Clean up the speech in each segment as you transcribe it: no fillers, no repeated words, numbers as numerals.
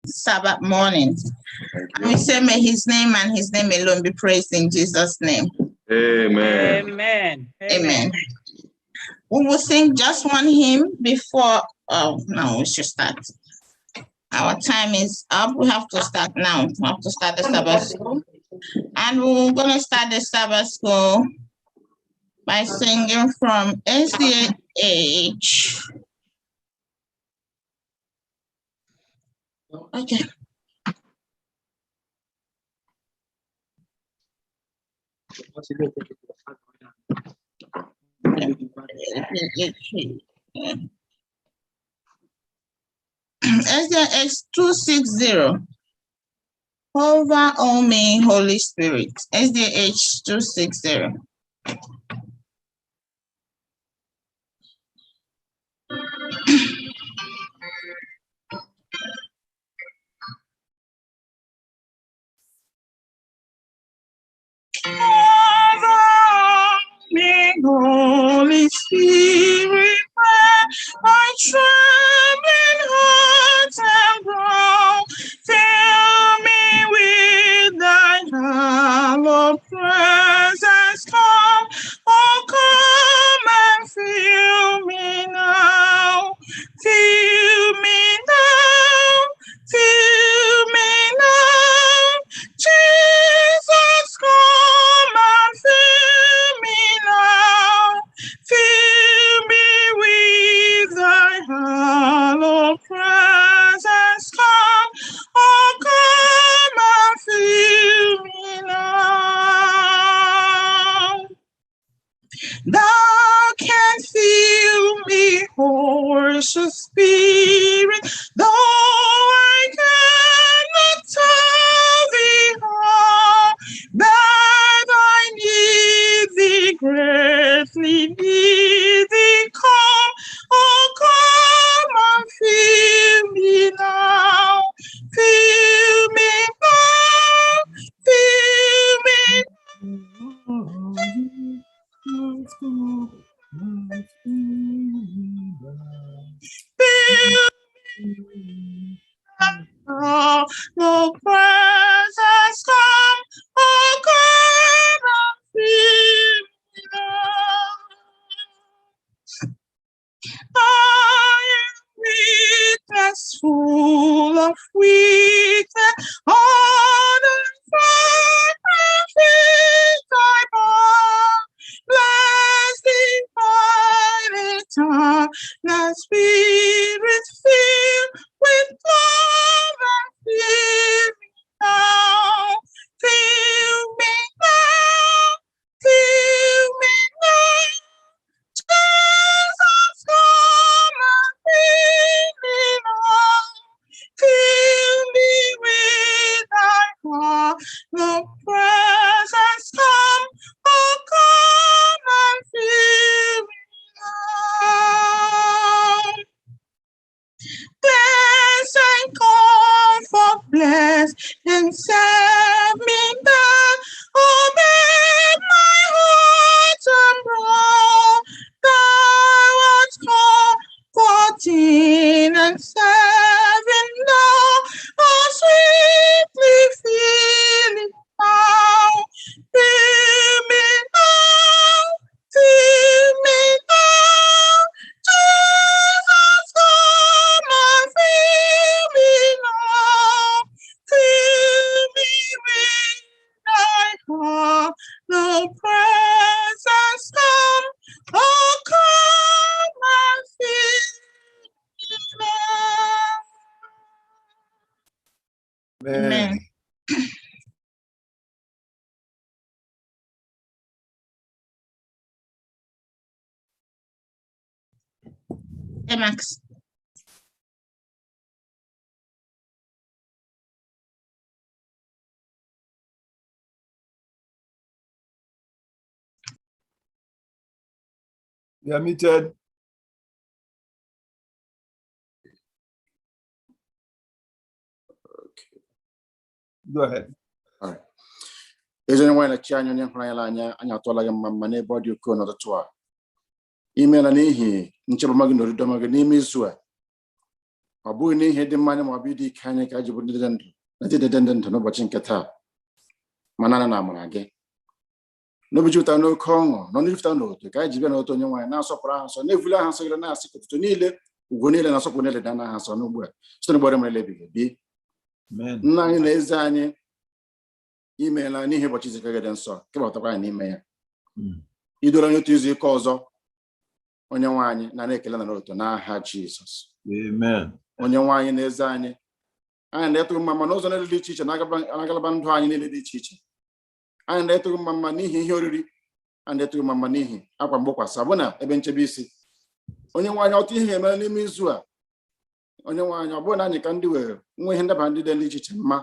Sabbath morning. We say, may his name and his name alone be praised in Jesus' name. Amen. Amen. Amen. We will sing just one hymn before. Oh, no, we should start. Our time is up. We have to start now. We have to start the Sabbath school. And we're going to start the Sabbath school by singing from SDA. Okay. SDA 260. Hover on me, Holy Spirit. SDH 260. Holy Spirit, my trembling heart and brow, fill me with thy hallowed presence. Come, oh come and fill me now, fill me now, fill me now, Jesus, come and fill me now, fill me with thy hallowed presence. Come, oh come and fill me now. Thou canst fill me, Holy Spirit, though I cannot tell thee all that I need thee, greatly need thee. Come, oh come and fill me now, fill me now, fill me now. Oh, no presence come, oh come and fill me now. I am weakness, full of weakness, on the sacrifice I brought. Bless divine eternal spirit, fill with love and fill me now, fill me now, fill me now. Jesus, come and fill me now, fill me with thy heart, the presence. Come, oh come and fill me now. Bless and comfort, bless and save me back. Obey my heart and brow. Thou art comforting and saving now. Oh, sweetly feeling now. Fill me now, fill me now. Jesus, come and fill me now, fill me with thy heart, the presence. Come, oh come and fill me now. Amen. Hey, Max. You're muted. Okay. Go ahead. All right. Is anyone a China and Anya and Yatola Mamane body of Kono the Toa? Email an ehe, Nchabamagno Domaganimi Sua. ọ bụghị n'ihe dị mmanya ma ọ bụ ịdị ike anyị ka ji bụ ndị dị ndụ n'ụbọchị nke taa mana na amara gị n'obi jupụtara n'oke ọṅụ nọ n'ijupụta n'otu ka anyị ji bịa n'otu onye nwaanyị na-asọpụrụ aha nsọ na-evuli aha nsọ gị na-asị ka ụtụtụ niile ugwu niile na-asọpụrụ niile dị n'aha nsọ n'ugbu a site n'ụgbọrọ mere ebighị ebi nna anyị na eze anyị imeela n'ihi ụbọchị izu ike gị dị nsọ kebatakwara anyị n'ime ya idoro anyị otu izu ike ọzọ onye nwaanyị na-ekele na n'otu n'aha Jizọs onye nwaanyị na eze anyị na-etụghị mma n'ụzọ niile dị iche iche na-agalaba ndụ anyị niile dị iche iche anyị na-etụghị mma n'ihi ihe oriri anyị na-etụghị mma n'ihi akwa mgbokwasị bụ na ebe nchebe isi onye nwaanyị ọtụ ihe emere n'ime izu a onye nwaanyị ọ bụrụ na anyị ka ndị were nwa ihe ndaba ndị dị iche iche mma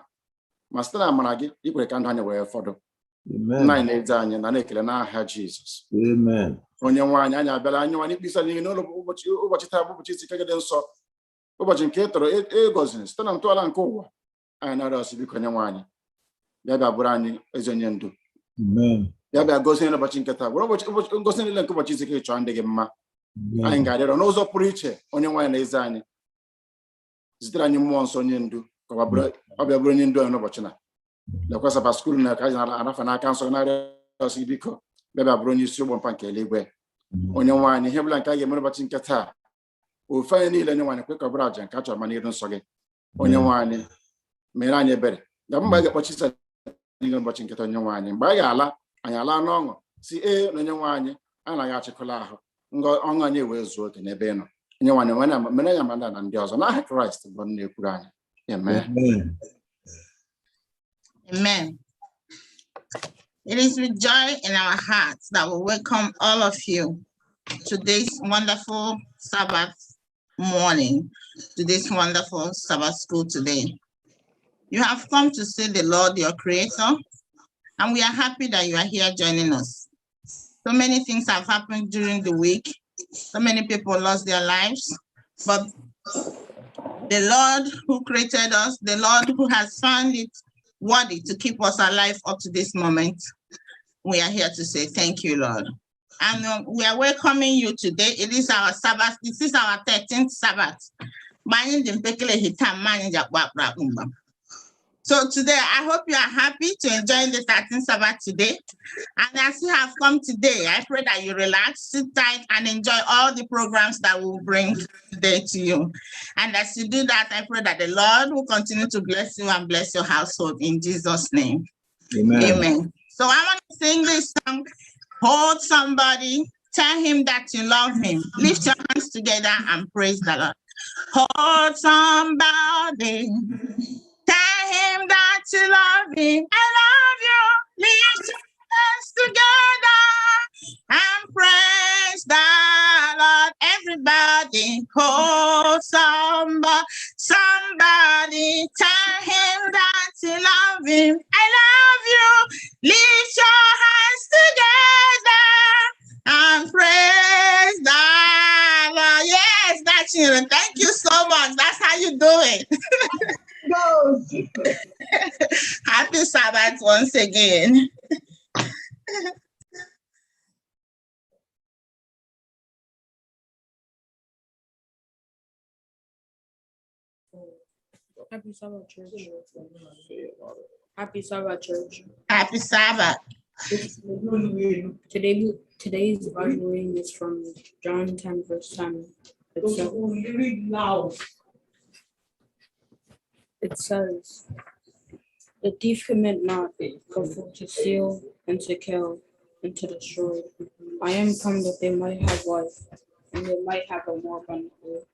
ma site na amara gị ikwere ka ndụ anyị wee fọdụ nna anyị na-eze anyị na-ekele n'aha Jizọs onye nwaanyị anyị abịala anyị nwa n'ikpe isi anyị n'ụlọ ụbọchị taa bụ ụbọchị izu ike gị dị nsọ ụbọchị nke ị tọrọ ịgọziri site na ntọala nke ụwa anyị na-arịọ ọsị biko onye nwaanyị bịa bụrụ anyị ezi onye ndu bịa gosi n'ụbọchị nke taa bụrụ ngosi niile nke ụbọchị izu ike chọọ ndị gị mma anyị ga-arịọrọ n'ụzọ pụrụ iche onye nwaanyị na eze anyị zitere anyị mmụọ nsọ onye ndu ka ọ bịa bụrụ onye ndu anyị n'ụbọchị na lekwasaba skuulu na ka anyị arafa n'aka nsọ na-arịọ ọsị biko bịa bụrụ onye isi ụgbọ mpa nke eluigwe onye nwaanyị ihe bụla nke a ga-eme n'ụbọchị nke taa ofe anyị niile onye nwaanyị kwe ka ọ bụrụ aja nke a chọrọ ma n'iru nsọ gị onye nwaanyị mere anyị ebere ga mgbe anyị ga-akpọchi isi niile ụbọchị nketa onye nwaanyị mgbe anyị ga-ala anyị ala n'ọṅụ si na onye nwaanyị anaghị achịkọla ahụ ọṅụ anyị wee zuo oke n'ebe ị nọ onye nwaanyị mere ya ma na ndị ọzọ n'aha Kraịst bụ nna ekwuru anyị Amen. It is with joy in our hearts that we welcome all of you to this wonderful Sabbath morning, to this wonderful Sabbath school today. You have come to see the Lord, your Creator, and we are happy that you are here joining us. So many things have happened during the week. So many people lost their lives, but the Lord who created us, the Lord who has found it worthy to keep us alive up to this moment, we are here to say thank you, Lord. And we are welcoming you today. It is our Sabbath. This is our 13th Sabbath. So today, I hope you are happy to enjoy the 13th Sabbath today. And as you have come today, I pray that you relax, sit tight, and enjoy all the programs that we will bring today to you. And as you do that, I pray that the Lord will continue to bless you and bless your household in Jesus' name. Amen. Amen. So I want to sing this song. Hold somebody, tell him that you love him. Lift your hands together and praise the Lord. Hold somebody, tell him that you love him. I love you. Lift your hands together and praise the Lord. Everybody, hold somebody, tell him that you love him. I love you. Lift your hands together and praise the Lord. Yes, that's you. Thank you so much. That's how you do it. Happy Sabbath once again. Happy Sabbath, church. Happy Sabbath, church. Happy Sabbath. Today's Bible reading is from John 10, verse 10. It says, "The thief cometh not, but to steal and to kill and to destroy. I am come that they might have life, and they might have a more abundantly."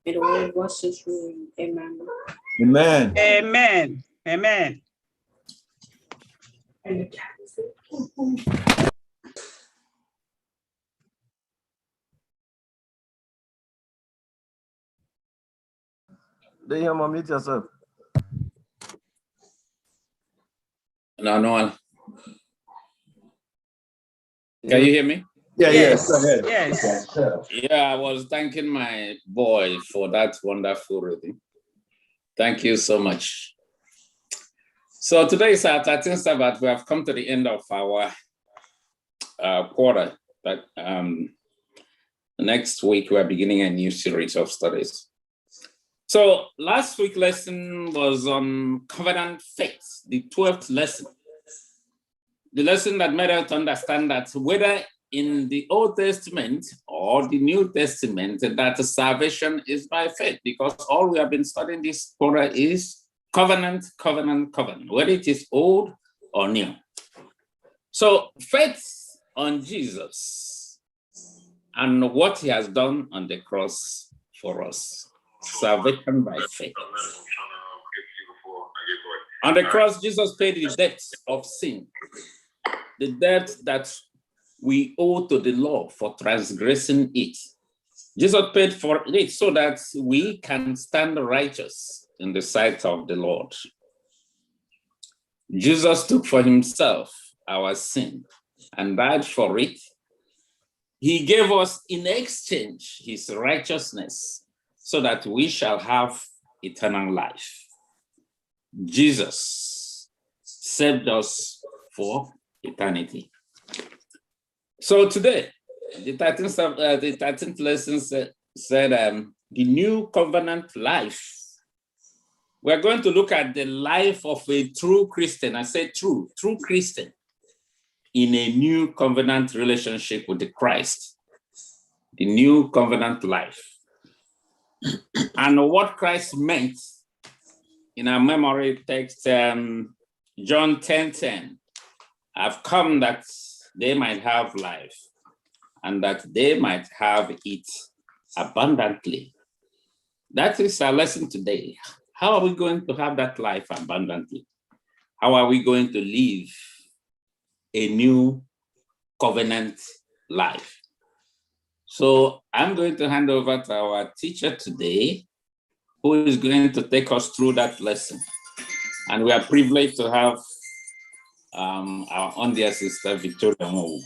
May the Lord bless this reading. Amen. Amen. Amen. Amen. Do you unmute yourself? No one. Can you hear me? Yeah, Yes. Go ahead. Yes. Yeah, I was thanking my boy for that wonderful reading. Thank you so much. So today is our 13th Sabbath. We have come to the end of our quarter. But Next week, we are beginning a new series of studies. So last week's lesson was on covenant faith, the 12th lesson. The lesson that made us understand that whether in the Old Testament or the New Testament, that salvation is by faith, because all we have been studying this quarter is covenant, covenant, covenant, whether it is old or new. So faith on Jesus and what he has done on the cross for us. Salvation by faith. On the cross, Jesus paid the debt of sin, the debt that we owe to the law for transgressing it. Jesus paid for it so that we can stand righteous in the sight of the Lord. Jesus took for himself our sin and died for it. He gave us in exchange his righteousness so that we shall have eternal life. Jesus saved us for eternity. So today, the 13th lesson said the new covenant life. We're going to look at the life of a true Christian. I say true Christian in a new covenant relationship with the Christ. The new covenant life. And what Christ meant in our memory text, John 10:10, I've come that they might have life and that they might have it abundantly. That is our lesson today. How are we going to have that life abundantly? How are we going to live a new covenant life? So I'm going to hand over to our teacher today, who is going to take us through that lesson. And we are privileged to have our own dear sister, Victoria Mowu.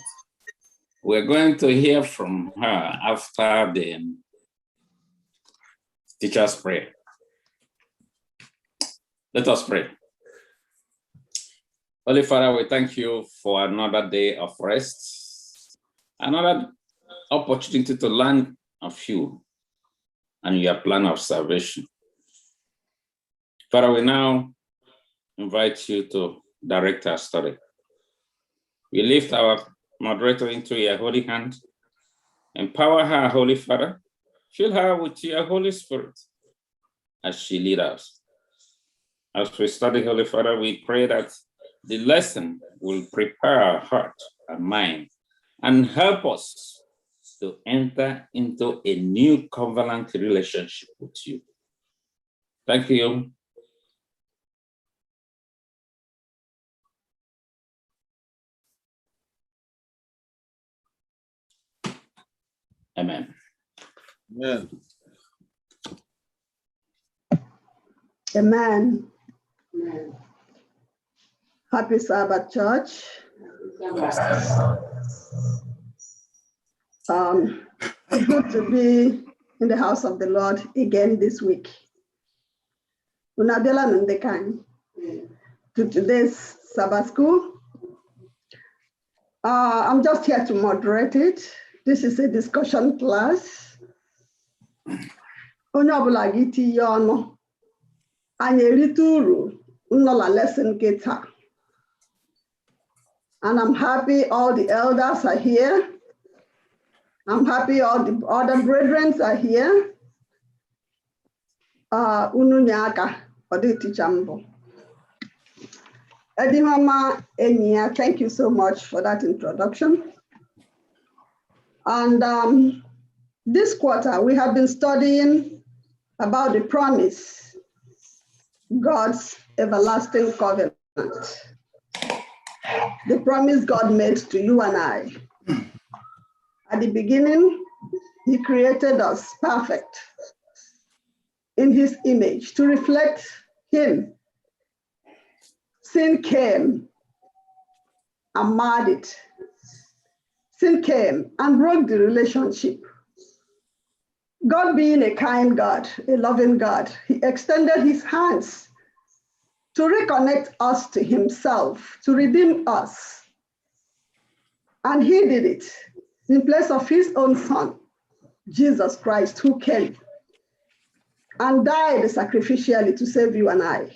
We're going to hear from her after the teacher's prayer. Let us pray. Holy Father, we thank you for another day of rest, another opportunity to learn of you and your plan of salvation. Father, we now invite you to direct our study. We lift our moderator into your holy hand. Empower her, Holy Father. Fill her with your Holy Spirit as she leads us. As we study, Holy Father, we pray that the lesson will prepare our heart and mind and help us to enter into a new covenant relationship with you. Thank you. Amen. Amen. Amen. Happy Sabbath, church. It's good to be in the house of the Lord again this week. To today's Sabbath school. I'm just here to moderate it. This is a discussion class. Onye ọbụla gị tinye ọnụ, anyị erite uru nnola lesson kita. And I'm happy all the elders are here. I'm happy all the other brethren are here. Unu nyaka, odi teacher mbo. Edimama Enya, thank you so much for that introduction. And this quarter, we have been studying about the promise, God's everlasting covenant. The promise God made to you and I. At the beginning, he created us perfect in his image to reflect him. Sin came and marred it. Sin came and broke the relationship. God being a kind God, a loving God, he extended his hands to reconnect us to himself, to redeem us. And he did it in place of his own son, Jesus Christ, who came and died sacrificially to save you and I.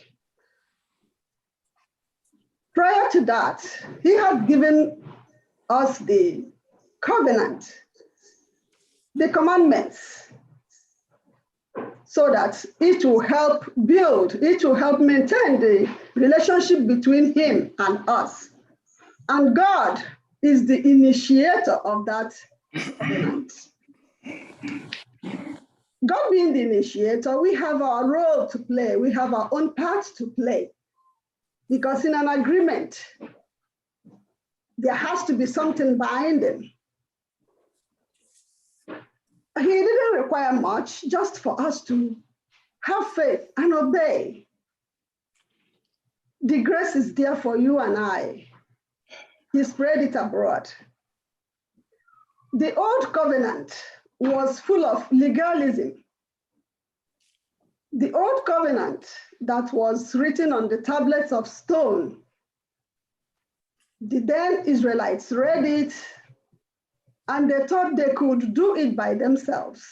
Prior to that, he had given us the covenant, the commandments, so that it will help build, it will help maintain the relationship between him and us. And God is the initiator of that covenant. God being the initiator, we have our role to play. We have our own part to play. Because in an agreement, there has to be something binding. He didn't require much, just for us to have faith and obey. The grace is there for you and I. He spread it abroad. The old covenant was full of legalism. The old covenant that was written on the tablets of stone, the then Israelites read it and they thought they could do it by themselves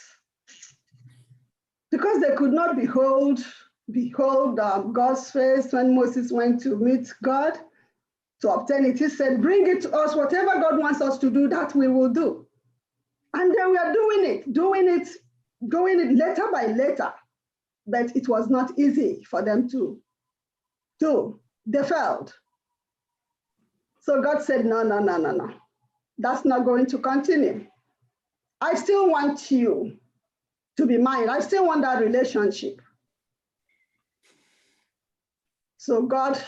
because they could not behold God's face when Moses went to meet God to obtain it. He said, bring it to us, whatever God wants us to do, that we will do. And they were doing it letter by letter, but it was not easy for them to do. They failed. So God said, no. That's not going to continue. I still want you to be mine. I still want that relationship. So God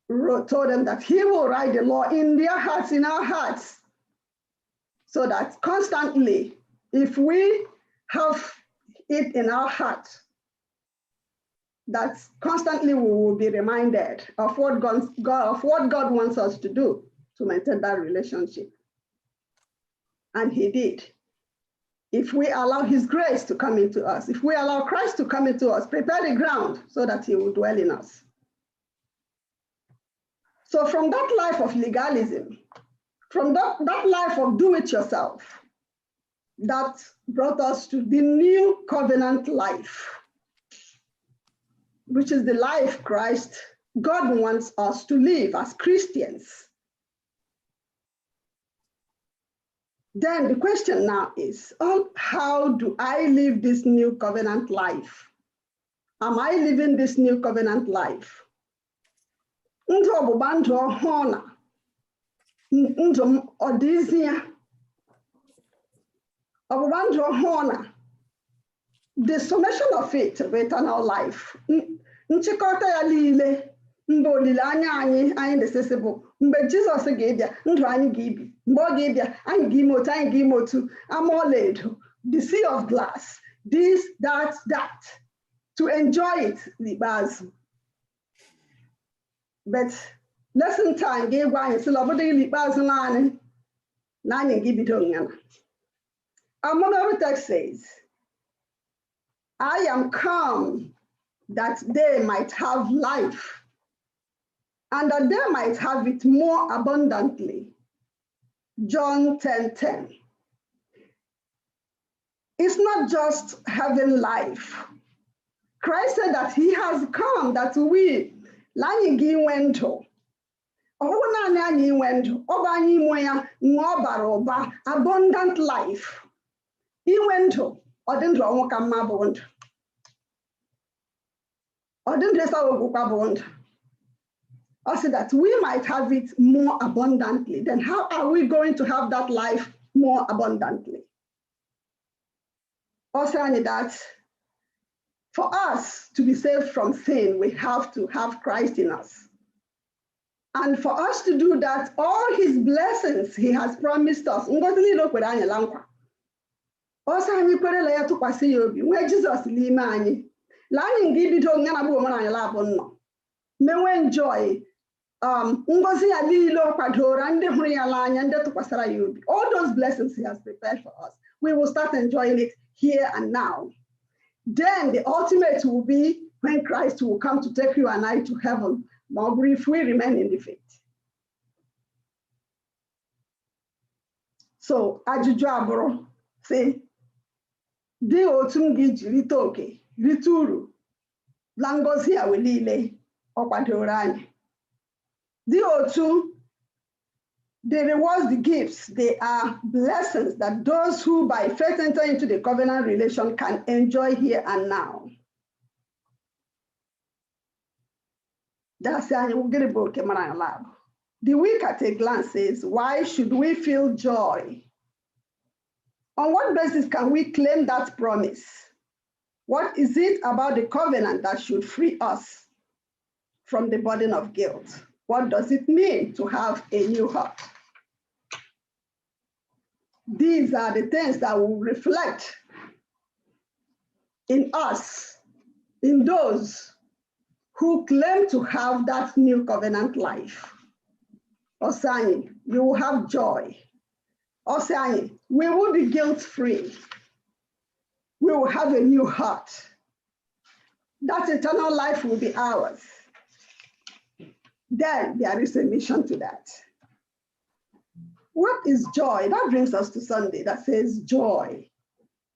told them that he will write the law in their hearts, in our hearts, so that constantly, if we have it in our hearts, that constantly we will be reminded of what God wants us to do to maintain that relationship. And he did. If we allow his grace to come into us, if we allow Christ to come into us, prepare the ground so that he will dwell in us. So from that life of legalism, from that life of do-it-yourself, that brought us to the new covenant life, which is the life God wants us to live as Christians. Then the question now is, how do I live this new covenant life? Am I living this new covenant life? Ndụ ọgbụgba ndụ ọhụụ na ndụ m ọ dịzi ya? Ọgbụgba ndụ ọhụụ na the summation of it of eternal life. Nchịkọta ya niile mgbe olileanya anyị na-esese bụ mgbe Jizọs ga-ebịa, ndụ anyị ga-ebi. Mgbe ọ ga-ebịa, anyị ga-ime otu, anyị ga-ime otu, ama ọlaedo, the sea of glass, this, that, to enjoy it n'ikpeazụ. But lesson time ga-egwu anyị sị na ọ bụdịghị n'ikpeazụ naanị na anyị ga-ebido nyana. Our memory text says, I am come that they might have life and that they might have it more abundantly. John 10:10. It's not just having life. Christ said that he has come that we, abundant life. Also that we might have it more abundantly. Then how are we going to have that life more abundantly? Also that for us to be saved from sin, we have to have Christ in us. And for us to do that, all his blessings he has promised us. Also, where Jesus may we enjoy all those blessings he has prepared for us. We will start enjoying it here and now. Then the ultimate will be when Christ will come to take you and I to heaven, if we remain in the faith. So ajụjụ abụrụ sị dị otu m ga-eji rite oke rite uru na ngọzi a niile ọ kwadoro anyị. Dị otu the rewards, the gifts, they are blessings that those who by faith enter into the covenant relation can enjoy here and now. That's the week at a glance says, why should we feel joy? On what basis can we claim that promise? What is it about the covenant that should free us from the burden of guilt? What does it mean to have a new heart? These are the things that will reflect in us, in those who claim to have that new covenant life. Osani, you will have joy. Osani, we will be guilt-free. We will have a new heart. That eternal life will be ours. Then there is a mission to that. What is joy? That brings us to Sunday that says joy.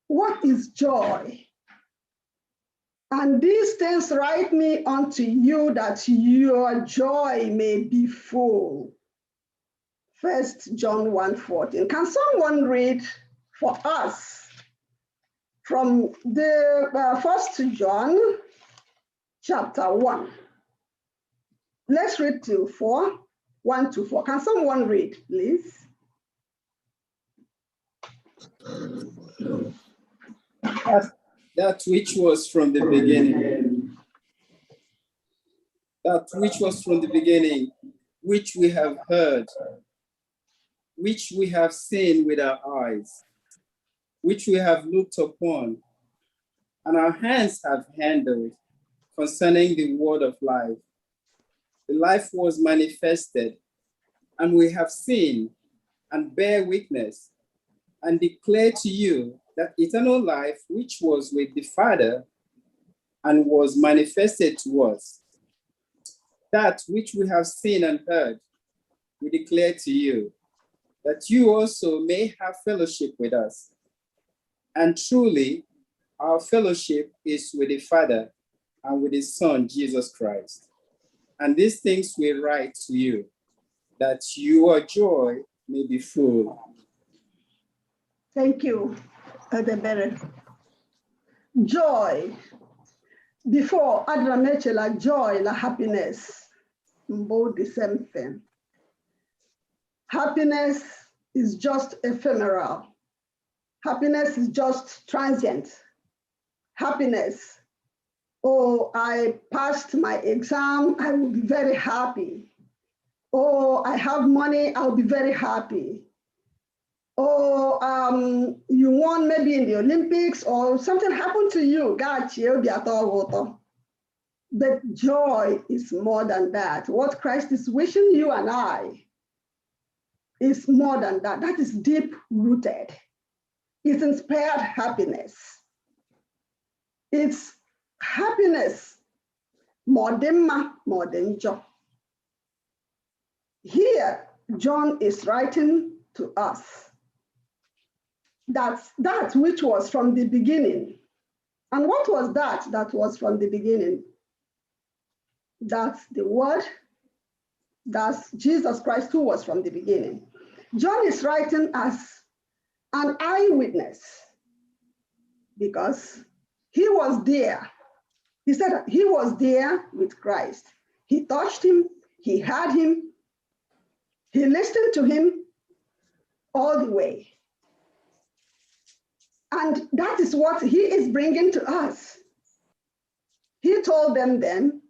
What is joy? And these things write me unto you that your joy may be full. 1 John 1:14. Can someone read for us from the 1 John chapter 1? Let's read to 4, 1 to 4. Can someone read, please? That which was from the beginning. That which was from the beginning, which we have heard, which we have seen with our eyes, which we have looked upon, and our hands have handled concerning the word of life. The life was manifested, and we have seen and bear witness and declare to you that eternal life which was with the Father and was manifested to us. That which we have seen and heard, we declare to you, that you also may have fellowship with us. And truly, our fellowship is with the Father and with His Son, Jesus Christ. And these things we write to you, that your joy may be full. Thank you, Adebere. Joy. Before Adramechela, joy, la happiness, both the same thing. Happiness is just ephemeral. Happiness is just transient. Happiness, oh, I passed my exam, I will be very happy. Oh, I have money, I'll be very happy. Or you won maybe in the Olympics or something happened to you. But joy is more than that. What Christ is wishing you and I is more than that. That is deep rooted. It's inspired happiness. It's happiness more than joy. Here, John is writing to us. That's that which was from the beginning. And what was that was from the beginning? That's the Word. That's Jesus Christ, who was from the beginning. John is writing as an eyewitness because he was there. He said that he was there with Christ. He touched him, he heard him, he listened to him all the way. And that is what he is bringing to us. He told them then,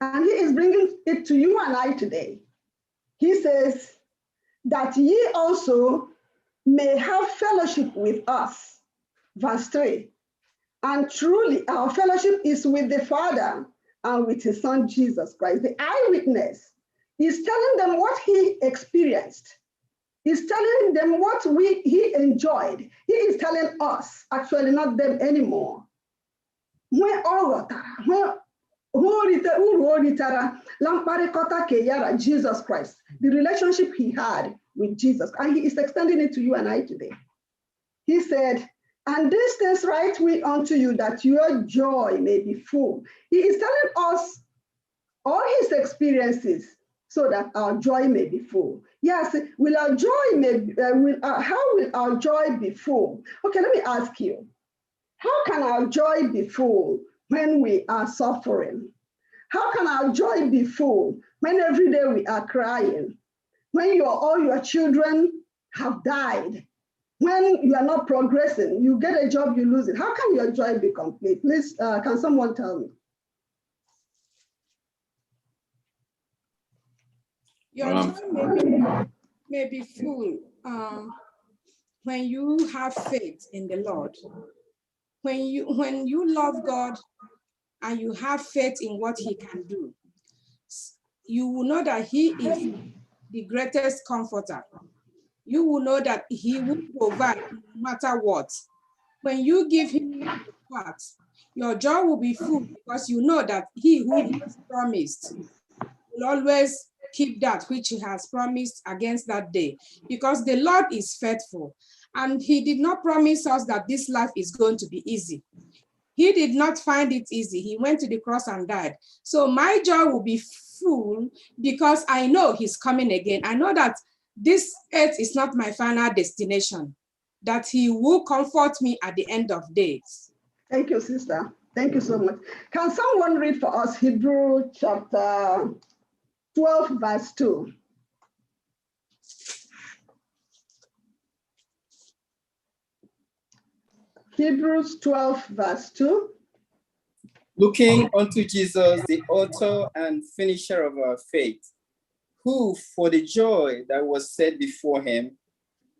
and he is bringing it to you and I today. He says that ye also may have fellowship with us. Verse 3. And truly our fellowship is with the Father and with His Son, Jesus Christ. The eyewitness is telling them what he experienced. He's telling them what he enjoyed. He is telling us, actually not them anymore. Jesus Christ, the relationship he had with Jesus. And he is extending it to you and I today. He said, and these things write we unto you that your joy may be full. He is telling us all his experiences so that our joy may be full. Yes, will our joy how will our joy be full? Okay, let me ask you, how can our joy be full when we are suffering? How can our joy be full when every day we are crying? When all your children have died? When you are not progressing, you get a job, you lose it. How can your joy be complete? Please, can someone tell me? Your joy may be full when you have faith in the Lord. When you love God and you have faith in what he can do, you will know that he is the greatest comforter. You will know that he will provide no matter what. When you give him your heart, your joy will be full because you know that he who has promised will always keep that which he has promised against that day, because the Lord is faithful and he did not promise us that this life is going to be easy. He did not find it easy. He went to the cross and died. So my joy will be full because I know he's coming again. I know that this earth is not my final destination, that he will comfort me at the end of days. Thank you, sister. Thank you so much. Can someone read for us Hebrews chapter 12, verse 2? Hebrews 12, verse 2. Looking unto Jesus, the author and finisher of our faith, who for the joy that was set before him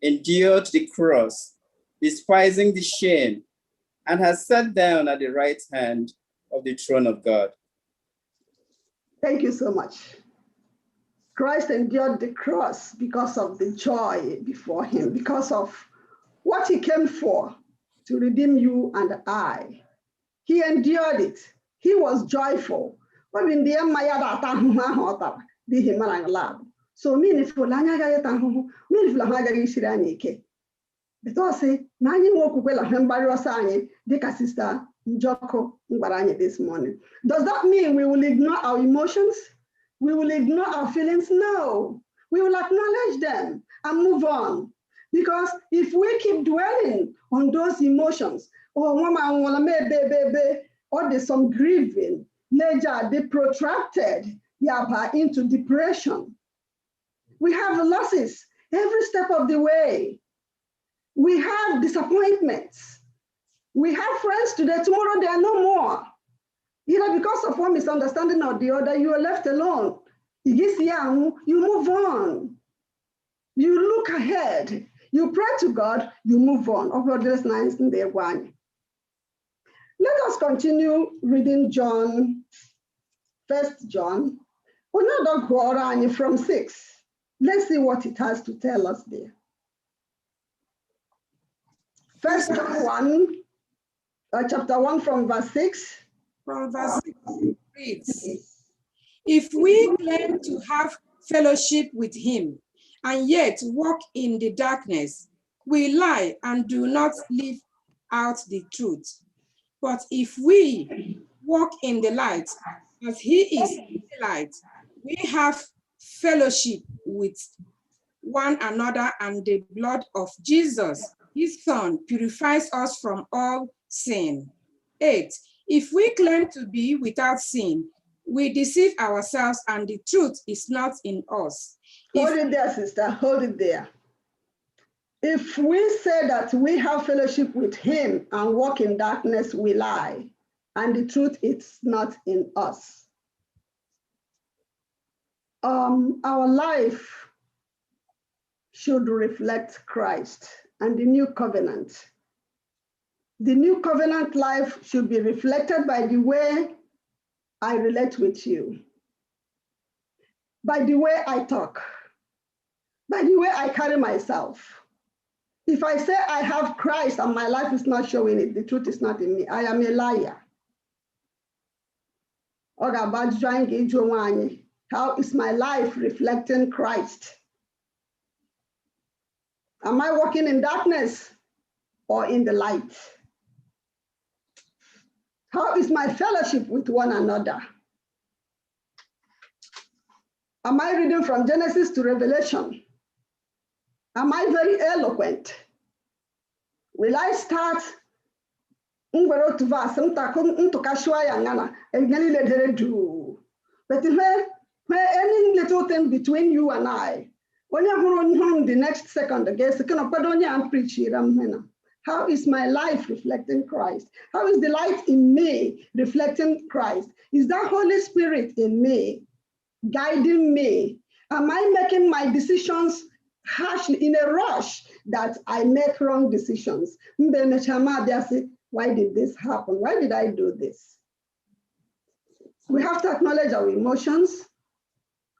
endured the cross, despising the shame, and has sat down at the right hand of the throne of God. Thank you so much. Christ endured the cross because of the joy before him, because of what he came for, to redeem you and I. He endured it. He was joyful. So meaningful because sister Njoko this morning. Does that mean we will ignore our emotions? We will ignore our feelings? No. We will acknowledge them and move on. Because if we keep dwelling on those emotions, or there's some grieving, they protracted into depression. We have losses every step of the way. We have disappointments. We have friends today, tomorrow they are no more. Either because of one misunderstanding or the other, you are left alone. You move on. You look ahead. You pray to God, you move on. Let us continue reading John, 1 John. From 6. Let's see what it has to tell us there. 1 John 1, chapter 1 from verse 6. From verse 6 reads, if we claim to have fellowship with him and yet walk in the darkness, we lie and do not live out the truth. But if we walk in the light, as he is in the light, we have fellowship with one another, and the blood of Jesus, his son, purifies us from all sin. 8, if we claim to be without sin, we deceive ourselves and the truth is not in us. Hold it there, sister, hold it there. If we say that we have fellowship with him and walk in darkness, we lie, and the truth is not in us. Our life should reflect Christ and the new covenant. The new covenant life should be reflected by the way I relate with you, by the way I talk, by the way I carry myself. If I say I have Christ and my life is not showing it, the truth is not in me, I am a liar. How is my life reflecting Christ? Am I walking in darkness or in the light? How is my fellowship with one another? Am I reading from Genesis to Revelation? Am I very eloquent? Will I start but where any little thing between you and I, when you're the next second, I'm preaching. How is my life reflecting Christ? How is the light in me reflecting Christ? Is that Holy Spirit in me guiding me? Am I making my decisions harshly in a rush that I make wrong decisions? Why did this happen? Why did I do this? We have to acknowledge our emotions.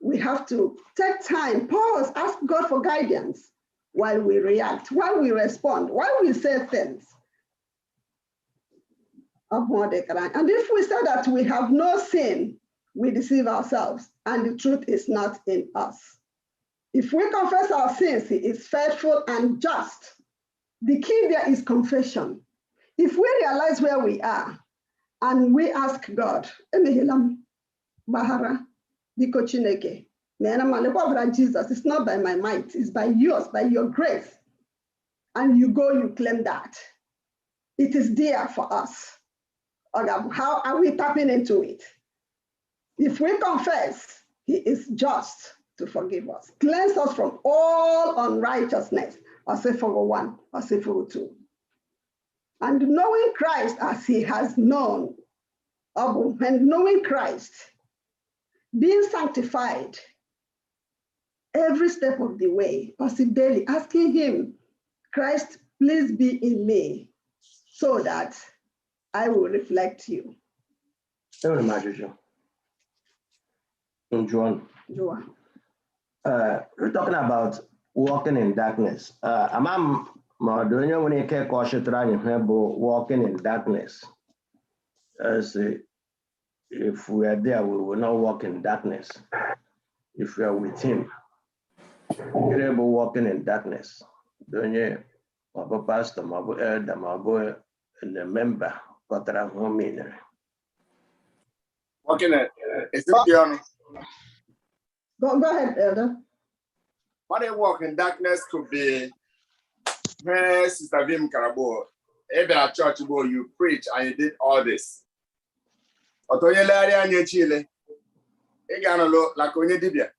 We have to take time, pause, ask God for guidance while we react, while we respond, while we say things. And if we say that we have no sin, we deceive ourselves and the truth is not in us. If we confess our sins, He is faithful and just. The key there is confession. If we realize where we are and we ask God, Bahara, Biko Chineke, Jesus, it's not by my might, it's by yours, by your grace. And you go, you claim that. It is there for us. How are we tapping into it? If we confess, He is just to forgive us, cleanse us from all unrighteousness, or say for 1, or say for 2. And knowing Christ as He has known, and knowing Christ, being sanctified every step of the way, or say daily, asking Him, Christ, please be in me so that I will reflect you. John. We're talking about walking in darkness. Amam Madonia when you care walking in darkness. As if we are there, we will not walk in darkness. If we are with Him, we're able walking in darkness. Don't you? My pastor, my elder, my boy, and the member, but I'm home in. Walking is it Go ahead, Elder. What a walk in darkness could be where Sister Vim Karabo, even at church, you preach and you did all this. Otoyelari and Chile, Egano like Onye Dibia.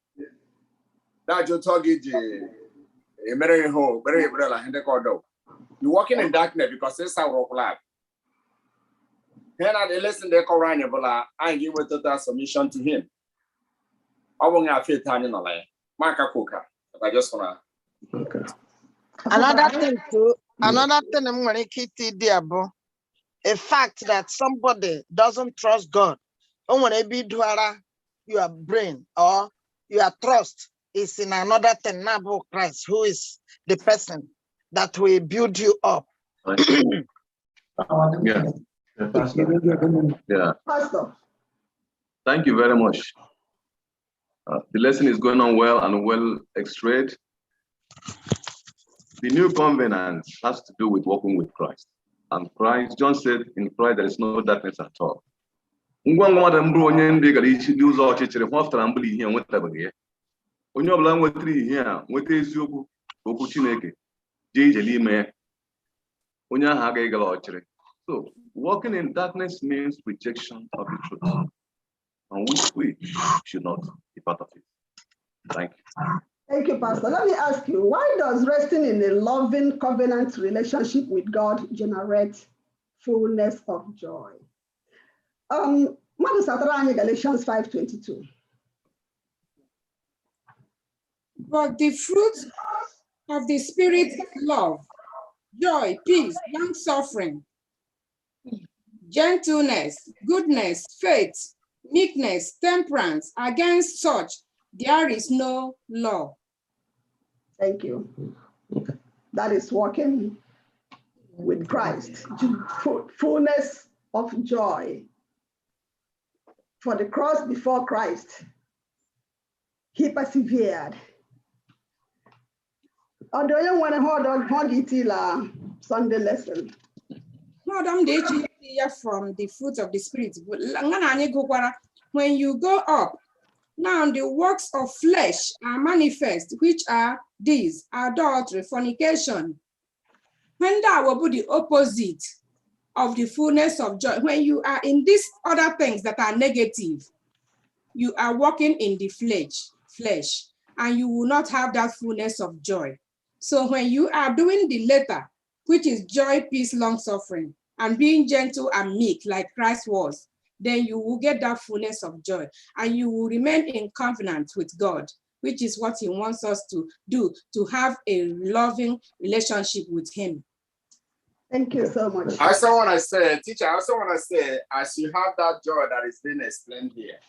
That you talk it, a marrying home, very well, and the cordo. You're walking in darkness because it's our rock lab. Then I listen to Koranya, I give a total submission to Him. I won't have faith in the line. Marka Kuka. I just wanna. Okay. Another thing I'm going to keep it there, a fact that somebody doesn't trust God. When your brain or your trust is in another thing, not about Christ, who is the person that will build you up. Yeah. Yeah. Pastor. Thank you very much. The lesson is going on well and well extracted. The new covenant has to do with walking with Christ. And Christ, John said, in Christ there is no darkness at all. Onye ọbụla nwetara ihe a nweta eziokwu okwu Chineke jee ije n'ime onye ahụ agaghị gara ọchịrị. So walking in darkness means rejection of the truth, and which we should not be part of it. Thank you. Thank you, Pastor. Let me ask you, why does resting in a loving covenant relationship with God generate fullness of joy? Galatians 5:22. But the fruit of the Spirit is love, joy, peace, long-suffering, gentleness, goodness, faith, meekness, temperance. Against such, there is no law. Thank you. That is walking with Christ. Fullness of joy. For the cross before Christ, He persevered. Or do you want to hold it till Sunday lesson? Madam, they hear from the fruit of the spirit. When you go up, now the works of flesh are manifest, which are these: adultery, fornication. When that will be the opposite of the fullness of joy. When you are in these other things that are negative, you are walking in the flesh, and you will not have that fullness of joy. So when you are doing the latter, which is joy, peace, long suffering, and being gentle and meek like Christ was, then you will get that fullness of joy, and you will remain in covenant with God, which is what he wants us to do, to have a loving relationship with him. Thank you so much. I also want to say, teacher, I also want to say, as you have that joy that is being explained here,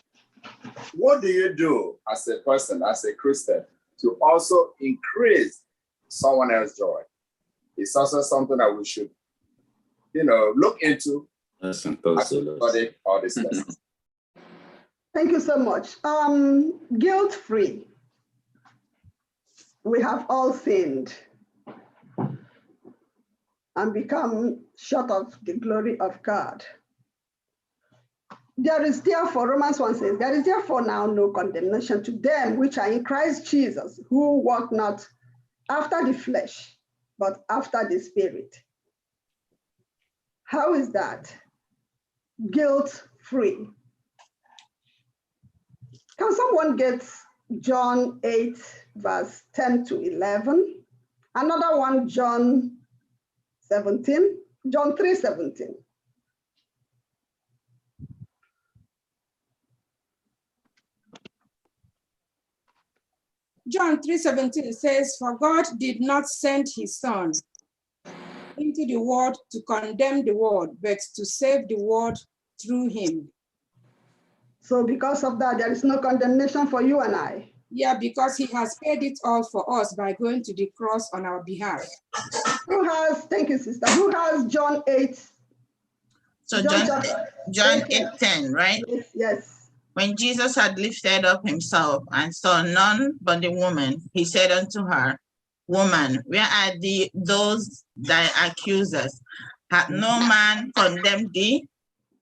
what do you do as a person, as a Christian, to also increase someone else's joy? It's also something that we should, look into. All this stuff. Thank you so much. Guilt-free. We have all sinned and become short of the glory of God. There is therefore, Romans 1 says, there is therefore now no condemnation to them which are in Christ Jesus, who walk not after the flesh, but after the Spirit. How is that? Guilt-free. Can someone get John 8, verse 10 to 11? Another one, John 17, John 3:17. John 3:17 says, for God did not send his son into the world to condemn the world, but to save the world through him. So because of that, there is no condemnation for you and I. Yeah, because he has paid it all for us by going to the cross on our behalf. Who has, thank you, sister, who has John 8? So John 8:10, right? Yes. When Jesus had lifted up himself and saw none but the woman, he said unto her, Woman, where are those thy accusers? Hath no man condemned thee?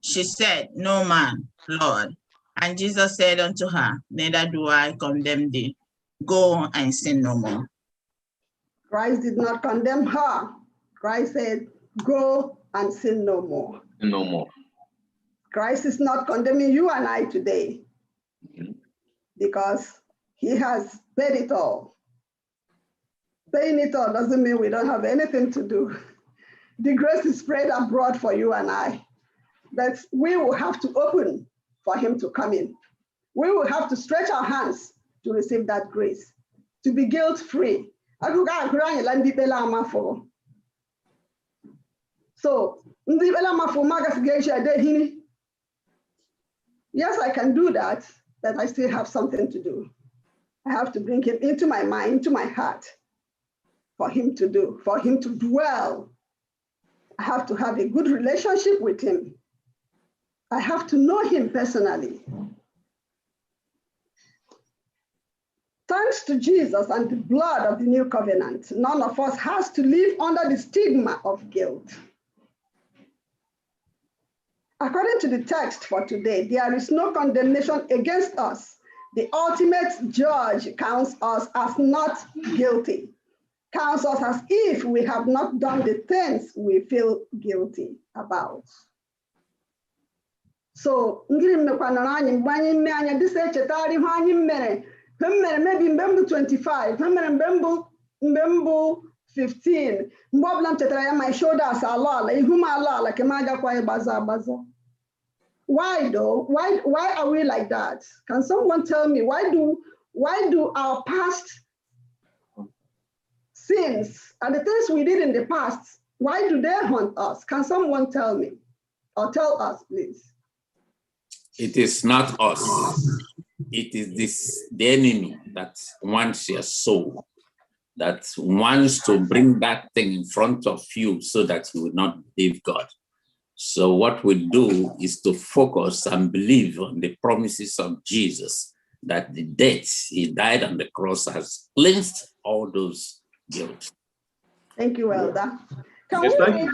She said, No man, Lord. And Jesus said unto her, Neither do I condemn thee. Go and sin no more. Christ did not condemn her. Christ said, go and sin no more. No more. Christ is not condemning you and I today because he has paid it all. Paying it all doesn't mean we don't have anything to do. The grace is spread abroad for you and I, but we will have to open for him to come in. We will have to stretch our hands to receive that grace, to be guilt-free. So, yes, I can do that, but I still have something to do. I have to bring him into my mind, into my heart, for him to do, for him to dwell. I have to have a good relationship with him. I have to know him personally. Thanks to Jesus and the blood of the new covenant, none of us has to live under the stigma of guilt. According to the text for today, there is no condemnation against us. The ultimate judge counts us as not guilty, counts us as if we have not done the things we feel guilty about. So, maybe mbembu 25, mbembu 15, my shoulders are why though? Why are we like that? Can someone tell me why do our past sins and the things we did in the past, why do they haunt us? Can someone tell me or tell us, please? It is not us. It is the enemy that wants your soul, that wants to bring that thing in front of you so that you will not believe God. So what we do is to focus and believe on the promises of Jesus, that the death he died on the cross has cleansed all those guilt. Thank you, Elder. Yes, thank you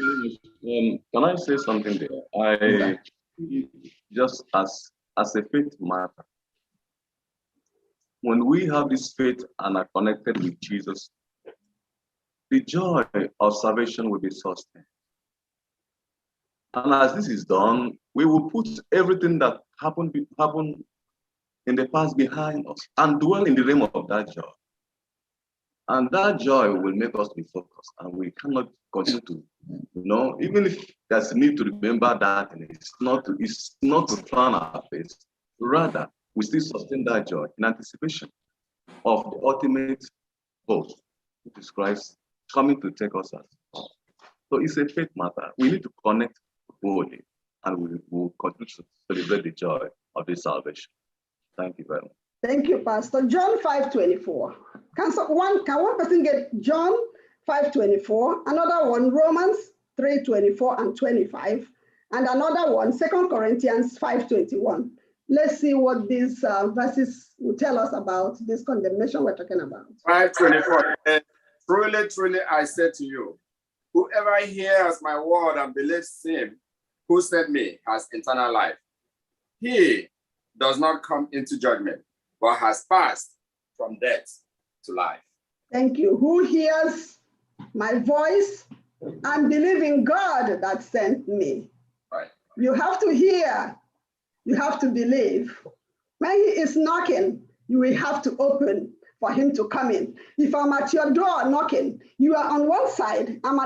very much. Can I say something there? Just as a faith matter, when we have this faith and are connected with Jesus, the joy of salvation will be sustained. And as this is done, we will put everything that happened in the past behind us and dwell in the realm of that joy. And that joy will make us be focused, and we cannot continue to, even if there's a need to remember that, and it's not to frown our face. Rather, we still sustain that joy in anticipation of the ultimate hope, which is Christ coming to take us out. So it's a faith matter. We need to connect boldly, and we will continue to celebrate the joy of this salvation. Thank you very much. Thank you, Pastor. John 5:24. Can one person get John 5:24? Another one, Romans 3:24 and 25. And another one, 2 Corinthians 5:21. Let's see what these verses will tell us about this condemnation we're talking about. 5:24. Truly, truly, I say to you, whoever hears my word and believes him who sent me has eternal life. He does not come into judgment, but has passed from death to life. Thank you. Who hears my voice and believe in God that sent me? Right. You have to hear. You have to believe. When he is knocking, you will have to open for him to come in. If I'm at your door knocking, you are on one side, I'm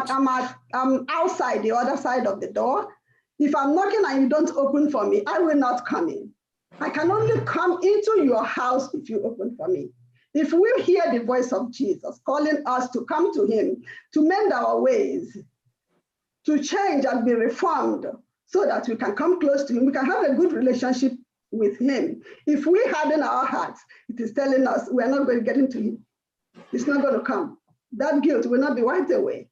outside the other side of the door. If I'm knocking and you don't open for me, I will not come in. I can only come into your house if you open for me. If we hear the voice of Jesus calling us to come to him, to mend our ways, to change and be reformed so that we can come close to him, we can have a good relationship with him. If we harden our hearts, it is telling us we are not going to get into him. It's not going to come. That guilt will not be wiped away.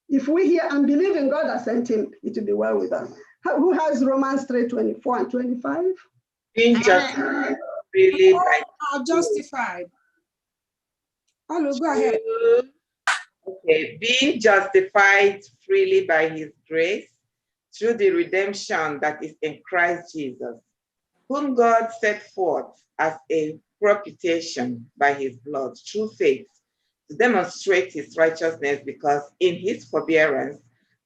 If we hear and believe in God that sent him, it will be well with us. Who has Romans 3:24 and 25? Being justified freely by are justified. Hello, go ahead. Okay, being justified freely by his grace through the redemption that is in Christ Jesus, whom God set forth as a propitiation by his blood through faith to demonstrate his righteousness, because in his forbearance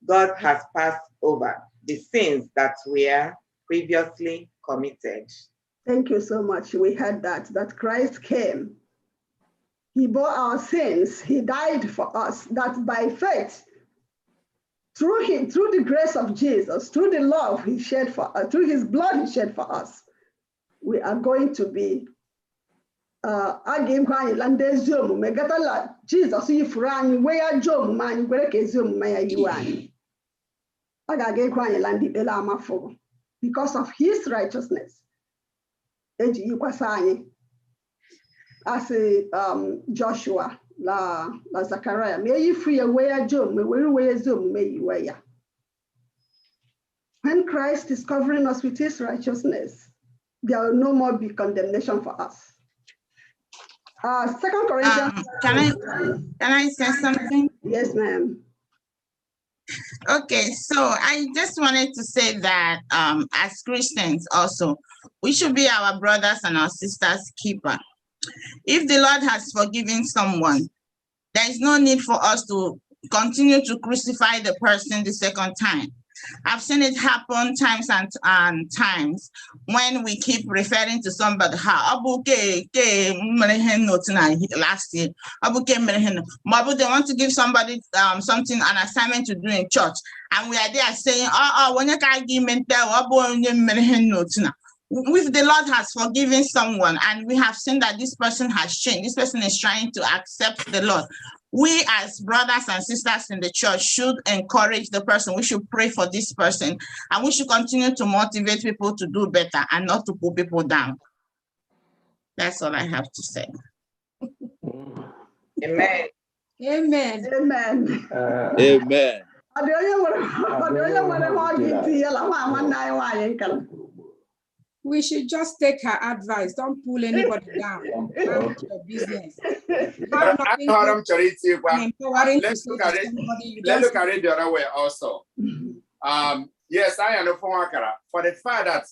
God has passed over the sins that were previously committed. Thank you so much. We heard that Christ came. He bore our sins. He died for us, that by faith, through him, through the grace of Jesus, through the love he shed for us, through his blood he shed for us, we are going to be Jesus because of his righteousness. As Joshua, la Zachariah, may you free away a Job, may you wear. When Christ is covering us with his righteousness, there will no more be condemnation for us. 2 Corinthians. Can I say something? Yes, ma'am. Okay, so I just wanted to say that as Christians also, we should be our brothers and our sisters' keeper. If the Lord has forgiven someone, there is no need for us to continue to crucify the person the second time. I've seen it happen times and times when we keep referring to somebody. Last year, they want to give somebody something, an assignment to do in church, and we are there saying, when you can't give me if the Lord has forgiven someone and we have seen that this person has changed, this person is trying to accept the Lord, we as brothers and sisters in the church should encourage the person. We should pray for this person, and we should continue to motivate people to do better and not to put people down. That's all I have to say. Amen. Amen. Amen. Amen. we should just take her advice. Don't pull anybody down. Mind your business. You have nothing empowering to say to somebody you Let's don't look at it the other way also. Yes, I am for the fact that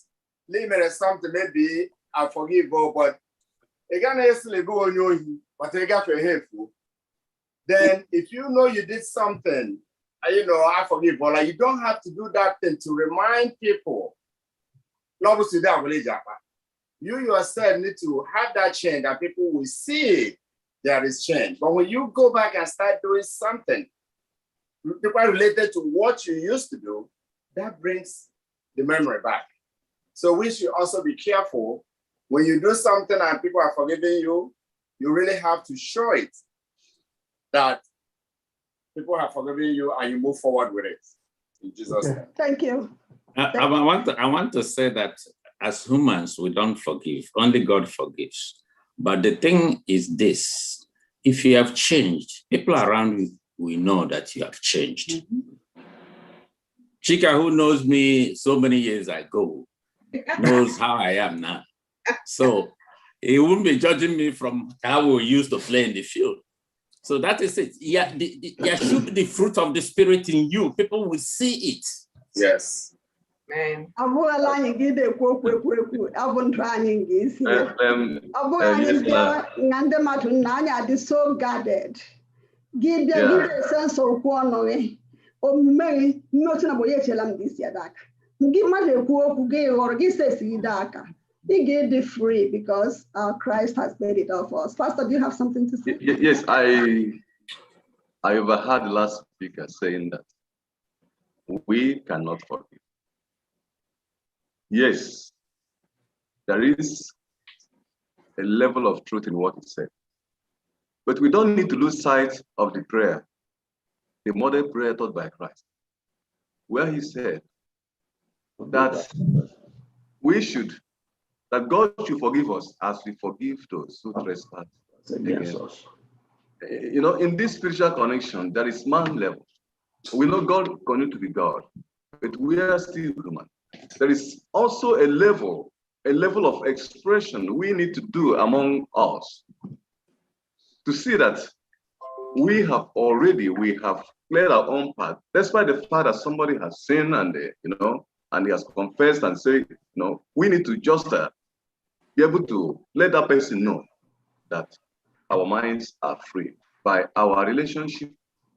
limit something maybe I forgive, but again, go on you, but I got your hateful. Then if you know you did something, you know, I forgive, but like, you don't have to do that thing to remind people. You yourself need to have that change that people will see there is change. But when you go back and start doing something related to what you used to do, that brings the memory back. So we should also be careful when you do something and people are forgiving you, you really have to show it that people have forgiven you and you move forward with it. In Jesus' name. Thank you. I want to say that as humans, we don't forgive. Only God forgives. But the thing is this: if you have changed, people around you will know that you have changed. Chika, who knows me so many years ago, knows how I am now. So he won't be judging me from how we used to play in the field. So that is it. Yeah, there should be the fruit of the Spirit in you. People will see it. Yes. Man. So guarded. Give a sense of one or maybe not this year. Give my or give he gave it free because Christ has made it all for us. Pastor, do you have something to say? Yes, I overheard the last speaker saying that we cannot forgive. Yes, there is a level of truth in what he said. But we don't need to lose sight of the prayer, the model prayer taught by Christ, where he said that that God should forgive us as we forgive those who trespass against us. You know, in this spiritual connection, there is man level. We know God continues to be God, but we are still human. There is also a level of expression we need to do among us to see that we have played our own part, despite the fact that somebody has sinned and and he has confessed and said, we need to just be able to let that person know that our minds are free by our relationship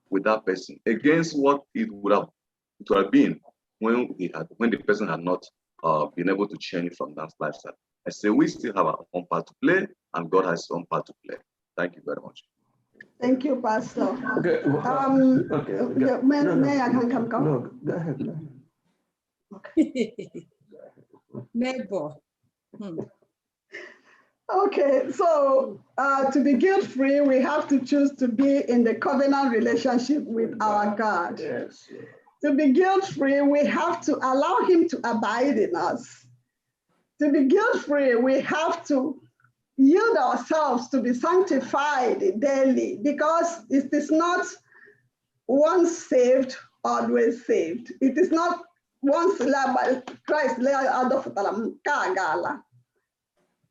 with that person against what it would have been when the person had not been able to change from that lifestyle. I say we still have our own part to play, and God has his own part to play. Thank you very much. Thank you, Pastor. Okay. May I come? No, go ahead. Okay. Neighbor. Okay, so to be guilt-free, we have to choose to be in the covenant relationship with our God. Yes. To be guilt-free, we have to allow him to abide in us. To be guilt-free, we have to yield ourselves to be sanctified daily, because it is not once saved, always saved. It is not once Christ out of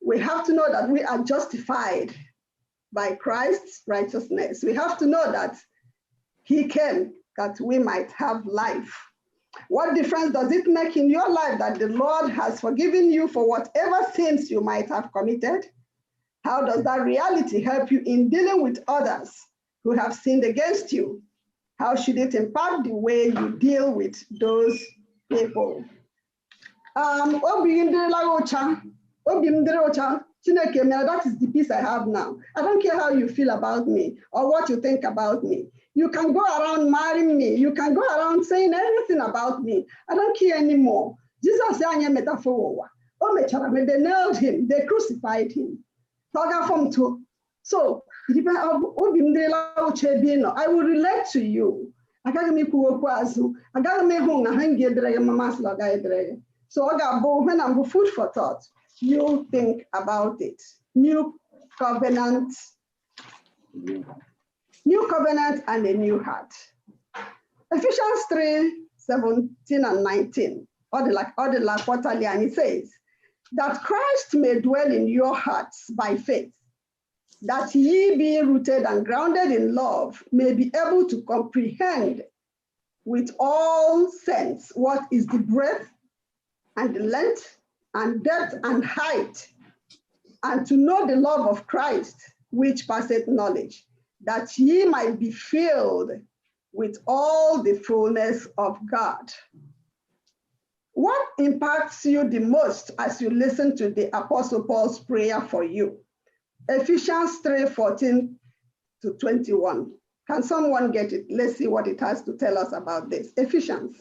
we have to know that we are justified by Christ's righteousness. We have to know that he came that we might have life. What difference does it make in your life that the Lord has forgiven you for whatever sins you might have committed? How does that reality help you in dealing with others who have sinned against you? How should it impact the way you deal with those people? That is the peace I have now. I don't care how you feel about me or what you think about me. You can go around marrying me. You can go around saying everything about me. I don't care anymore. Jesus said, "I'm a metaphor." They nailed him. They crucified him. So, I will relate to you. So when I'm food for thought, you think about it. New covenant and a new heart. Ephesians 3:17 and 19, or the quarterly, and it says, that Christ may dwell in your hearts by faith, that ye, being rooted and grounded in love, may be able to comprehend with all sense what is the breadth and the length and depth and height, and to know the love of Christ, which passeth knowledge, that ye might be filled with all the fullness of God. What impacts you the most as you listen to the Apostle Paul's prayer for you? Ephesians 3:14-21. Can someone get it? Let's see what it has to tell us about this. Ephesians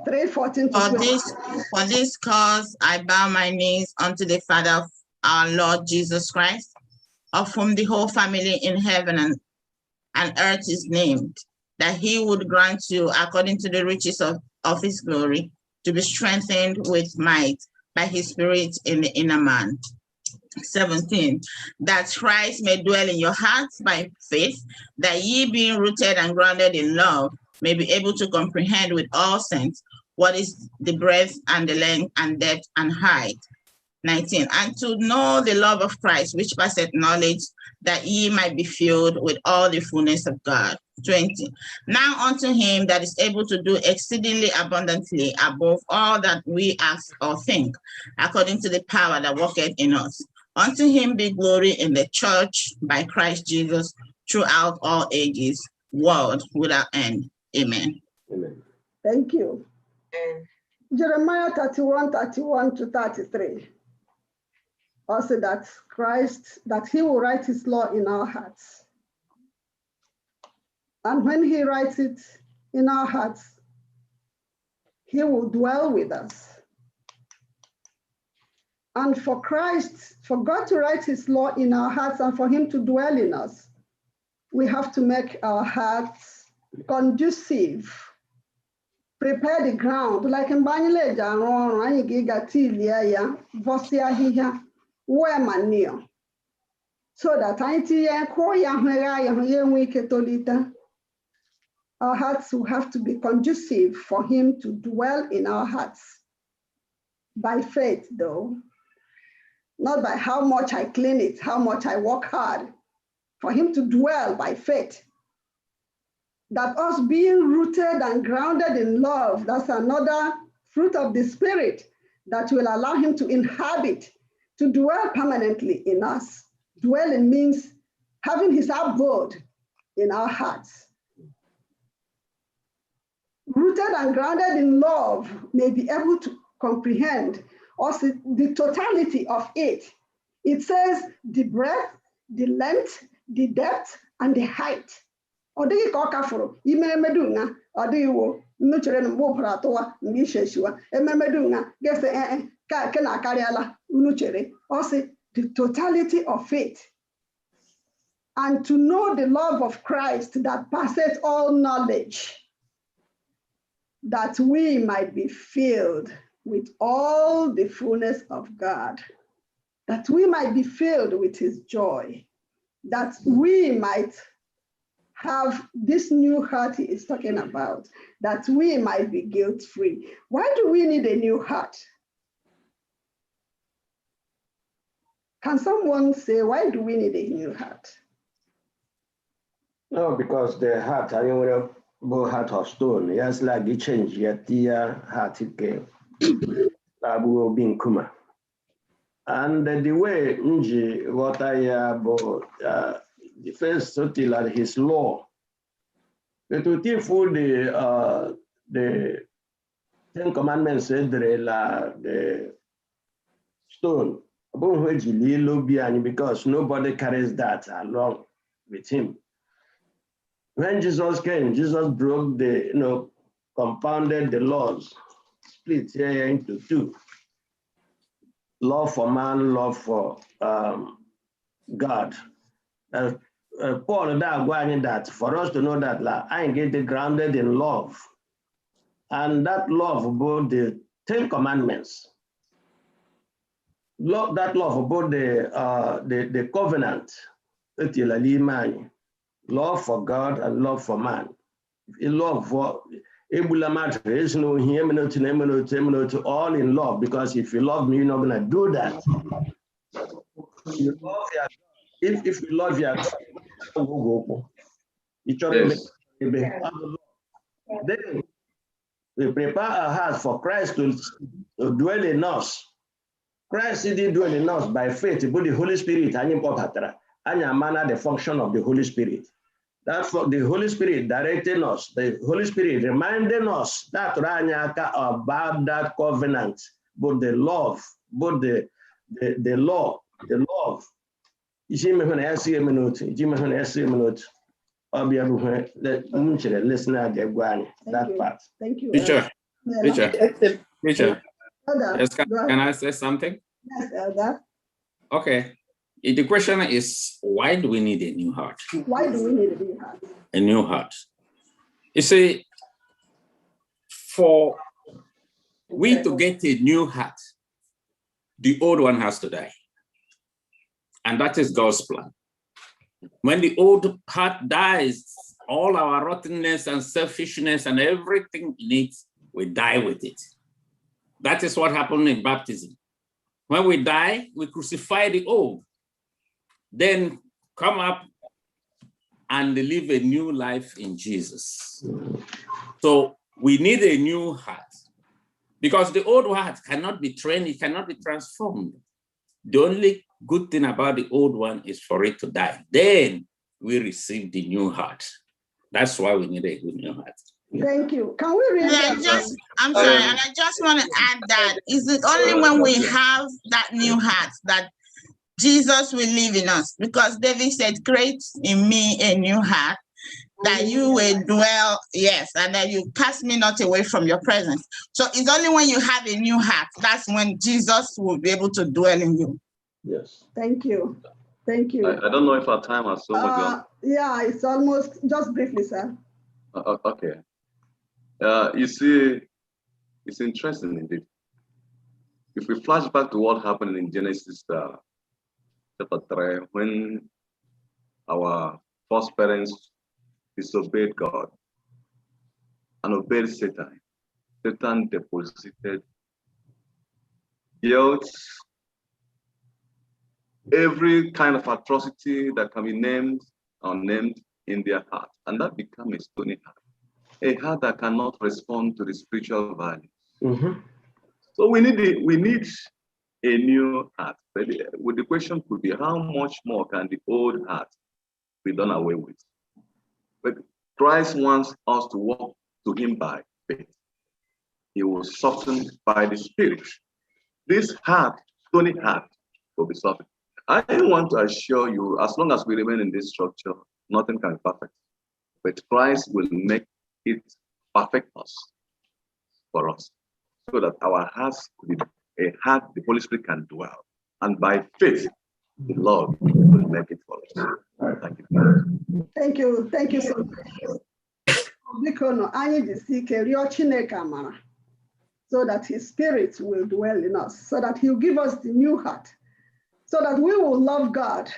3:14-21. For this cause I bow my knees unto the Father of our Lord Jesus Christ, of whom the whole family in heaven and earth is named, that he would grant you, according to the riches of his glory, to be strengthened with might by his Spirit in the inner man. 17, that Christ may dwell in your hearts by faith, that ye, being rooted and grounded in love, may be able to comprehend with all sense what is the breadth and the length and depth and height. 19, and to know the love of Christ, which passeth knowledge, that ye might be filled with all the fullness of God. 20, now unto him that is able to do exceedingly abundantly above all that we ask or think, according to the power that worketh in us. Unto him be glory in the church by Christ Jesus throughout all ages, world without end. Amen. Amen. Thank you. Jeremiah 31:31-33. Also that Christ, that he will write his law in our hearts. And when he writes it in our hearts, he will dwell with us. And for God to write his law in our hearts and for him to dwell in us, we have to make our hearts conducive. Prepare the ground, like in Banyaleja, and giga tilia, vosia here, where manure. So that our hearts will have to be conducive for him to dwell in our hearts. By faith, though, not by how much I clean it, how much I work hard, for him to dwell by faith. That us being rooted and grounded in love, that's another fruit of the Spirit that will allow him to inhabit, to dwell permanently in us. Dwelling means having his abode in our hearts. Rooted and grounded in love may be able to comprehend also the totality of it. It says the breadth, the length, the depth, and the height. Odigi koka furu imemedunga odiwo nuchere mbo pratoa ngisheshua ememedunga gese ka kena kariala nuchere also the totality of faith, and to know the love of Christ that passes all knowledge, that we might be filled with all the fullness of God, that we might be filled with his joy, that we might have this new heart he is talking about, that we might be guilt-free. Why do we need a new heart? Can someone say, why do we need a new heart? No, because the heart, I mean, we heart of stone. Yes, like it change yet the heart it came. Will be in Kuma. And the way Nji, what I about the first till at his law, but to teach for the Ten Commandments said the stone, because nobody carries that along with him. When Jesus came, Jesus broke the, compounded the laws, split here into two. Love for man, love for God. Paul that for us to know that I get grounded in love, and that love about the 10 Commandments, that love about the covenant, love for God and love for man. all in love, because if you love me, you're not gonna do that. You love your, if you love your, then we prepare our hearts for Christ to dwell in us. Christ didn't dwell in us by faith, but the Holy Spirit, and the function of the Holy Spirit. That's what the Holy Spirit directing us, the Holy Spirit reminding us that about that covenant, but the love, but the love. That part. Thank you. Teacher. Yes, can I say something? Yes, Elder. Okay. The question is, why do we need a new heart? Why do we need a new heart? A new heart. You see, for we to get a new heart, the old one has to die. And that is God's plan. When the old heart dies, all our rottenness and selfishness and everything in it, we die with it. That is what happened in baptism. When we die, we crucify the old, then come up and live a new life in Jesus. So we need a new heart, because the old heart cannot be trained, it cannot be transformed. The only good thing about the old one is for it to die. Then we receive the new heart. That's why we need a good new heart. Thank you. Can we read that? I'm sorry, and I just want to add that is it only when we have that new heart that Jesus will live in us? Because David said, create in me a new heart, that you will dwell, yes, and that you cast me not away from your presence. So it's only when you have a new heart, that's when Jesus will be able to dwell in you. Yes. Thank you. Thank you. I don't know if our time has so much gone. Yeah, it's almost, just briefly, sir. Okay. You see, it's interesting indeed. If we flash back to what happened in Genesis chapter 3, when our first parents disobeyed God and obeyed Satan, Satan deposited guilt, every kind of atrocity that can be named or named in their heart, and that becomes a stony heart, a heart that cannot respond to the spiritual values. Mm-hmm. So we need a new heart. But the question could be, how much more can the old heart be done away with? But Christ wants us to walk to him by faith. He will soften by the Spirit. This heart, stony heart, will be softened. I want to assure you, as long as we remain in this structure, nothing can be perfect. But Christ will make it perfect us for us, so that our hearts will be a heart the Holy Spirit can dwell. And by faith, the Lord will make it for us. Thank you. Thank you. Thank you so much. So that his spirit will dwell in us, so that he'll give us the new heart, so that we will love God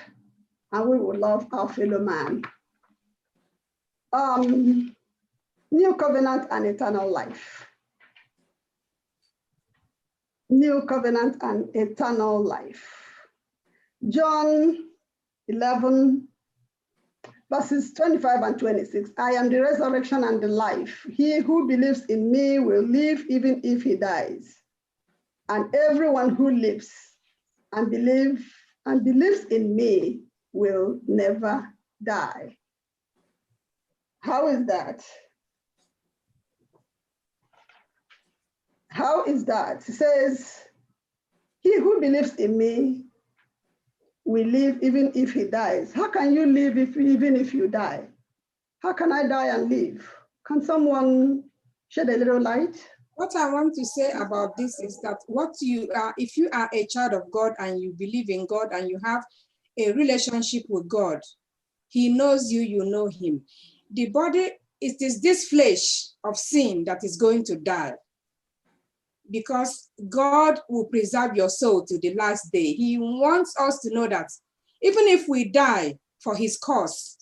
and we will love our fellow man. New covenant and eternal life. New covenant and eternal life. John 11, verses 25 and 26. I am the resurrection and the life. He who believes in me will live even if he dies. And everyone who lives and believes in me will never die. How is that? How is that? It says, he who believes in me will live even if he dies. How can you live even if you die? How can I die and live? Can someone shed a little light? What I want to say about this is that what you are, if you are a child of God and you believe in God and you have a relationship with God, he knows you, you know him. The body, it is this flesh of sin that is going to die, because God will preserve your soul to the last day. He wants us to know that even if we die for his cause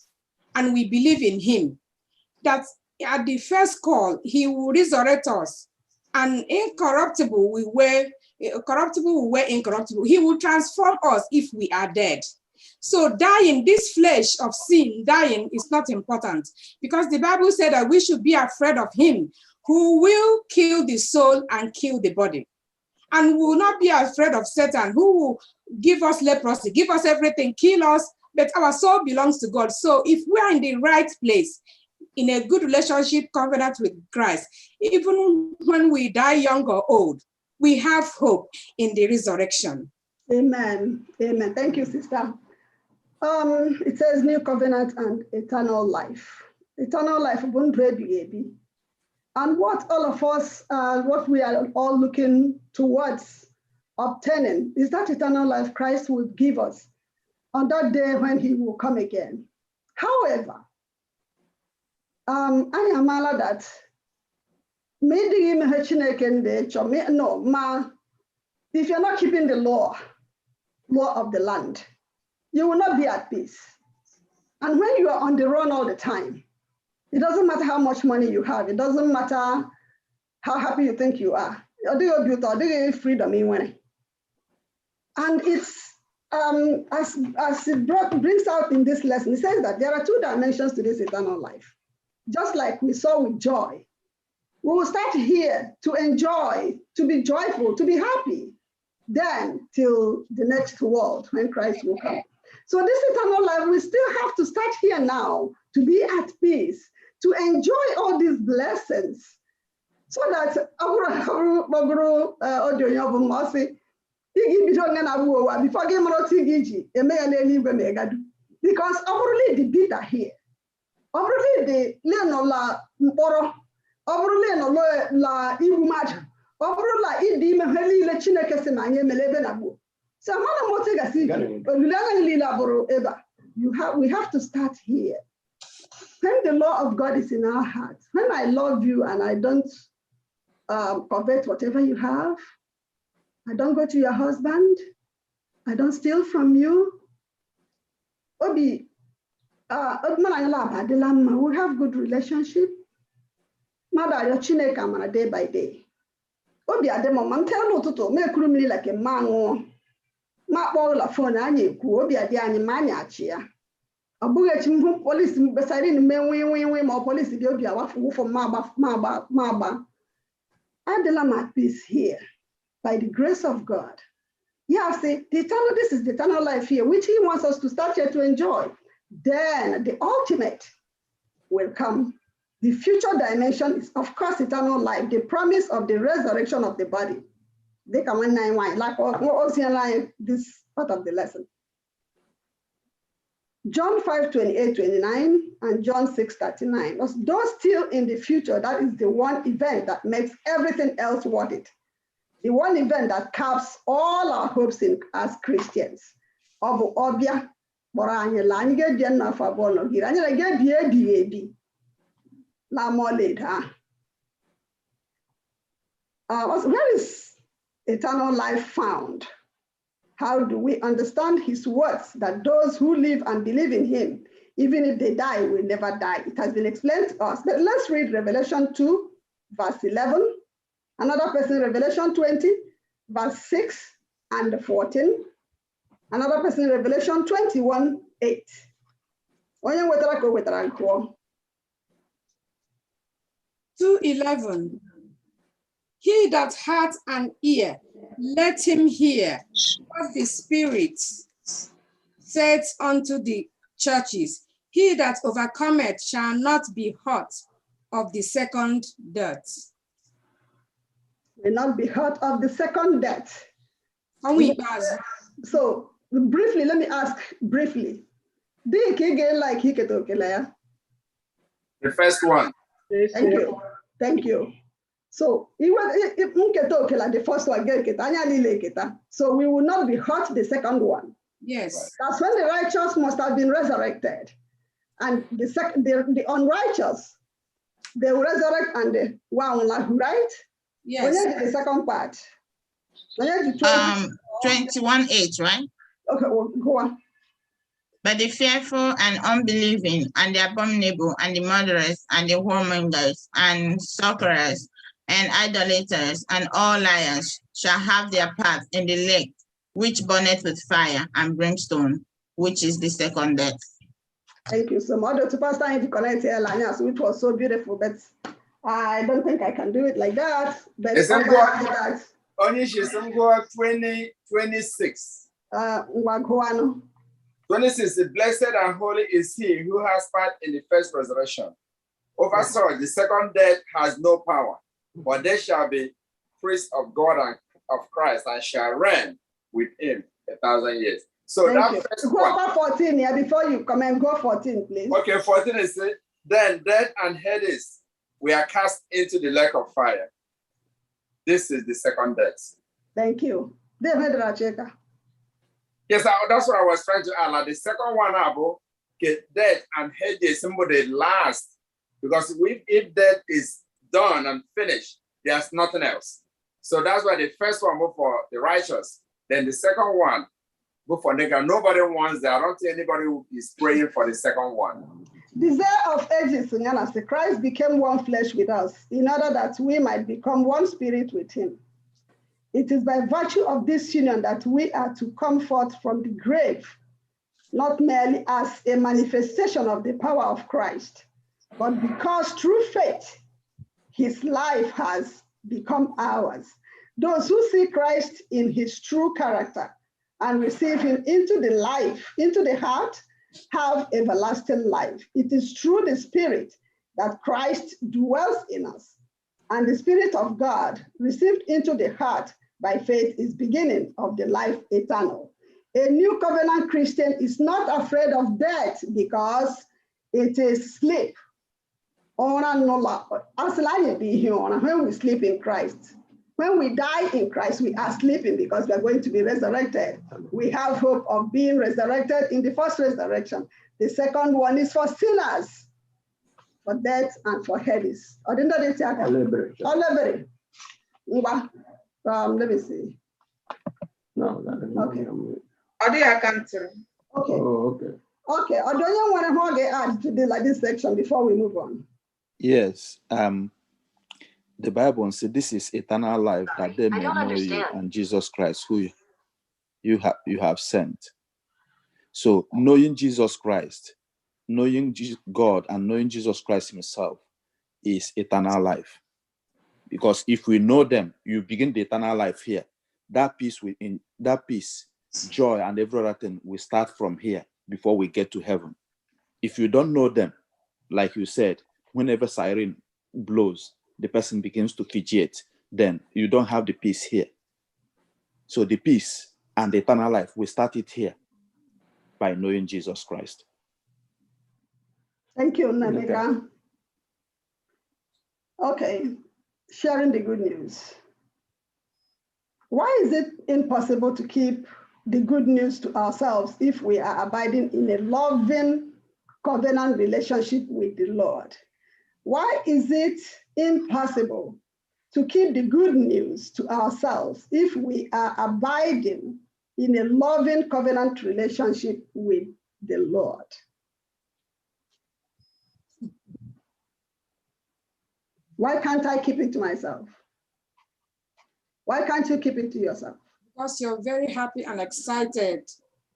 and we believe in him, that at the first call, he will resurrect us, and incorruptible we were incorruptible. He will transform us if we are dead. So dying, this flesh of sin, dying is not important, because the Bible said that we should be afraid of him who will kill the soul and kill the body. And we will not be afraid of Satan, who will give us leprosy, give us everything, kill us, but our soul belongs to God. So if we are in the right place, in a good relationship, covenant with Christ, even when we die young or old, we have hope in the resurrection. Amen. Amen. Thank you, sister. It says new covenant and eternal life. Eternal life, and what all of us, what we are all looking towards obtaining is that eternal life Christ will give us on that day when he will come again. However, I am allowed that if you're not keeping the law of the land, you will not be at peace. And when you are on the run all the time, it doesn't matter how much money you have. It doesn't matter how happy you think you are. Freedom. And it's, as it brings out in this lesson, it says that there are two dimensions to this eternal life. Just like we saw with joy, we will start here to enjoy, to be joyful, to be happy, then till the next world when Christ will come. So this eternal life, we still have to start here now to be at peace, to enjoy all these blessings, so that because already the bitter here, already the la mporo, already la ibumad, already la idim heli le chineke semanye melebe nabu. So we have to start here. When the law of God is in our hearts, when I love you and I don't covet whatever you have, I don't go to your husband, I don't steal from you. We have good relationship. Mother, your chineke day by day. Obi ademo man tell no to me kurumili like a man. Ma la phone anyi ku obi ade anyi manya achia. Abuga chimhu police beside in me we more police the obi awafu for maba. Adela at peace here by the grace of God. Yeah, see, this is the eternal life here, which he wants us to start here to enjoy. Then the ultimate will come. The future dimension is, of course, eternal life, the promise of the resurrection of the body. They can like this part of the lesson. John 5:28-29 and John 6:39. Those still in the future, that is the one event that makes everything else worth it. The one event that caps all our hopes in as Christians. Where is eternal life found? How do we understand his words that those who live and believe in him, even if they die, will never die? It has been explained to us, but let's read Revelation 2, verse 11. Another person, Revelation 20, verse 6 and 14. Another person, Revelation 21, 8. 2:11. He that hath an ear, let him hear what the Spirit says unto the churches. He that overcometh shall not be hurt of the second death. Will not be hurt of the second death. So briefly, let me ask briefly. The first one. Thank you. Thank you. So the first one. So we will not be hurt the second one. Yes. That's when the righteous must have been resurrected. And the unrighteous, they will resurrect and the one, right? Yes. The second part. 21:8, right? Okay, well, go on. But the fearful and unbelieving, and the abominable, and the murderers, and the whoremongers, and sorcerers, and idolaters, and all liars shall have their part in the lake, which burneth with fire and brimstone, which is the second death. Thank you so much. To Pastor to connect here, Lanyas, which was so beautiful, but I don't think I can do it like that. But only she's 2026. 26, the blessed and holy is he who has part in the first resurrection. Oversaw, the second death has no power, but they shall be priests of God and of Christ and shall reign with him 1,000 years. So Thank that you. first Go one. over 14 here before you comment. Go 14, please. Okay, 14 is it. Then death and Hades, we are cast into the lake of fire. This is the second death. Thank you. David Racheka. Yes, that's what I was trying to add. Like the second one about death and Hades, somebody last. Because if death is done and finished, there's nothing else. So that's why the first one go for the righteous. Then the second one go for nigger. Nobody wants that. I don't think anybody is praying for the second one. Desire of ages, the Christ became one flesh with us in order that we might become one spirit with him. It is by virtue of this union that we are to come forth from the grave, not merely as a manifestation of the power of Christ, but because through faith, his life has become ours. Those who see Christ in his true character and receive him into the life, into the heart, have everlasting life. It is through the Spirit that Christ dwells in us, and the Spirit of God received into the heart by faith is beginning of the life eternal. A new covenant Christian is not afraid of death because it is sleep. When we sleep in Christ, when we die in Christ, we are sleeping because we are going to be resurrected. We have hope of being resurrected in the first resurrection. The second one is for sinners, for death and for Hades. Let me see. No, okay. Audio cancel. Okay. Oh, okay. Okay. I don't want to add to this section before we move on. Yes. The Bible says this is eternal life, that they may know you and Jesus Christ, who you have sent. So knowing Jesus Christ, knowing God and knowing Jesus Christ himself is eternal life. Because if we know them, you begin the eternal life here. That peace, joy, and every other thing will start from here before we get to heaven. If you don't know them, like you said, whenever siren blows, the person begins to fidget, then you don't have the peace here. So the peace and the eternal life, we start it here by knowing Jesus Christ. Thank you, Namiga. Okay, sharing the good news. Why is it impossible to keep the good news to ourselves if we are abiding in a loving covenant relationship with the Lord? Why is it impossible to keep the good news to ourselves if we are abiding in a loving covenant relationship with the Lord? Why can't I keep it to myself? Why can't you keep it to yourself? Because you're very happy and excited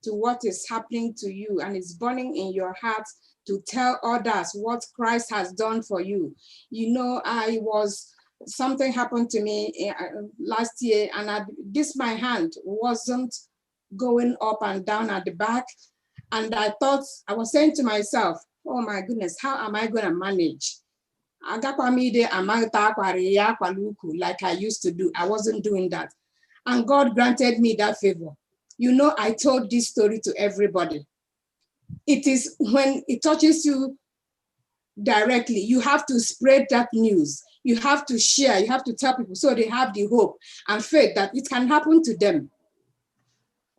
to what is happening to you, and it's burning in your heart to tell others what Christ has done for you. You know, something happened to me last year, and my hand wasn't going up and down at the back. And I was saying to myself, oh my goodness, how am I going to manage? Like I used to do. I wasn't doing that. And God granted me that favor. You know, I told this story to everybody. It is when it touches you directly, you have to spread that news. You have to share, you have to tell people so they have the hope and faith that it can happen to them.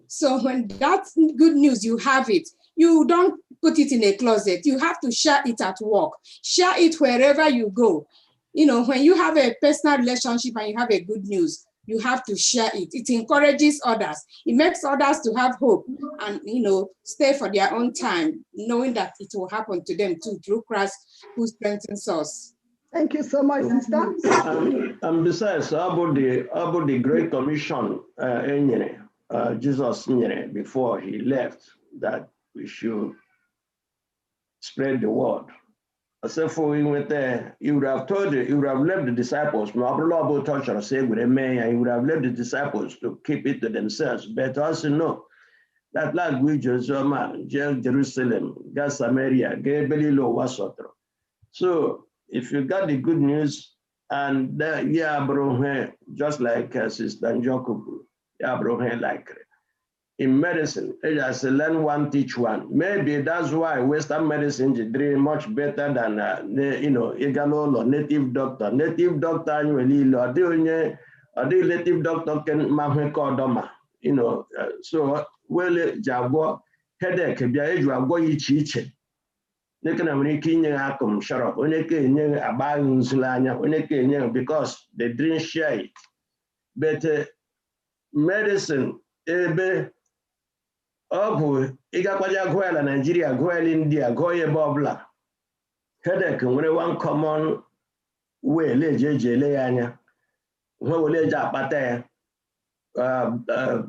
So when that's good news, you have it. You don't put it in a closet. You have to share it at work. Share it wherever you go. You know, when you have a personal relationship and you have a good news, you have to share it. It encourages others. It makes others to have hope and, stay for their own time, knowing that it will happen to them too through Christ who strengthens us. Thank you so much, sister. And besides, about the Great Commission, Jesus before he left, that we should spread the word. Except for we went there, you would have left the disciples, you would have left the disciples to keep it to themselves. But also know that language is Jerusalem, Samaria, so if you got the good news, and just like Sister Njoku, like in medicine, just learn one, teach one. Maybe that's why Western medicine is doing much better than Igalo or native doctor. Native doctor, native doctor can mahwe so well jabo headache bia eju agwo iche. Because they didn't share it. But medicine, Nigeria, India, Bobla. Headache, one common way,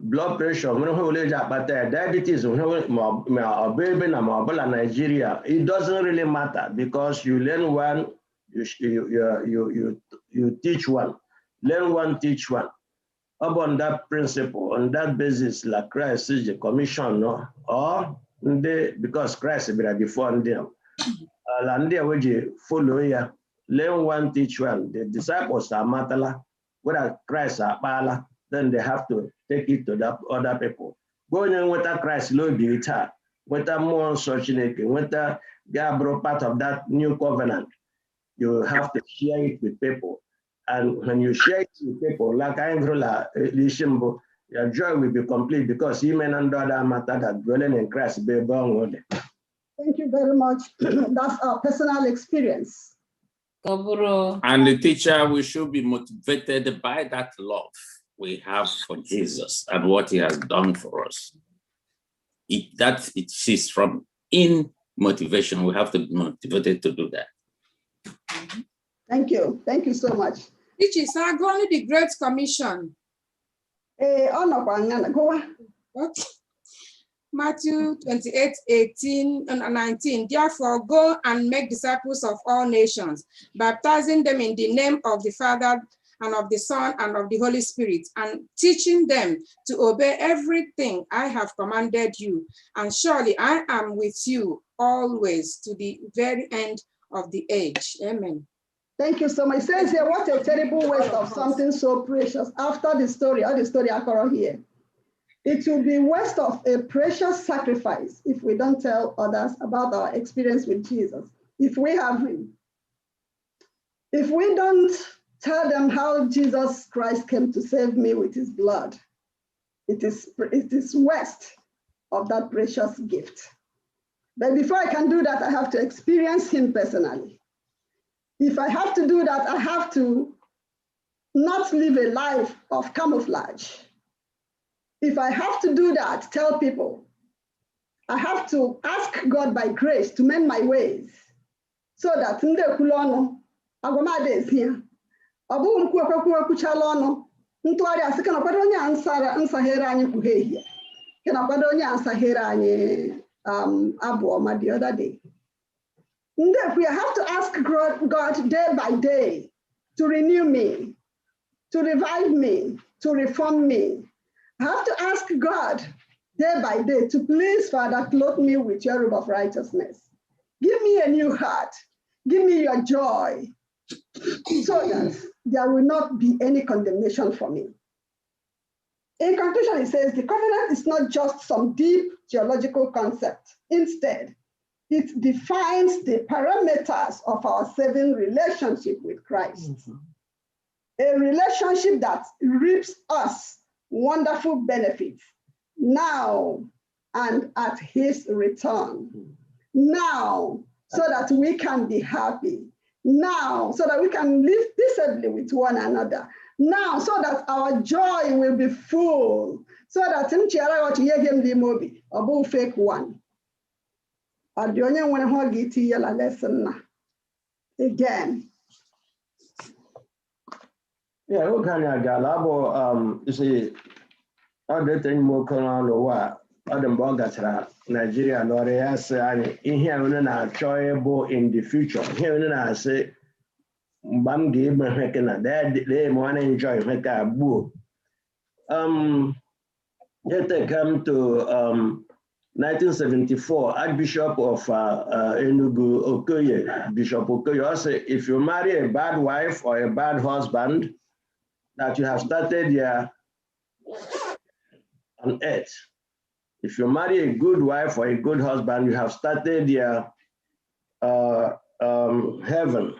blood pressure, diabetes, Nigeria, it doesn't really matter because you learn one, you teach one, learn one, teach one. Upon that principle, on that basis, like Christ is the commission, no? Or because Christ is before them. And they will follow ya, learn one, teach one. The disciples are matala, whether Christ are pala. Then they have to take it to the other people. Going in with that Christ, Lord, be with her, with a more unfortunate, with a Gabriel part of that new covenant. You have to share it with people. And when you share it with people, like Angela Lishimbo, your joy will be complete because he may not do that matter that dwelling in Christ be born with it. Thank you very much. That's our personal experience. And the teacher, we should be motivated by that love we have for Jesus and what he has done for us. It is from in motivation. We have to be motivated to do that. Thank you. Thank you so much. Which is going to the Great Commission. Matthew 28:18-19. Therefore, go and make disciples of all nations, baptizing them in the name of the Father and of the Son and of the Holy Spirit, and teaching them to obey everything I have commanded you. And surely I am with you always to the very end of the age. Amen. Thank you so much. It says here, what a terrible waste of something so precious. After the story, all the story I cover here, it will be waste of a precious sacrifice if we don't tell others about our experience with Jesus. If we have him, if we don't tell them how Jesus Christ came to save me with his blood, it is waste of that precious gift. But before I can do that, I have to experience him personally. If I have to do that, I have to not live a life of camouflage. If I have to do that, tell people, I have to ask God by grace to mend my ways so that Agwamade is here. Abu kuchala ọnụ ntụgharị asị ka na kwado onye nsahere anyị kpughe ihe ka na kwado onye nsahere anyị abụ ọma the other day. We have to ask God day by day to renew me, to revive me, to reform me. I have to ask God day by day to please, Father, clothe me with your robe of righteousness. Give me a new heart. Give me your joy so that there will not be any condemnation for me. In conclusion, it says the covenant is not just some deep theological concept. Instead, it defines the parameters of our saving relationship with Christ. A relationship that reaps us wonderful benefits now and at his return. Now, so that we can be happy. Now, so that we can live peaceably with one another. now so that our joy will be full, so that in Chiara what you him the movie, a fake one. Or the only one who get a lesson again. Yeah, what kind of galabo you see other thing more on other Bogatra, Nigeria, Lorias, and in here enjoyable in the future. Here I say Bam give me hekena, they want to enjoy heka boo. Let come to 1974, Archbishop of Enugu Okoye, Bishop Okoye, say if you marry a bad wife or a bad husband, that you have started here on earth. If you marry a good wife or a good husband, you have started here heaven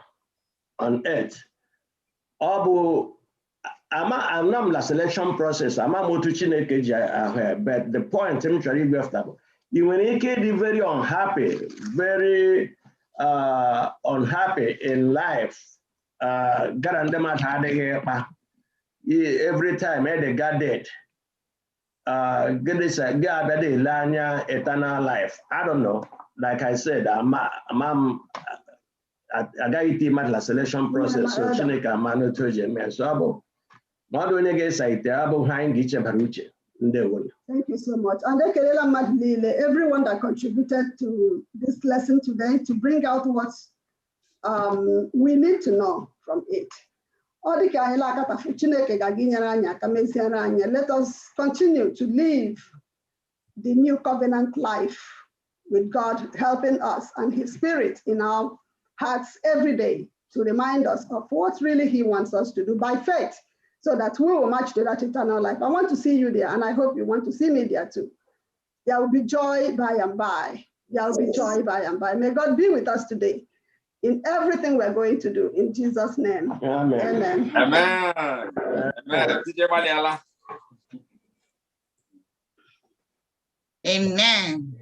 on earth. I'm not the selection process. I'm not but the point I'm trying to after you when you get very unhappy, very unhappy in life. Every time they got dead. Eternal life. I don't know. Like I said, I got the selection process. So Chineke amano toje me so not only get behind each baruche. Thank you so much. And everyone that contributed to this lesson today to bring out what we need to know from it. Let us continue to live the new covenant life with God helping us and His Spirit in our hearts every day to remind us of what really He wants us to do by faith, so that we will match to that eternal life. I want to see you there, and I hope you want to see me there too. There will be joy by and by. There will be joy by and by. May God be with us today in everything we're going to do. In Jesus' name. Amen. Amen. Amen. Amen.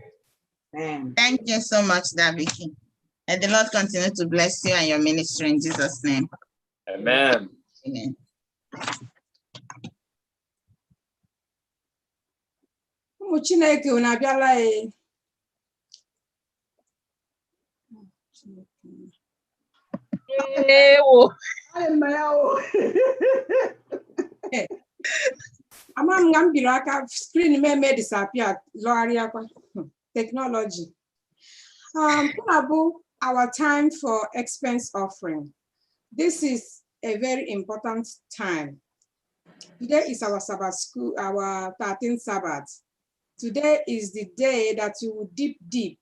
Amen. Thank you so much, Daviki. And the Lord continue to bless you and your ministry in Jesus' name. Amen. Amen. Chineke unu abịala ama m nga m biri aka screen me disappear lọgharịa kwa technology. Our time for expense offering. This is a very important time. Today is our Sabbath school, our 13th Sabbath. Today is the day that you will dip deep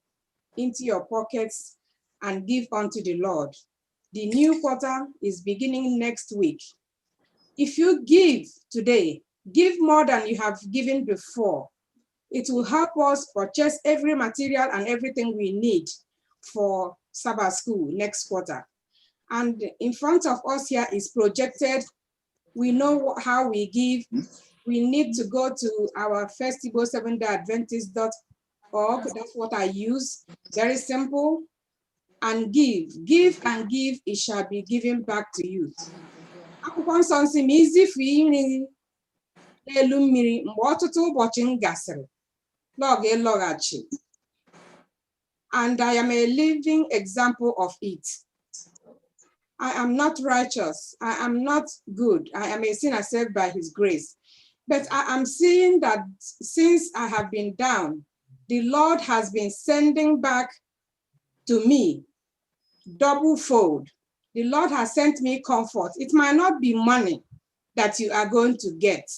into your pockets and give unto the Lord. The new quarter is beginning next week. If you give today, give more than you have given before. It will help us purchase every material and everything we need for Sabbath school next quarter. And in front of us here is projected. We know how we give. We need to go to our FirstIgbo 7-day-adventist.org. That's what I use. Very simple. And give. Give and give, it shall be given back to you. Akwụkwọ nsọ nsị ma izifu iri n'elu mmiri mgbe ọtụtụ ụbọchị m gasịrị log ịlọghachi. And I am a living example of it. I am not righteous. I am not good. I am a sinner saved by His grace. But I am seeing that since I have been down, the Lord has been sending back to me double fold. The Lord has sent me comfort. It might not be money that you are going to get.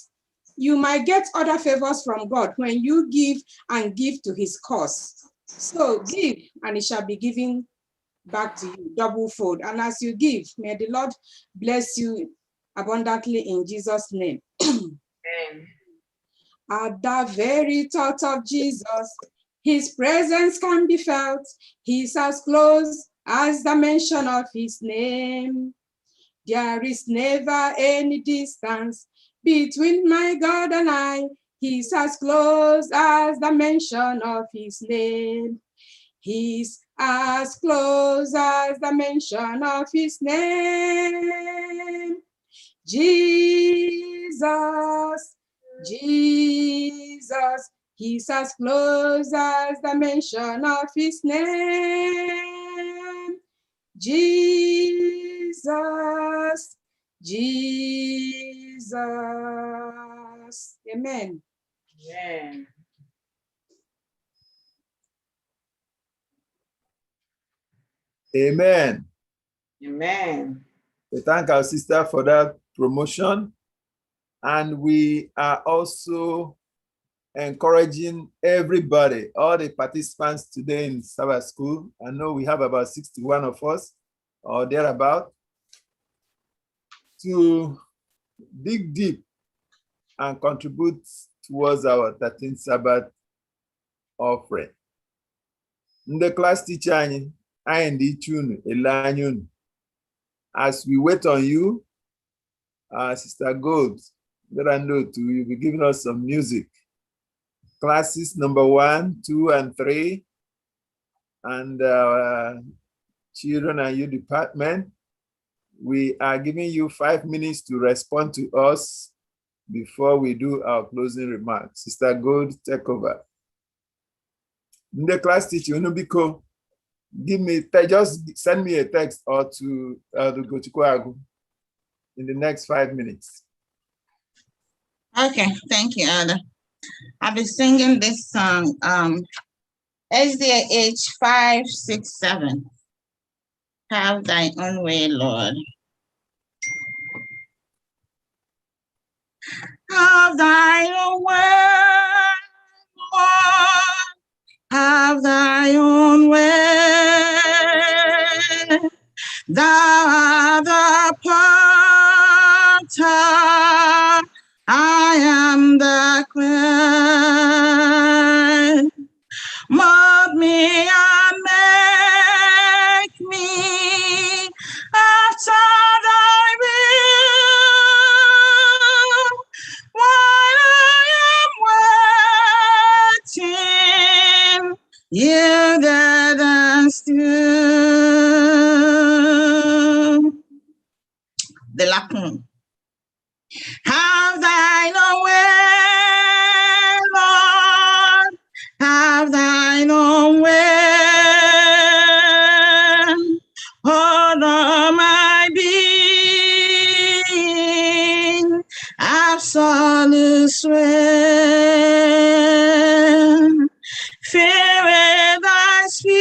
You might get other favors from God when you give and give to His cause. So give and it shall be given back to you double fold. And as you give, may the Lord bless you abundantly in Jesus' name. Amen. At the very thought of Jesus, His presence can be felt. He's as close as the mention of His name. There is never any distance between my God and I. He's as close as the mention of His name. He's as close as the mention of His name. Jesus, Jesus, he's as close as the mention of his name. Jesus, Jesus. Amen. Amen. Amen. Amen. We thank our sister for that promotion. And we are also encouraging everybody, all the participants today in Sabbath School. I know we have about 61 of us or thereabout, to dig deep and contribute towards our 13th Sabbath offering. The class teacher and the tune, as we wait on you, Sister Gold, you'll be giving us some music. Classes number 1, 2, and 3, and children and youth department. We are giving you 5 minutes to respond to us before we do our closing remarks. Sister Gold, take over. The class teacher, Unubiko, just send me a text or to go to Kwagu in the next 5 minutes. Okay, thank you, Elder. I'll be singing this song, SDA H 567. Have thy own way, Lord. Have thy own way, Lord. Have thy own way. Thou art the potter, I am the clay. Mold me and make me after thy will. While I am waiting, yielded and still. The Lacun. Have thine own way, Lord. Have thine own way. Hold on my being, absolute sway. Fill with thy spirit,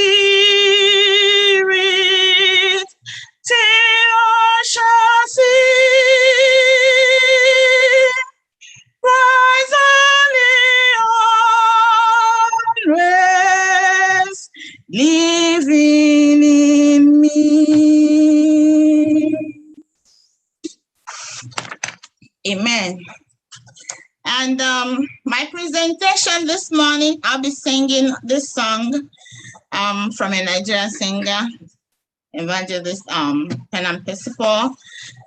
till I shall see. Rise always, living in me. Amen. And my presentation this morning, I'll be singing this song from a Nigerian singer, Evangelist Penam Pesipo.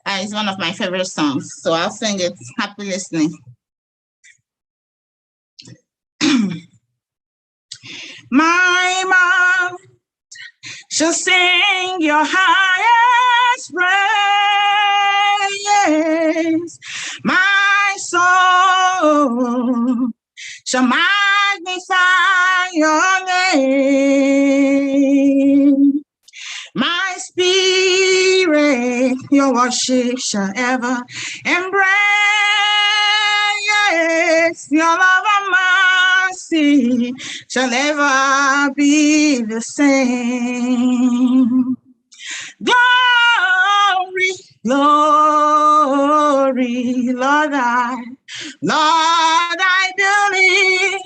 It's one of my favorite songs, so I'll sing it. Happy listening. My mouth shall sing your highest praise. My soul shall magnify your name. My spirit, your worship shall ever embrace. Your love and mercy shall never be the same. Glory, glory, Lord, I believe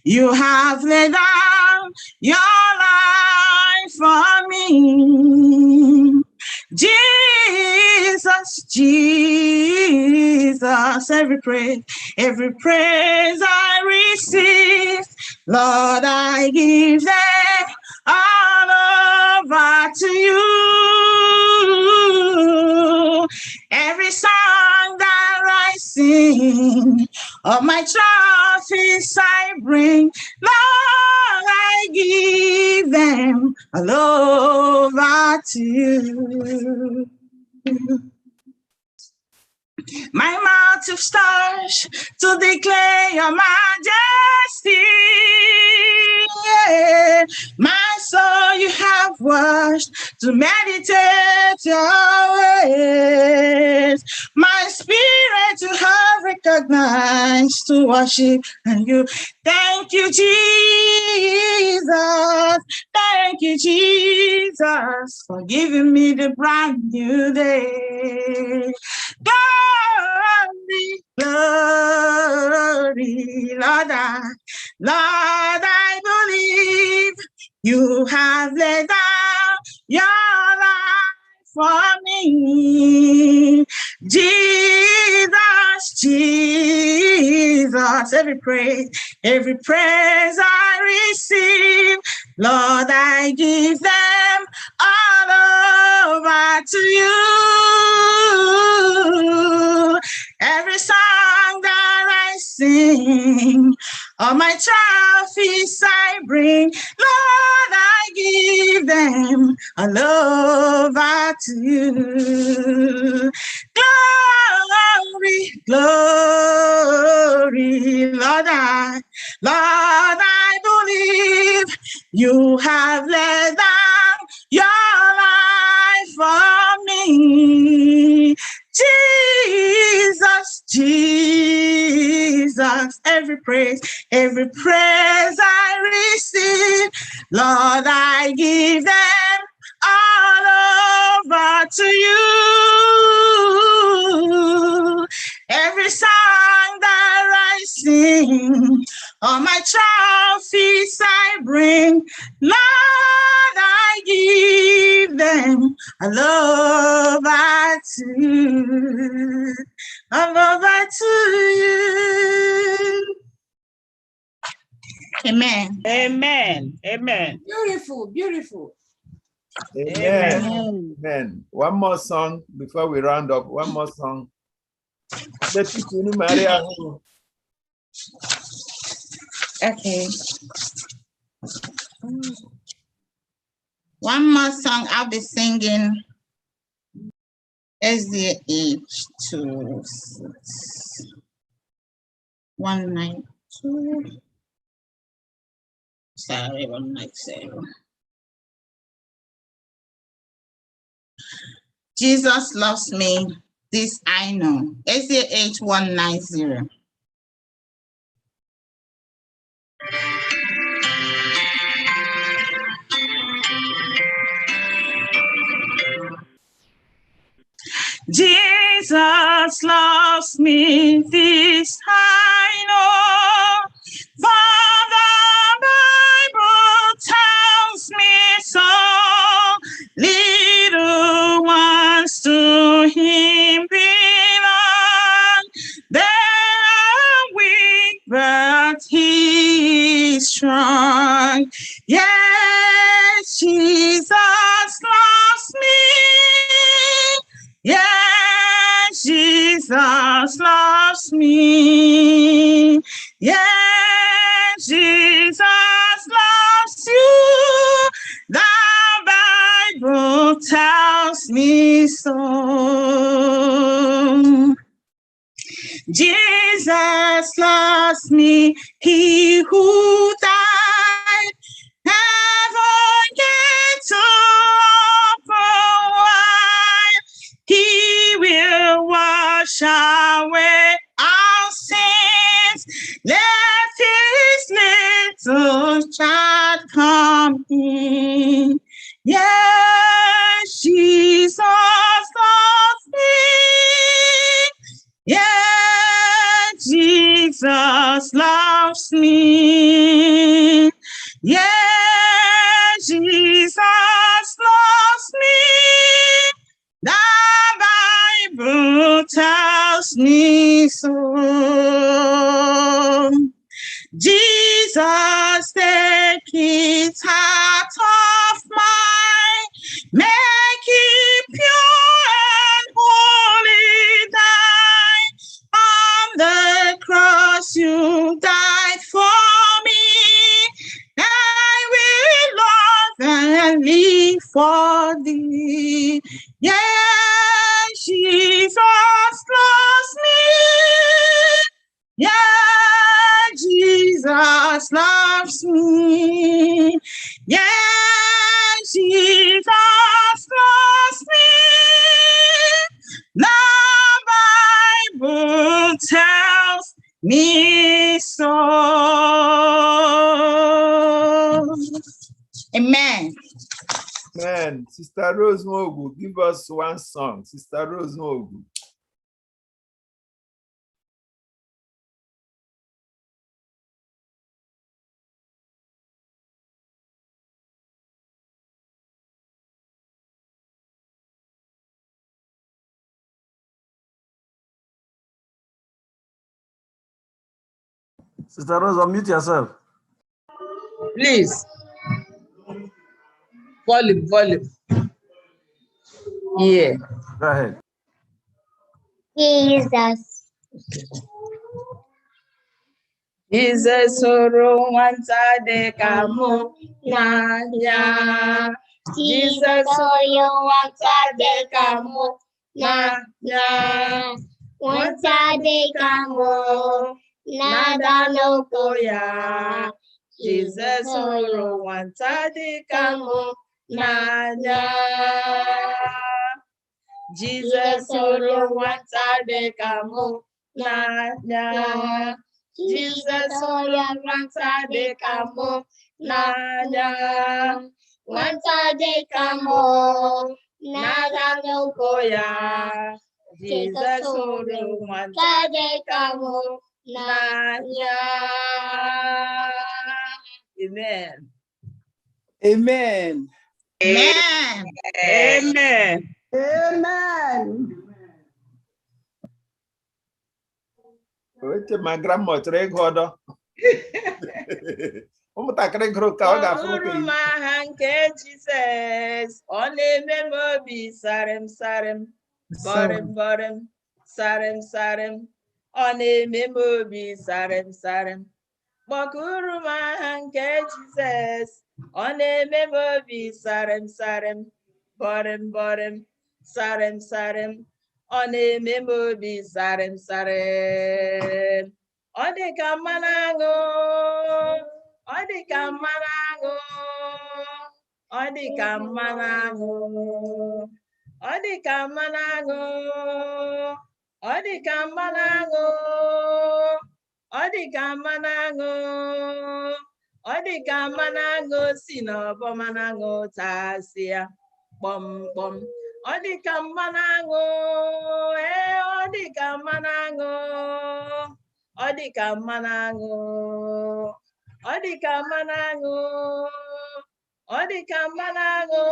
you have laid down your life for me. Jesus, Jesus, every praise I receive, Lord, I give them all over to you. Every song that I sing, of my trophies I bring, Lord, I give them all over to you. My mouth of stars to declare your majesty. Yeah. My soul you have washed to meditate your ways. My spirit you have recognized to worship and you. Thank you, Jesus. Thank you, Jesus, for giving me the brand new day. Glory, glory, Lord, I believe you have laid down your life for me. Jesus, Jesus, every praise I receive, Lord, I give them all over to you. Every song that I sing, all my trophies I bring, Lord, I give them all over to you. Glory, glory, Lord, I believe you have laid down your life for me. Jesus, Jesus, every praise I receive, Lord, I give them all over to you. Every song that I sing, all my trophies I bring, Lord, I give them all over to you. All over to you. Amen. Amen. Amen. Beautiful, beautiful. Amen. Amen. Amen. One more song before we round up. One more song. Let's see, Maria. Okay. One more song I'll be singing. SDA 192. Sorry, 197. Jesus loves me, this I know. SDA 190. Jesus loves me, this I know. For the Bible tells me so. Little ones to him belong. They are weak, but he is strong. Yes, Jesus loves me. Yes, Jesus loves me. Yes, Jesus loves you. The Bible tells me so. Jesus loves me, he who died, never get to open wide. He will wash away our sins. Let his little child come in. Yes, Jesus loves me. Yeah, Jesus loves me. Yeah, Jesus loves me. The Bible tells me so. Jesus, take his heart of mine, make it pure and holy thine. On the cross you died for me. I will love and live for thee. Yes, Jesus loves Jesus loves me. Yes, Jesus loves me. The Bible tells me so. Amen. Man, Sister Rose Mogu, give us one song. Sister Rose Mogu. Sister Rose, unmute yourself. Please. Volume. Yeah. Go ahead. Jesus oro nwata dị ka mụ n'anya. Jesus oro nwata dị ka mụ n'anya. Nwata dị ka mụ na-ada n'ụkwụ ya. Jesus oro nwata dị ka mụ n'anya. Jesus oro nwata dị ka mụ n'anya. Jesus oro nwata dị ka mụ n'anya. Nwata dị ka mụ na-ada n'ụkwụ ya. Jesus oro nwata dị ka mụ n'anya. Amen. Amen. Amen. Amen. Amen. Oche ma grandma chọrọ ịgụ ọdọ. Ụmụntakịrị gụrụ ka ọ ga-afụrụ ka Ọhụrụ m aha nke Jizọs, ọ na-eme m obi sarịm sarịm, bọrịm bọrịm, sarịm sarịm, ọ na-eme m obi sarịm sarịm. Kpọkụrụ m aha nke Jizọs, ọ na-eme m obi sarịm sarịm, bọrịm bọrịm, sarịm sarịm, ọ na-eme m obi sarịm sarịm. Ọ dị ka mmanụ aṅụ, ọ dị ka mmanụ aṅụ, ọ dị ka mmanụ aṅụ, ọ dị ka mmanụ aṅụ, ọ dị ka mmanụ aṅụ, ọ dị ka mmanụ aṅụ, ọ dị ka mmanụ aṅụ si n'ọbọ mmanụ aṅụ tasịa kpọmkpọm. Ọ dị ka mmanụ aṅụ, ọ dị ka mmanụ aṅụ, ọ dị ka mmanụ aṅụ, ọ dị ka mmanụ aṅụ, ọ dị ka mmanụ aṅụ,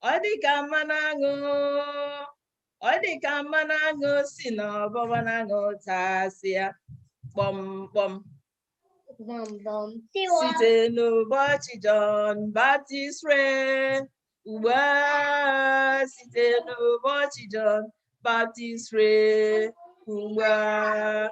ọ dị ka mmanụ aṅụ, ọ dị ka mmanụ aṅụ si n'ọbọ mmanụ aṅụ tasịa kpọmkpọm. Site n'ụbọchị John Baptist ree ugbu a, site n'ụbọchị John Baptist ree ugbu a,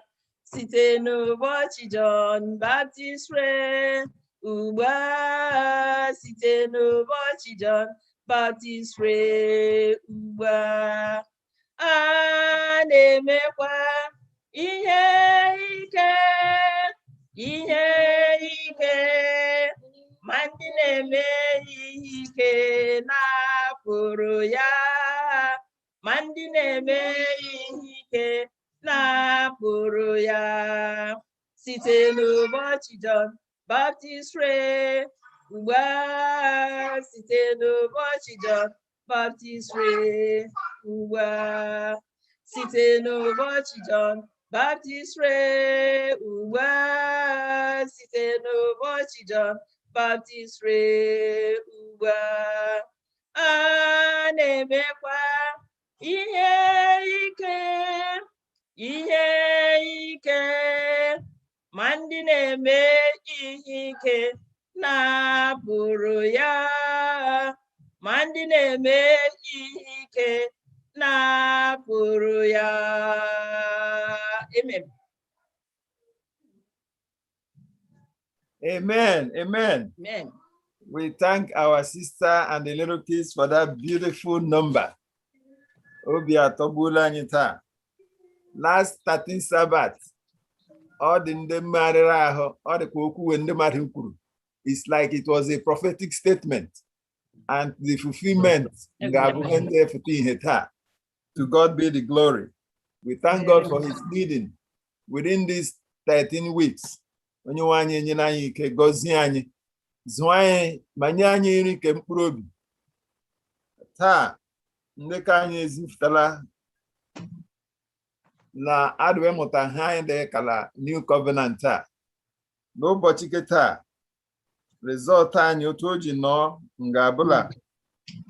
site n'ụbọchị John Baptist ree ugbu a, site n'ụbọchị John Baptist ree ugbu a, a na-emekwa ihe ike, ihe ike, ma ndị na-eme ihe ike na-apụrụ ya, ma ndị na-eme ihe ike na-apụrụ ya. Site n'ụbọchị John Baptist ree ugbu a, site n'ụbọchị John Baptist ree ugbu a, site n'ụbọchị John Baptist ree ugbu a, site n'ụbọchị John Baptist ree ugbu a na-emekwa ihe ike, ihe ike, ma ndị na-eme ihe ike na-apụrụ ya, ma ndị na-eme ihe ike na-apụrụ ya. Amen. Amen. Amen. Amen. We thank our sister and the little kids for that beautiful number. Obi atọgbula anyị taa. Last 13 Sabbath, all the it's like it was a prophetic statement, and the fulfillment. To God be the glory. We thank God for his leading within these 13 weeks. Onye wanye nye na anyị ike gozie anyị zụọ anyị ma nye anyị nri nke mkpụrụ obi. Taa ndị ka anyị ezipụtala na adịwe mụta ha anyị dị kala New Covenant a. N'ụbọchị nke taa result anyị otu o ji nọ nga abụla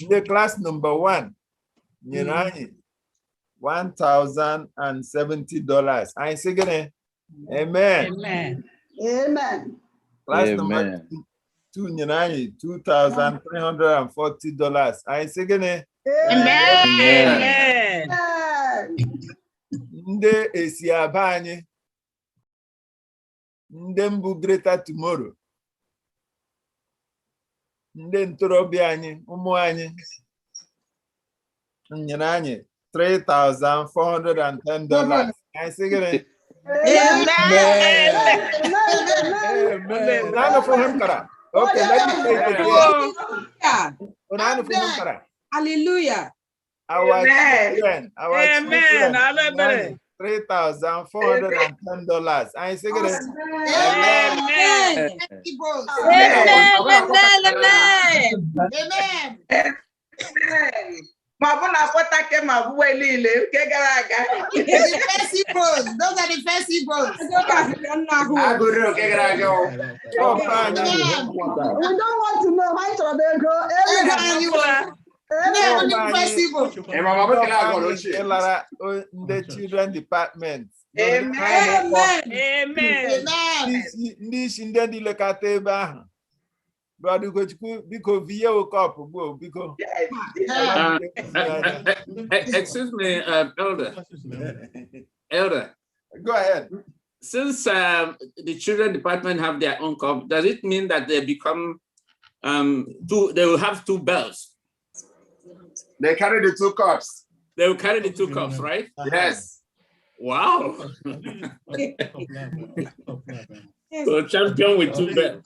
ndị class number 1 nyere anyị $1,070. I say again, amen. Amen. Amen. Class number 2 nyere anyị $2,340. I say again, Amen. Ndị esi aba anyị ndị mbụ Greater Tomorrow, ndị ntorobịa anyị ụmụ anyị nyere anyị $3,410. I say again, amen. Okay, let me say it again. Hallelujah. Our children, $3,410. I say again, Amen. Amen. Mabuna potake mabuelile ke garaga. The first Igbos. Those are the first Igbos. Aguru ke garaga. We don't want to know how to go. The children department. Amen. This in the Lekate. Brother, because via cup, because excuse me, Elder. Go ahead. Since the children department have their own cup, does it mean that they become they will have 2 bells? They carry the 2 cups. They will carry the 2 cups, right? Yes. Wow. So champion with 2 bells.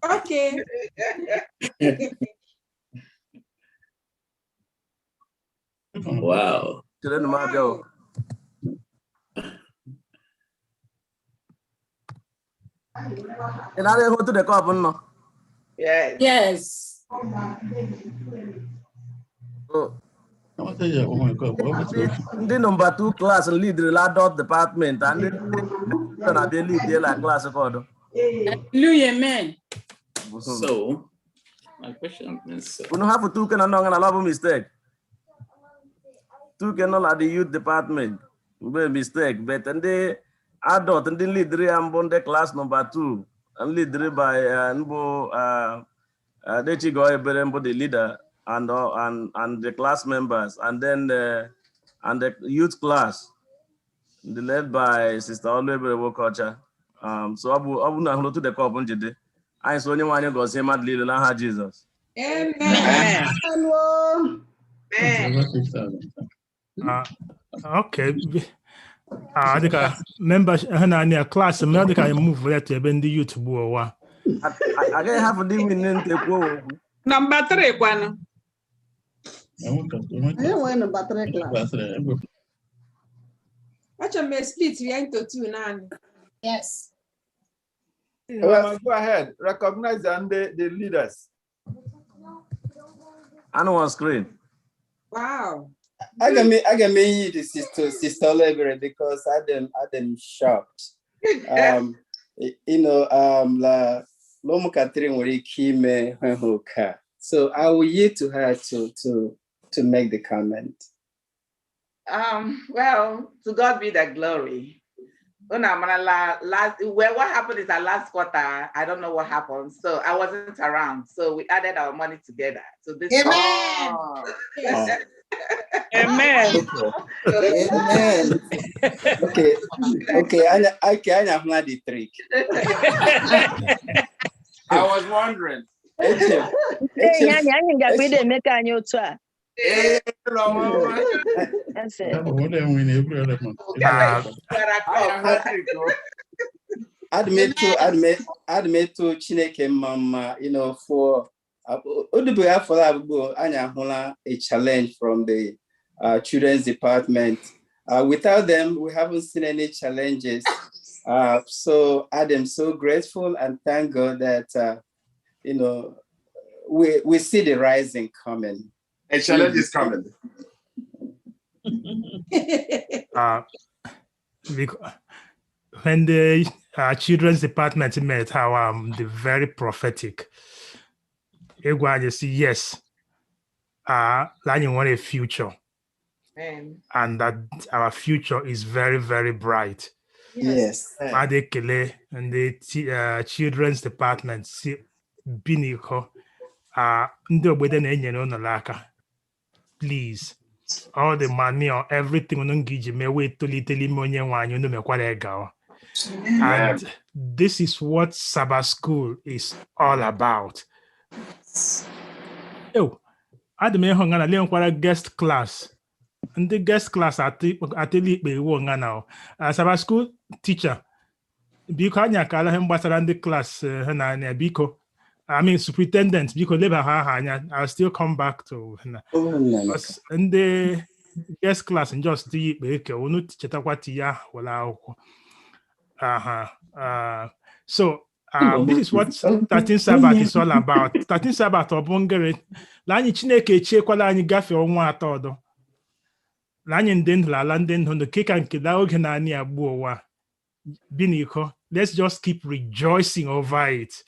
Okay. Wow. And I go to the cup, no? Yes. Yes. Oh. The number 2 class lead the adult department and they lead the class code. Hallelujah, amen. So my question is we don't have 2 can a lot of mistake. 2 cannot at the youth department. Mistake, but and they adult and the lead the class number 2 and lead by the leader and the class members, and then the youth class led by Sister Olwebe culture. So Abu na to the cup on Jide. I saw you want to go say mad little and Jesus. Amen. Okay. I think members a class medical move there to the youth boy. I can have a dividend. Number 3, Guano. I went number 3 class. Watch a split into 2 now. Yes. Well, go ahead. Recognize the leaders. I know on screen. Wow. I can make the sister Olebere because I them shocked. La Lomo Catherine were kime hoka. So I will yield to her to make the comment. Well, to God be the glory. What happened is that last quarter, I don't know what happened. So I wasn't around. So we added our money together. So this Amen. Amen. Amen. Okay. I have not the trick. I was wondering. Admit to Chineke mama, for a challenge from the children's department. Without them, we haven't seen any challenges. So I'm so grateful and thank God that we see the rising coming. A challenge is coming. When the children's department met, how the very prophetic. You see, yes, you want a future. Amen. And that our future is very, very bright. Yes. Madekele and the children's department see biniko ndị obodo na-enyere unu n'aka. Please, all the money or everything unu ngiji mewe toliteli onye nwanyi unu mekwara ega. And this is what Sabbath school is all about. Oh, adịm ịhụ nga na le nkwara guest class. And the guest class at the Sabbath school teacher. Because anya kala him basara the class biko. I mean superintendent because I'll still come back to and the guest class and just the unu chetakwati ya wala. So this is what 13 Sabbath is all about. 13 Sabbath obongere la anyị Chineke echekwala anyị gafe ọnwa atọ ọdọ. Let's just keep rejoicing over it.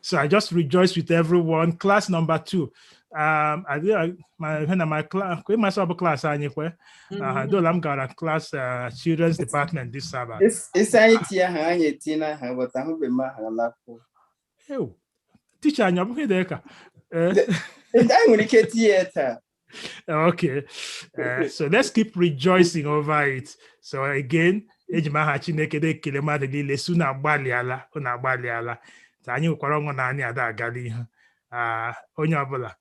So I just rejoice with everyone. Class number 2. My class, I'm got a class children's department this Sabbath. Teacher, okay, so let's keep rejoicing over it. So again, ejimaha Chineke de kele mmadụ niile su na agbaliala anyị nwekwara ọnwụ na anyị ada agali ihe onye ọbụla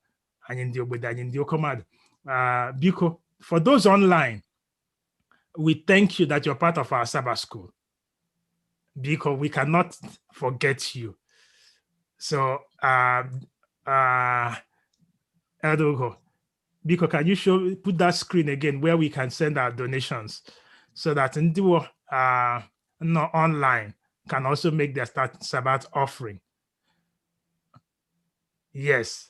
anyị ndị obodo anyị ndị okomadu biko for those online, we thank you that you're part of our Sabbath school because we cannot forget you. So Edogo, Biko, can you put that screen again where we can send our donations so that Ndiwo not online can also make their Sabbath offering? Yes.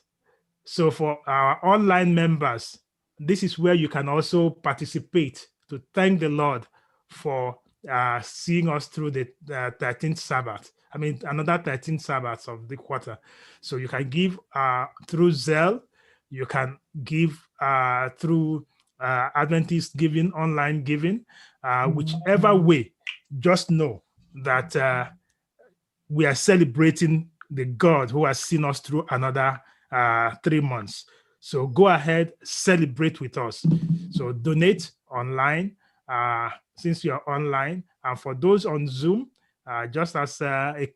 So for our online members, this is where you can also participate to thank the Lord for seeing us through the 13th Sabbath. I mean, another 13 Sabbaths of the quarter. So you can give through Zelle. You can give through Adventist giving, online giving, whichever way. Just know that we are celebrating the God who has seen us through another 3 months. So go ahead, celebrate with us. So donate online since you're online. And for those on Zoom, just as a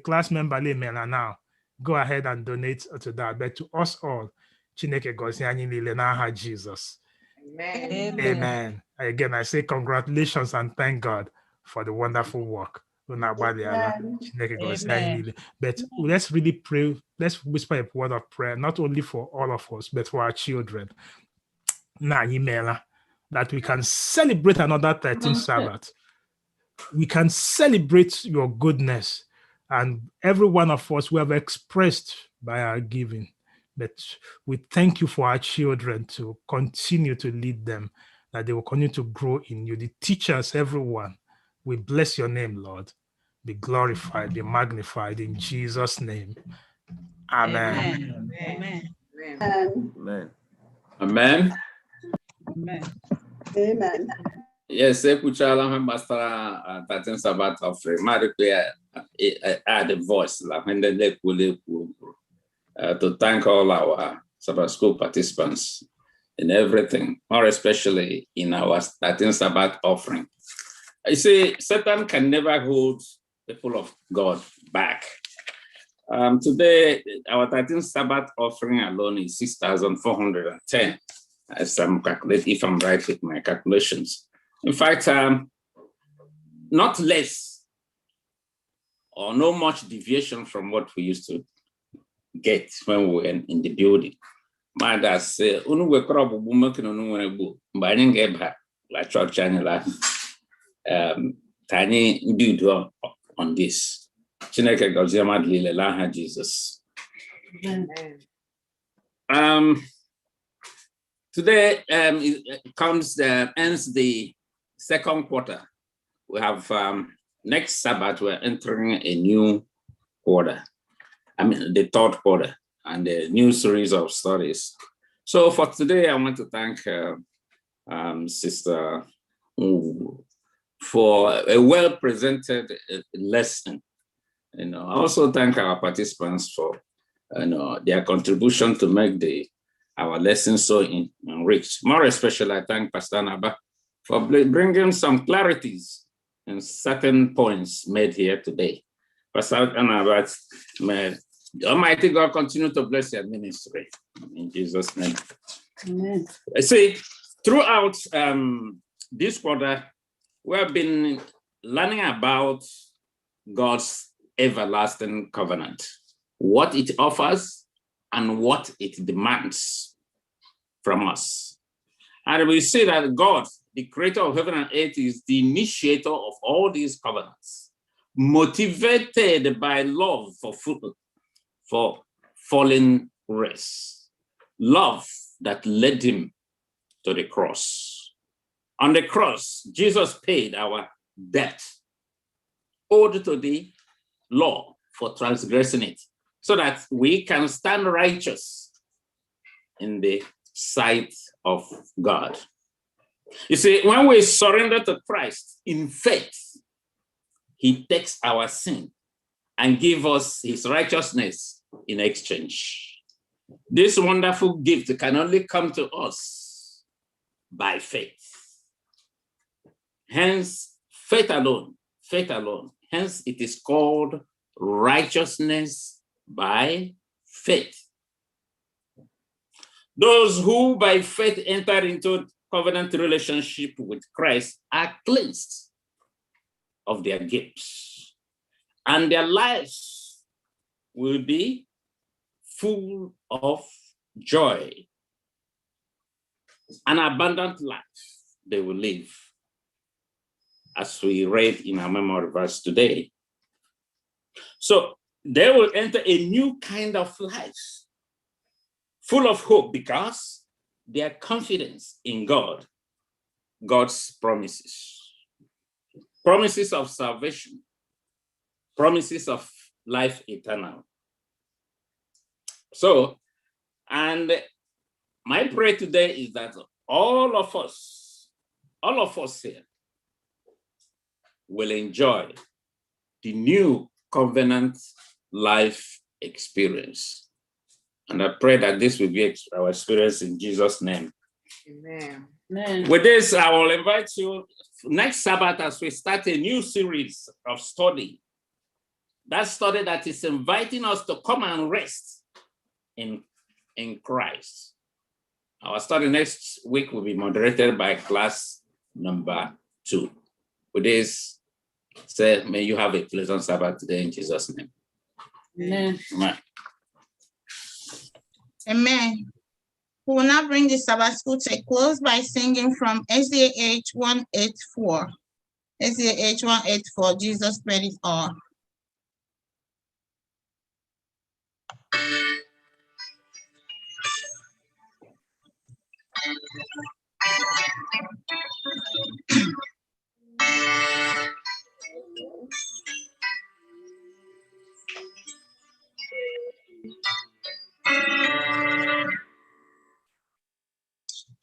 class member now, go ahead and donate to that. But to us all, Chineke gozi anyị niile n'aha Jesus. Amen. Amen. Again, I say congratulations and thank God for the wonderful work. But let's really pray. Let's whisper a word of prayer, not only for all of us, but for our children. That we can celebrate another 13th Sabbath. We can celebrate your goodness and every one of us we have expressed by our giving. But we thank you for our children to continue to lead them, that they will continue to grow in you. The teachers, everyone, we bless your name, Lord. Be glorified, be magnified in Jesus' name. Amen. Amen. Amen. Amen. Amen. Amen. Yes, Ekuchala Master 13 Sabbath offering. Add a voice to thank all our Sabbath school participants. in everything, more especially in our 13th Sabbath offering. You see, Satan can never hold the people of God back. Today, our 13th Sabbath offering alone is 6,410. As I'm calculating, if I'm right with my calculations. In fact, not less or no much deviation from what we used to get when we were in the building. Madas, la church tiny build on this. Chineke gozie mmadụ niile n'aha Jesus. Today ends the second quarter. We have next Sabbath, we're entering a new quarter. I mean, the third quarter and a new series of studies. So for today, I want to thank Sister for a well-presented lesson. I also thank our participants for their contribution to make our lesson so enriched. More especially, I thank Pastor Naba for bringing some clarities in certain points made here today. Pastor Naba, may the Almighty God continue to bless your ministry in Jesus' name. Amen. See, throughout this quarter, we have been learning about God's everlasting covenant, what it offers and what it demands from us. And we see that God, the creator of heaven and earth, is the initiator of all these covenants, motivated by love for fallen race, love that led him to the cross. On the cross, Jesus paid our debt owed to the law for transgressing it, so that we can stand righteous in the sight of God. You see, when we surrender to Christ in faith, he takes our sin and gives us his righteousness in exchange. This wonderful gift can only come to us by faith. Hence, faith alone. Hence, it is called righteousness by faith. Those who by faith enter into covenant relationship with Christ are cleansed of their gifts, and their lives will be full of joy. An abundant life they will live, as we read in our memory verse today. So they will enter a new kind of life, full of hope, because their confidence in God, God's promises of salvation, promises of life eternal. So, and my prayer today is that all of us here will enjoy the new covenant life experience. And I pray that this will be our experience in Jesus' name. Amen. Amen. With this, I will invite you next Sabbath as we start a new series of study. That study that is inviting us to come and rest in Christ. Our study next week will be moderated by class number 2. With this, say, may you have a pleasant Sabbath today in Jesus' name. Amen. Amen. Amen. We will now bring the Sabbath school to a close by singing from SDA 184. SDA 184, Jesus paid it all.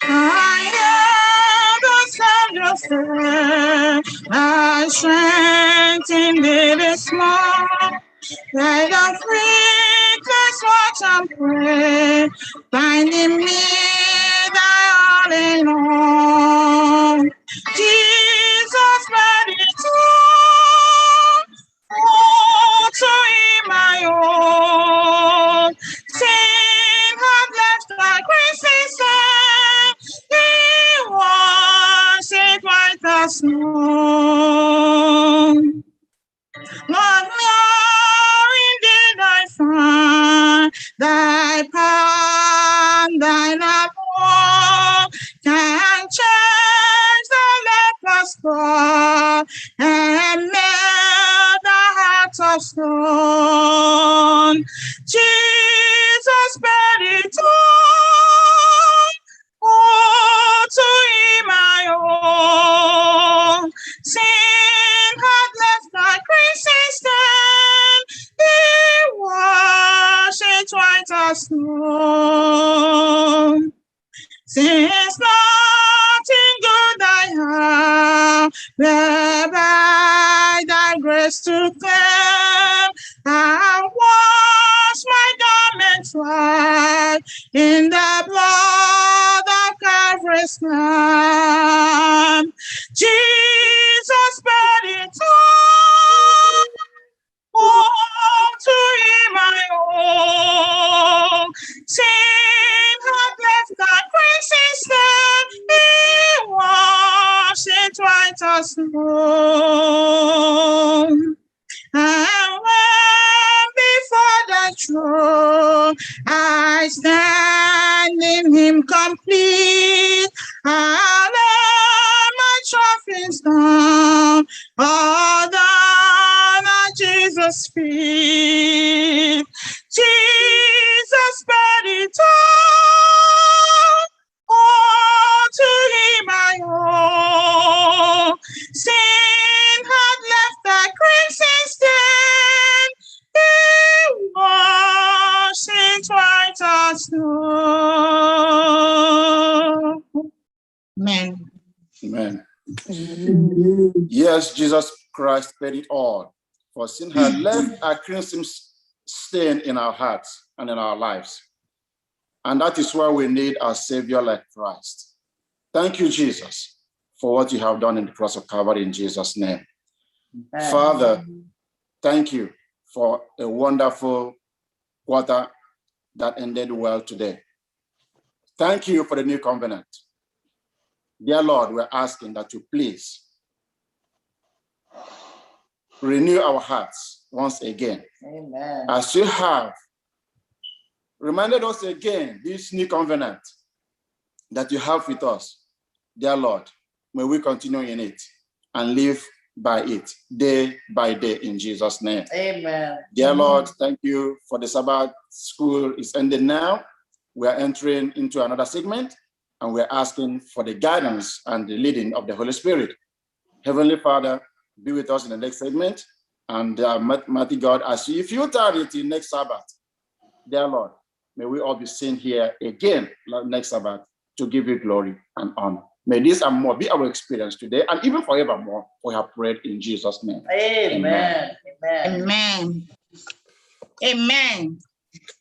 I am the Savior, my strength indeed is small. Let the free just watch and pray, finding me that alone. Jesus paid it all to him I owe. Sin had left my crimson stain, he washed it white as snow. Since nothing good I have, whereby thy grace to claim, I wash my garments white in the blood of Calvary's Lamb. Jesus paid it all to him I owe. Sin had left that crimson stain, he washed it white as snow. And when before the throne I stand in him complete, I lay my trophies down, all down at Jesus' feet. Jesus paid it all to him I owe. Sin had left the crimson stain, he washed it white as snow. Amen. Amen. Yes, Jesus Christ paid it all. For sin had left a crimson stain in our hearts and in our lives. And that is why we need a Savior like Christ. Thank you, Jesus, for what you have done in the cross of Calvary in Jesus' name. Amen. Father, thank you for a wonderful quarter that ended well today. Thank you for the new covenant. Dear Lord, we're asking that you please renew our hearts once again. Amen. As you have reminded us again, this new covenant that you have with us, dear Lord, may we continue in it and live by it day by day in Jesus' name. Amen. Dear Lord, thank you for the Sabbath school is ending now. We are entering into another segment and we're asking for the guidance and the leading of the Holy Spirit. Heavenly Father, be with us in the next segment. And mighty God, as you feel tired in next Sabbath, dear Lord, may we all be seen here again next Sabbath to give you glory and honor. May this and more be our experience today and even forevermore. We have prayed in Jesus' name. Amen. Amen. Amen. Amen.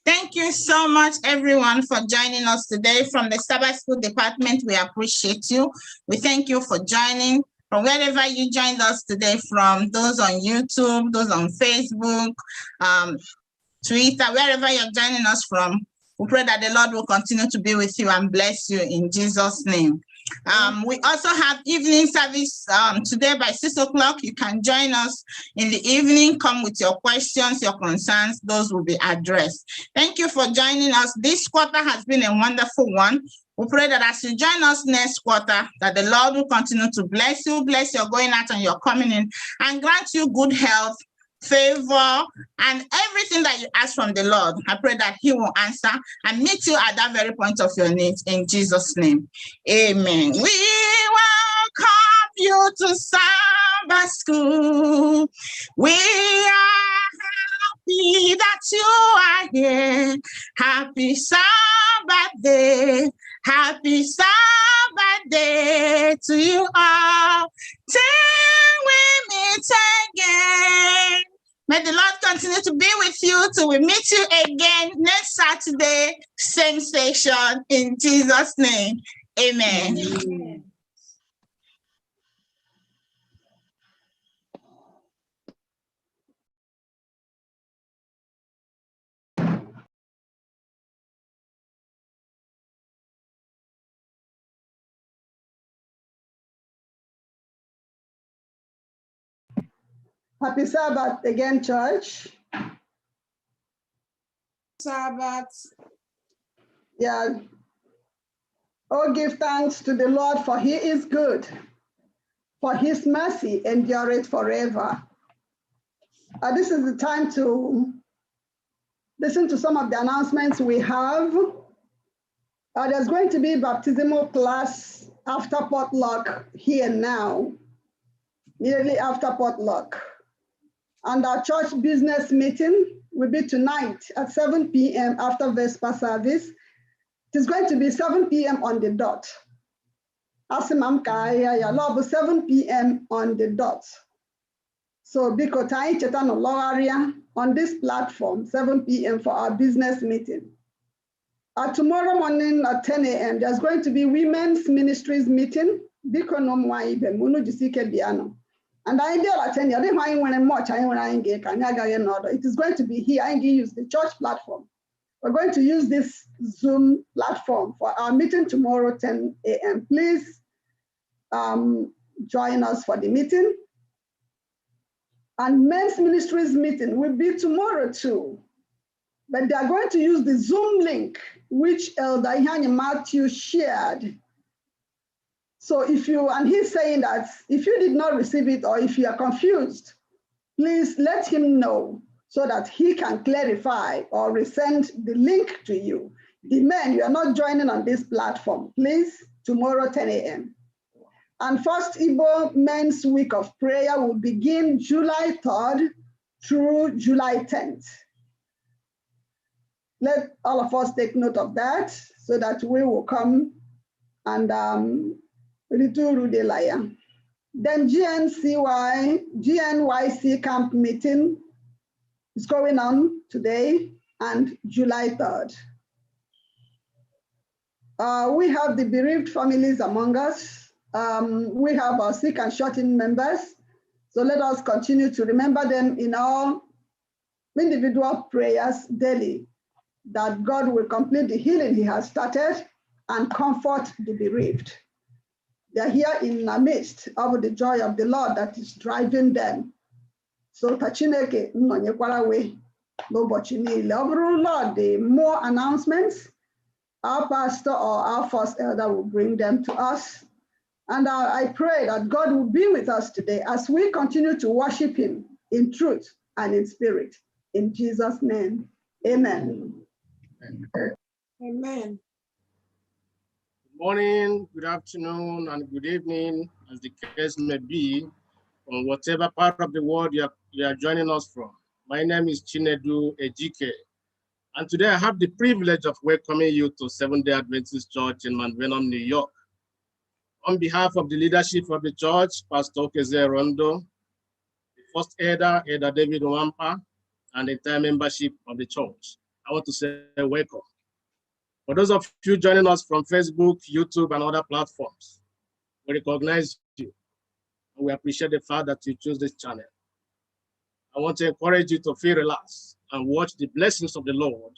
Thank you so much, everyone, for joining us today from the Sabbath School Department. We appreciate you. We thank you for joining from wherever you joined us today, from those on YouTube, those on Facebook, Twitter, wherever you're joining us from. We pray that the Lord will continue to be with you and bless you in Jesus' name. We also have evening service today by 6 o'clock. You can join us in the evening. Come with your questions, your concerns. Those will be addressed. Thank you for joining us. This quarter has been a wonderful one. We pray that as you join us next quarter, that the Lord will continue to bless you, bless your going out and your coming in, and grant you good health, favor, and everything that you ask from the Lord. I pray that he will answer and meet you at that very point of your needs in Jesus' name. Amen. We welcome you to Sabbath School. We are happy that you are here. Happy Sabbath day. Happy Sabbath day to you all. Till we meet again. May the Lord continue to be with you till we meet you again next Saturday, same station, in Jesus' name. Amen. Amen. Happy Sabbath again, church. Sabbath. Yeah. Oh, give thanks to the Lord, for he is good, for his mercy endureth forever. This is the time to listen to some of the announcements we have. There's going to be baptismal class after potluck here now, immediately after potluck. And our church business meeting will be tonight at 7 p.m. after Vesper service. It is going to be 7 p.m. on the dot. Asimam Kaya, love 7 p.m. on the dot. So Bikotai Chetano Loaria on this platform, 7 p.m. for our business meeting. Tomorrow morning at 10 a.m., there's going to be women's ministries meeting. And I did attend. I didn't want much. It is going to be here. I use the church platform. We're going to use this Zoom platform for our meeting tomorrow, 10 a.m. Please join us for the meeting. And men's ministries meeting will be tomorrow too. But they are going to use the Zoom link, which Elder Ihanya Matthew shared. So and he's saying that if you did not receive it or if you are confused, please let him know so that he can clarify or resend the link to you. The men, you are not joining on this platform. Please, tomorrow, 10 a.m. And FirstIgbo Men's Week of Prayer will begin July 3rd through July 10th. Let all of us take note of that so that we will come and return the liar. Then GNYC camp meeting is going on today and July 3rd. We have the bereaved families among us. We have our sick and shut-in members. So let us continue to remember them in our individual prayers daily, that God will complete the healing he has started and comfort the bereaved. They are here in the midst of the joy of the Lord that is driving them. So Tachineke nonyekwara we n'ụbọchị niile. Ọ bụrụ Lord, the more announcements, our pastor or our first elder will bring them to us. And I pray that God will be with us today as we continue to worship him in truth and in spirit. In Jesus' name, amen. Amen. Good morning, good afternoon, and good evening, as the case may be, from whatever part of the world you are joining us from. My name is Chinedu Ejike, and today I have the privilege of welcoming you to Seventh-day Adventist Church in Mount Vernon, New York. On behalf of the leadership of the church, Pastor Okeze Rondo, the first elder, Elder David Wampa, and the entire membership of the church, I want to say welcome. For those of you joining us from Facebook, YouTube, and other platforms, we recognize you, and we appreciate the fact that you choose this channel. I want to encourage you to feel relaxed and watch the blessings of the Lord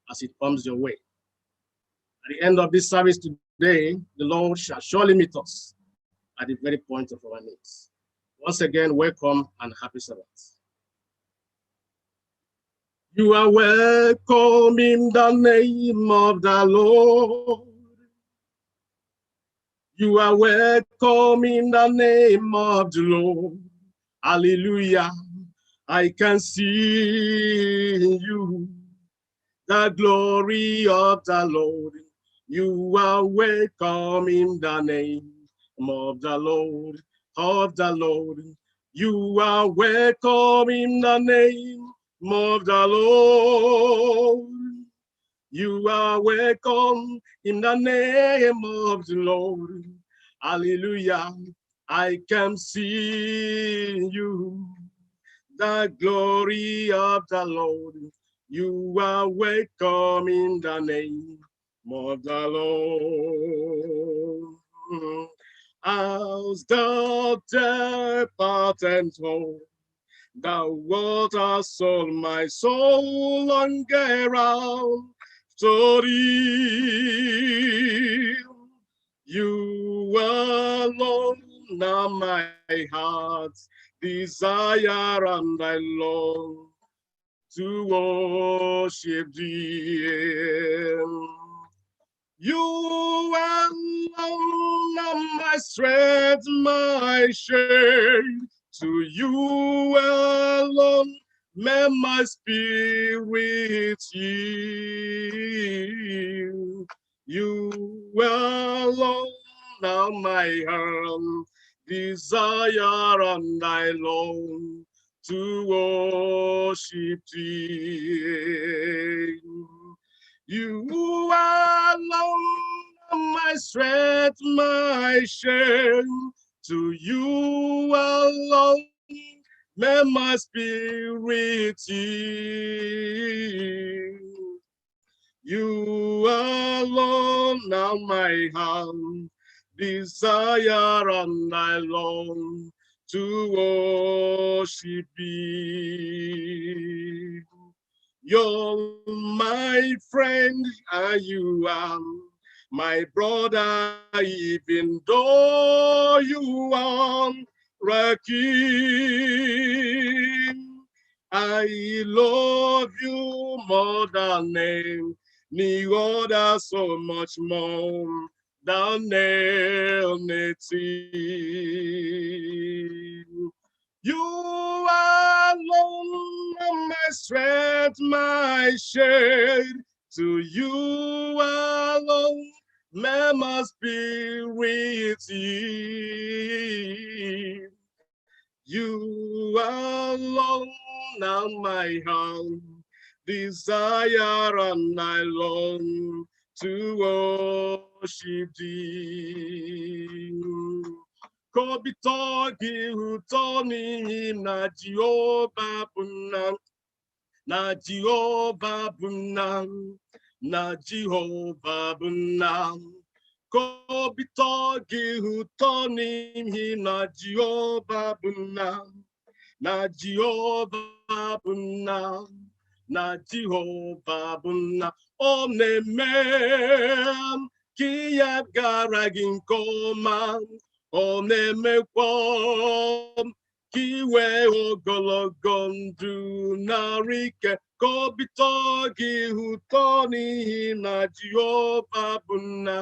as it comes your way. At the end of this service today, the Lord shall surely meet us at the very point of our needs. Once again, welcome and happy Sabbath. You are welcome in the name of the Lord. You are welcome in the name of the Lord. Hallelujah. I can see in you the glory of the Lord. You are welcome in the name of the Lord, of the Lord. You are welcome in the name of the Lord. You are welcome in the name of the Lord. Hallelujah. I can see in you the glory of the Lord. You are welcome in the name of the Lord. As the depart and home, the waters of my soul longer out to thee. You alone are my heart's desire, and I long to worship thee. You alone are my strength, my shade. To you alone may my spirit yield. You alone now my heart desire and I long to worship thee. You alone my strength, my shame. To you alone may my spirit yield. You alone now my heart desire and I long to worship thee. You're my friend, and you are my brother, even though you are a king. I love you more than any other, so much more than anything. You alone, my strength, my shade. To you alone, may my spirit yield. You alone, now my heart desire and I long to worship thee. Kobito gị ụtọ n'ihi na Jehova bụ nna, na Jehova bụ nna, na Jehova bụ nna. Kobito gị ụtọ n'ihi na Jehova bụ nna, na Jehova bụ nna, na Jehova bụ nna. Ọ na-eme ka ihe gara gị nke ọma. Ọ na-emekwa ka iwe ogologo ndụ narị ike. Ka obi tọọ gị ụtọ n'ihi na Jehova bụ nna,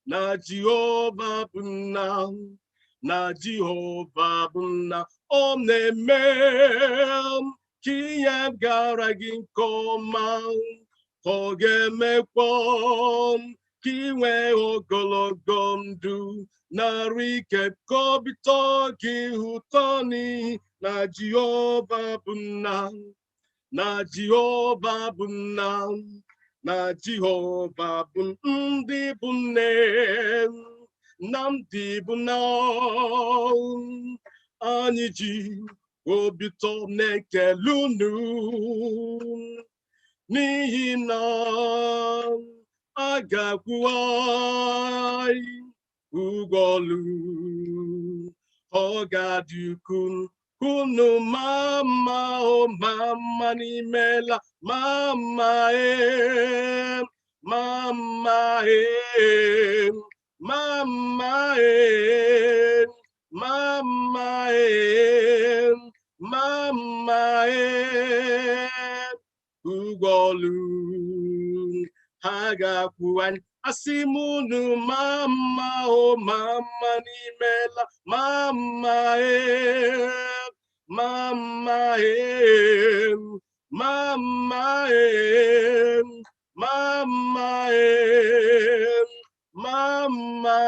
na Jehova bụ nna, na Jehova bụ nna. Ọ na-eme ka ihe gara gị nke ọma. Ọ ga-emekwa ka inwe ogologo ndụ narị ike. Ka obi tọọ gị ụtọ n'ihi na Jehova bụ nna, na Jehova bụ nna, na Jehova bụ ndị bụ nne, na ndị bụ nna. Anyị ji obi ụtọ na-ekele unu n'ihi na a ga-akwụ anyị ụgwọ ọlụ. Ọ ga-adị ukwuu unu mama, o mama n'imela, mama mama mama mama mama ụgwọ ọlụ ha ga-akwụ anyị. Asị m unu mama, o mama n'imela, mama mama mama mama mama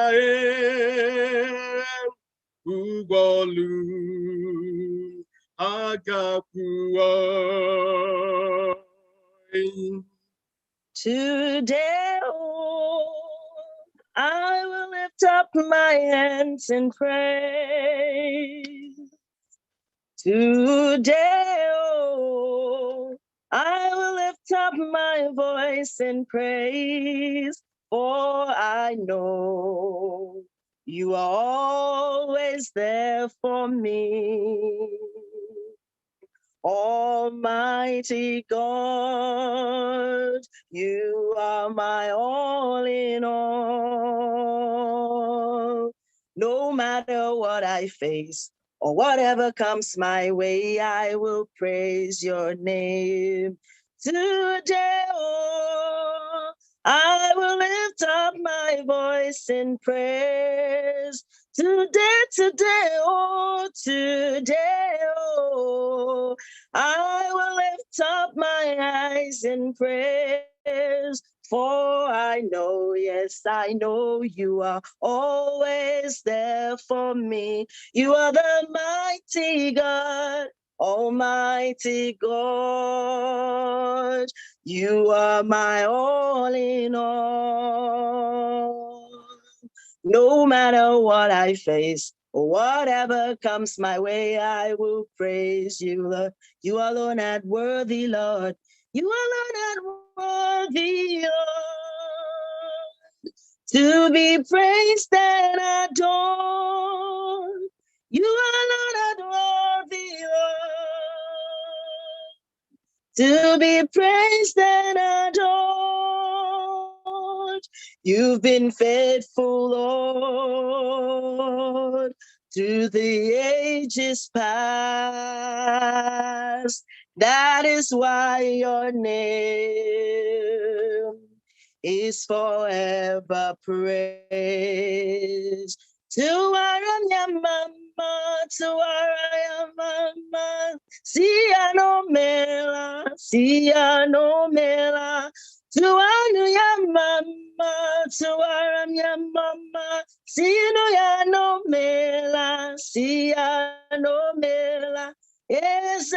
ụgwọ ọlụ ha ga-akwụ anyị. Today, oh, I will lift up my hands in praise. Today, oh, I will lift up my voice in praise, for I know you are always there for me. Almighty God, you are my all in all. No matter what I face or whatever comes my way, I will praise your name. Today, oh, I will lift up my voice in praise. Today, oh, I will lift up my eyes in prayers, for I know, yes, I know you are always there for me. You are the mighty God, Almighty God. You are my all in all. No matter what I face, or whatever comes my way, I will praise you, Lord. You alone are worthy, Lord. You alone are worthy, Lord, to be praised and adored. You alone are worthy, Lord, to be praised and adored. You've been faithful, Lord, through the ages past. That is why your name is forever praised. Tuanu ya mama, tuaram ya mama, sino ya no mela, no mela. Yes,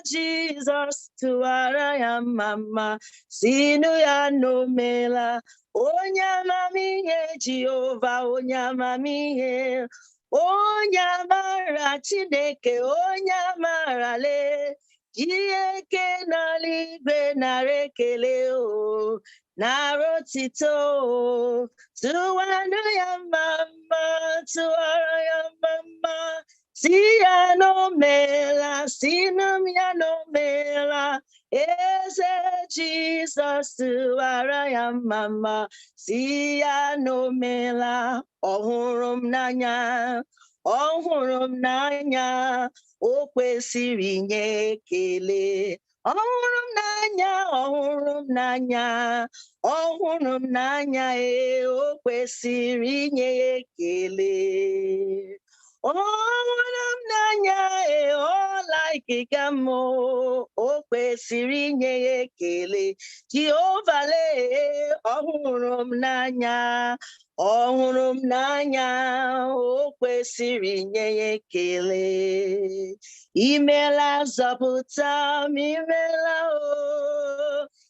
Jesus, tuara ya mama, sino ya no mela. Onya mami ye Jehovah, onya mami ye. Onya mara Chineke, onya mara le. Jieke naligwe narekele o narotito tuwanu ya mama tuwara ya mama siya no mela sinum ya no mela eze Jesus tuwara ya mama siya no mela ohurum nanya o kwesịrị inye ekele ọhụrụ m n'anya o kwesịrị inye ekele ọhụrụ m n'anya ọla ikike m o kwesịrị inye ekele Jehova lee ọhụrụ m n'anya o kwesịrị inye ekele imela zọpụta m imela o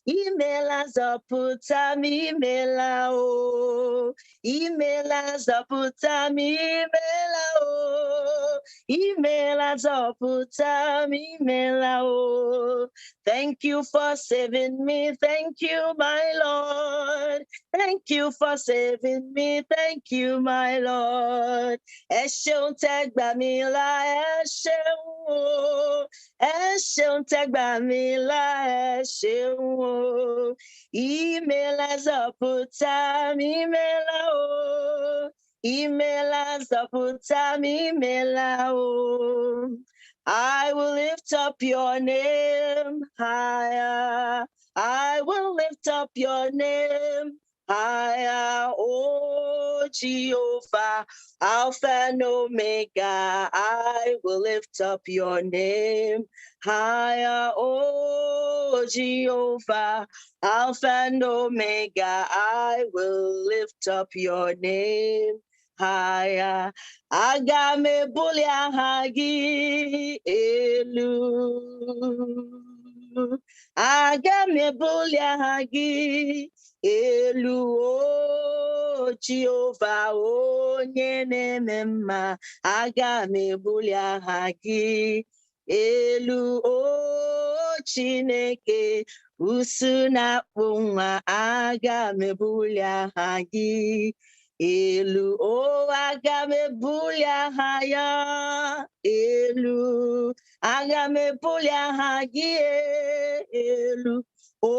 imela zọpụta m imela o imela zọpụta m imela o imela zọpụta m imela o. Thank you for saving me, thank you my Lord. Thank you for saving me, thank you my Lord. Ẹ ṣeun tẹ́ gbà mí là, ẹ ṣeun o. Ẹ ṣeun tẹ́ gbà mí là, ẹ ṣeun o. Imela zọpụta m imela o. Imela zọpụta m imela o. I will lift up your name higher. I will lift up your name higher, oh Jehovah, Alpha and Omega. I will lift up your name higher, oh Jehovah, Alpha and Omega. I will lift up your name higher. Aga m ebuli aha gị elu. Aga m ebuli aha gị elu, o Jehova onye na-eme mma. Aga m ebuli aha gị elu, o Chineke usu na-akpụ nwa. Aga m ebuli aha gị elu, o aga m ebuli aha ya elu, aga m ebuli aha gị elu, o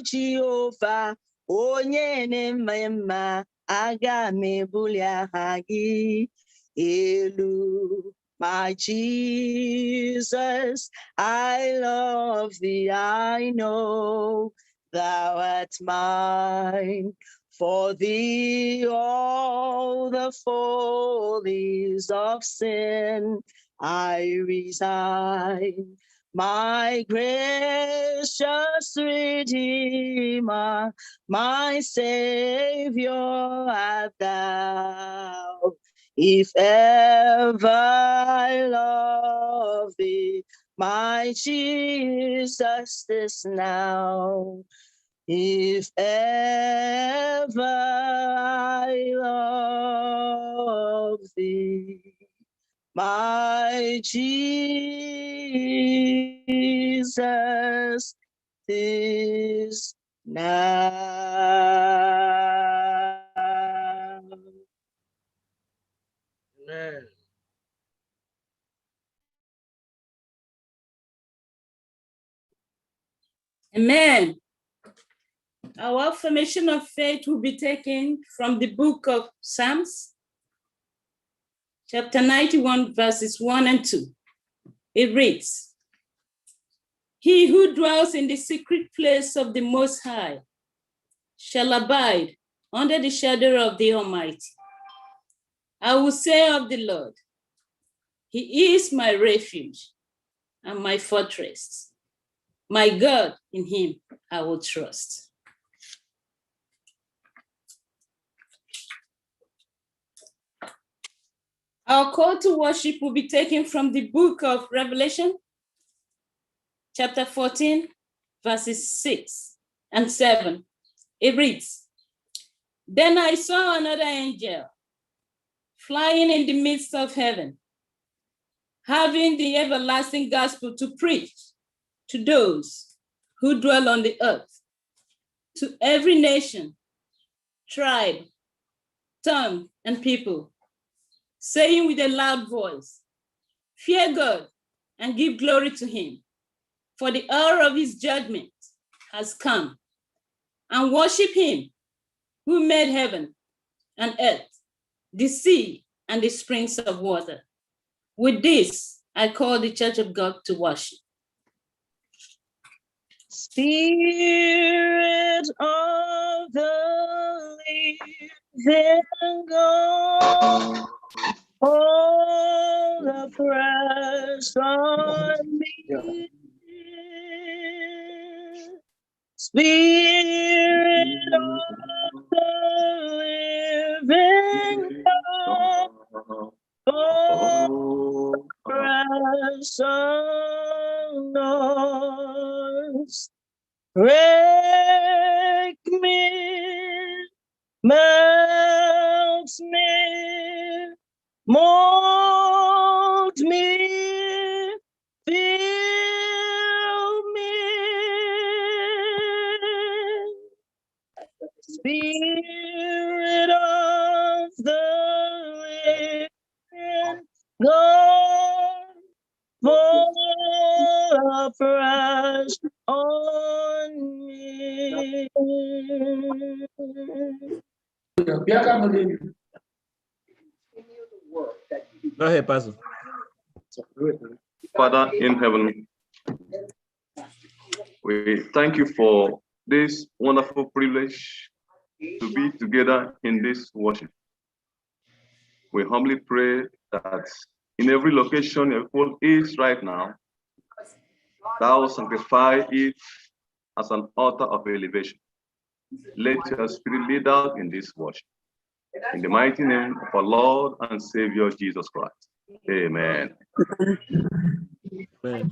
Jehova onye na-eme mma. Aga m ebuli aha gị elu. My Jesus, I love thee, I know thou art mine. For thee all the follies of sin I resign. My gracious Redeemer, my Savior art thou. If ever I love thee, my Jesus, this now. If ever I love thee, my Jesus, this now. Amen. Amen. Our affirmation of faith will be taken from the book of Psalms, chapter 91, verses 1 and 2. It reads, He who dwells in the secret place of the Most High shall abide under the shadow of the Almighty. I will say of the Lord, He is my refuge and my fortress. My God, in Him I will trust. Our call to worship will be taken from the book of Revelation, chapter 14, verses 6 and 7. It reads, Then I saw another angel flying in the midst of heaven, having the everlasting gospel to preach to those who dwell on the earth, to every nation, tribe, tongue, and people, saying with a loud voice, Fear God and give glory to Him, for the hour of His judgment has come, and worship Him who made heaven and earth, the sea, and the springs of water. With this, I call the Church of God to worship. Spirit of the living God, all afresh on me. Spirit of the living God, all afresh on us. Break me, melt me, mold me, fill me. Spirit of the living God, fall afresh on me. Go ahead, Pastor. Father in heaven, we thank you for this wonderful privilege to be together in this worship. We humbly pray that in every location your people is right now, thou sanctify it as an altar of elevation. Let your spirit lead out in this worship. In the mighty name of our Lord and Savior Jesus Christ. Amen. Amen.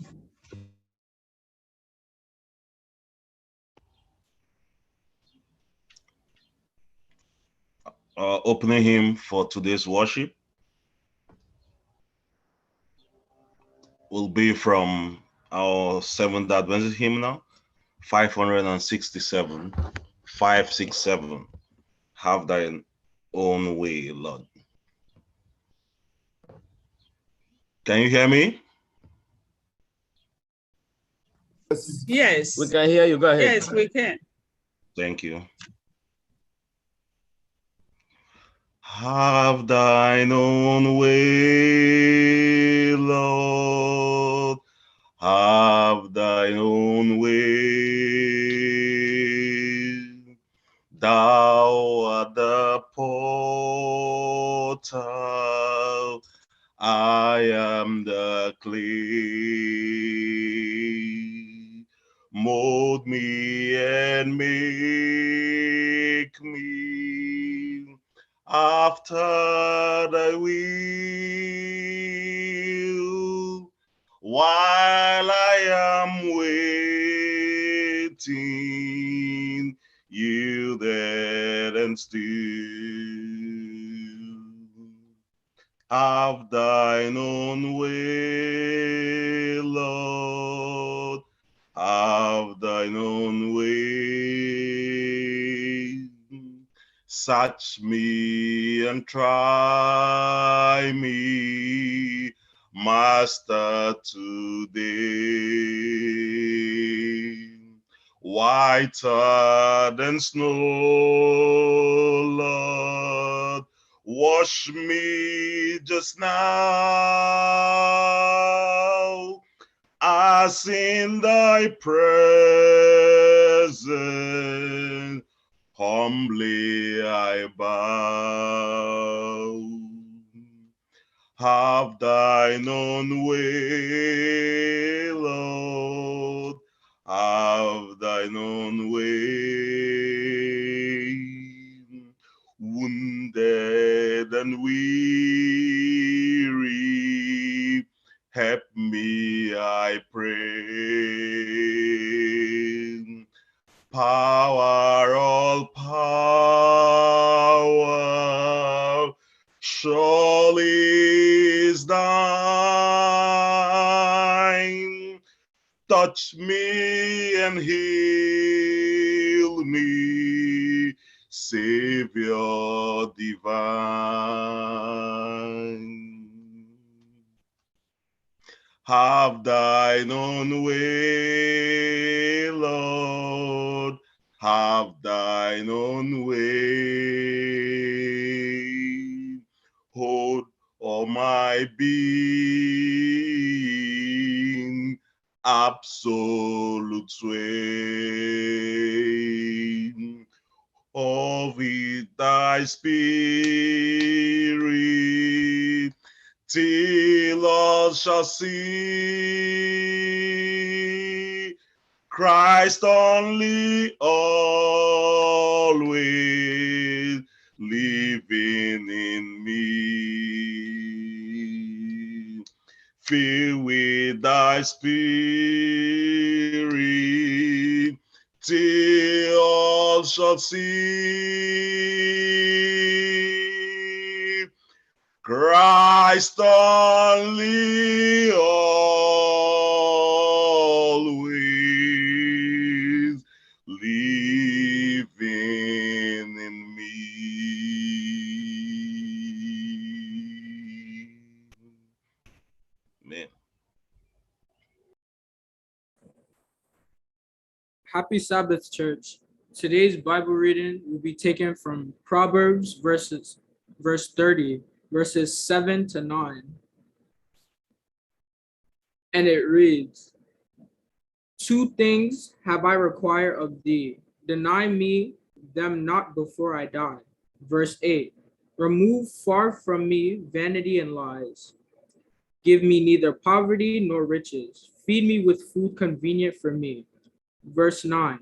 Opening hymn for today's worship will be from our Seventh Adventist hymnal, 567, 567. Have thine own way, Lord. Can you hear me? Yes. We can hear you. Go ahead. Yes, we can. Thank you. Have thine own way, Lord. Have thine own way. Thou mold me and make me after thy will, while I am waiting, yielded and still. Have thine own way, Lord, have thine own way. Search me and try me, Master, today. Whiter than snow, Lord, wash me just now, as in thy presence humbly I bow. Have thine own way, Lord, have thine own way. Wounded and weary, help me, I pray. Power, all power, surely is thine. Touch me and heal me, Savior divine. Have thine own way, Lord, have thine own way. Hold all my being, absolute sway. Of it thy spirit, till all shall see Christ only, always living in me. Fill with thy spirit, till all shall see Christ only, always living in me. Amen. Happy Sabbath, church. Today's Bible reading will be taken from Proverbs verse 30, verses 7 to 9. And it reads, 2 things have I required of thee, deny me them not before I die. Verse 8, remove far from me vanity and lies. Give me neither poverty nor riches. Feed me with food convenient for me. Verse 9,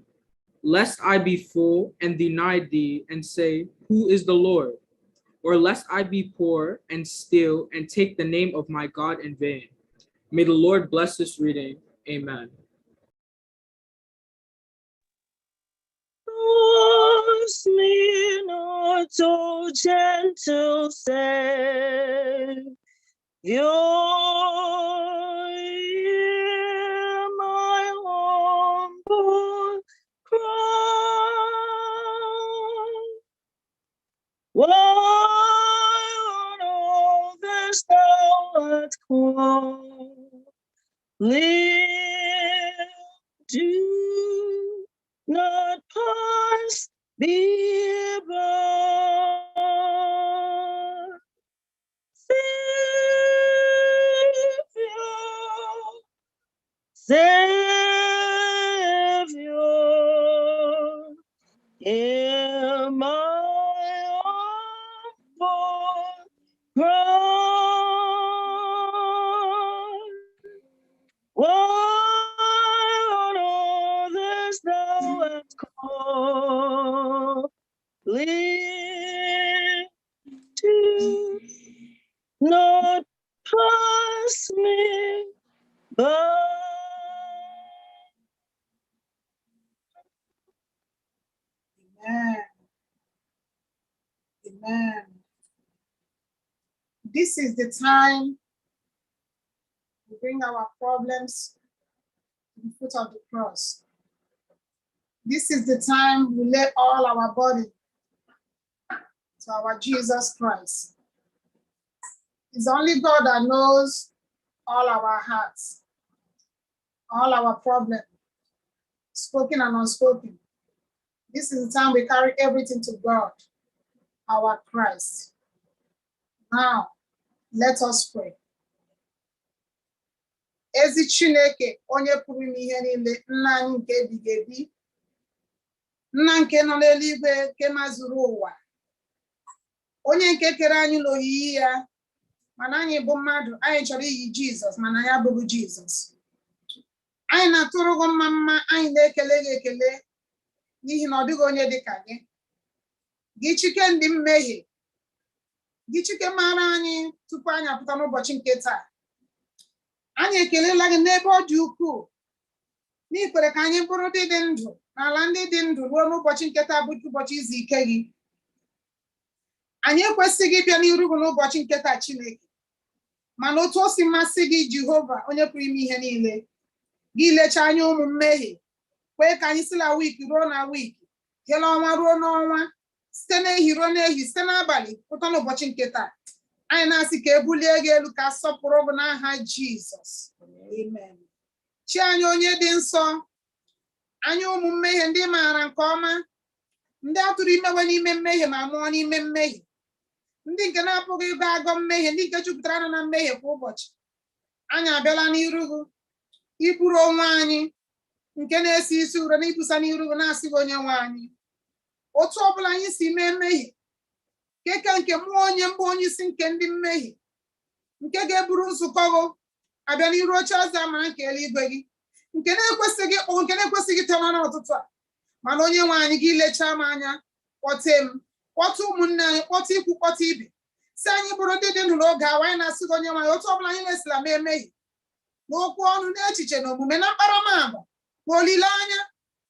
lest I be full and deny thee and say, who is the Lord? Or lest I be poor and steal and take the name of my God in vain. May the Lord bless this reading. Amen. Lost me not, O gentle Savior, hear my humble cry. Why on all this thou art called? Live, do not pass me by. Savior, hear my humble cry. Why on all this thou and calling to not pass me by. Amen. Amen. This is the time we bring our problems to the foot of the cross. This is the time we lay all our body to our Jesus Christ. It's only God that knows all our hearts, all our problems, spoken and unspoken. This is the time we carry everything to God, our Christ. Now, let us pray. Ezi Chineke, onye pụrụ ime ihe niile, nna anyị nke ebighị ebi, nna nke nọ n'eluigwe nke mazuru ụwa, onye nke kere anyị n'oyiyi ya, mana anyị bụ mmadụ, anyị chọrọ iyi Jizọs, mana ya bụrụ Jizọs. Anyị na-atụrụ gị mma, anyị na-ekele gị ekele n'ihi na ọ dịghị onye dị ka gị. Gị Chike ndị mmehie, gị Chike mara anyị tupu anyị apụta n'ụbọchị nke taa. Anyị ekelela gị n'ebe ọ dị ukwuu, n'ikwere ka anyị bụrụ ndị dị ndụ n'ala ndị dị ndụ ruo n'ụbọchị nke taa bụ ụbọchị izu ike gị. Anyị ekwesịghị ịbịa n'iru gị n'ụbọchị nke taa Chineke, mana otu o si masị gị Jehova onye pụrụ ime ihe niile, gị lechaa anya ụmụ mmehie, kwee ka anyị si na wiki ruo na wiki, jela ọnwa ruo n'ọnwa, site n'ehi ruo n'ehi, site n'abalị pụta n'ụbọchị nke taa. Anyị na-asị ka ebulie gị elu, ka asọpụrụ gị n'aha Jizọs. Amen. Chi anyị onye dị nsọ, anyị ụmụ mmehie ndị maara nke ọma, ndị atụrụ imewe n'ime mmehie ma mụọ n'ime mmehie, ndị nke na-apụghị ịgụ agọ mmehie, ndị nke jupụtara na mmehie kwa ụbọchị. Anyị abịala n'iru gị iburu onwe anyị nke na-esi isi ure na ibusa n'iru gị na-asị gị onye nwe anyị, otu ọbụla anyị si mee mmehie, keke nke mmụọ onye mbụ onye isi nke ndị mmehie, nke ga-eburu nzukọ gị abịa n'iru oche ọzọ amara nke eluigwe gị, nke na-ekwesịghị ịkpọ, nke na-ekwesịghị tewa n'ụtụtụ a, mana onye nwe anyị gị lechaa m anya, kpọte m, kpọta ụmụnne anyị, kpọta ikwu, kpọta ibe, si anyị bụrụ ndị dị ndụ n'oge awa. Anyị na-asị gị onye nwe anyị, otu ọbụla anyị na-esila mee mmehie n'okwu ọnụ, n'echiche, na omume, na mkparamagwa, na olileanya,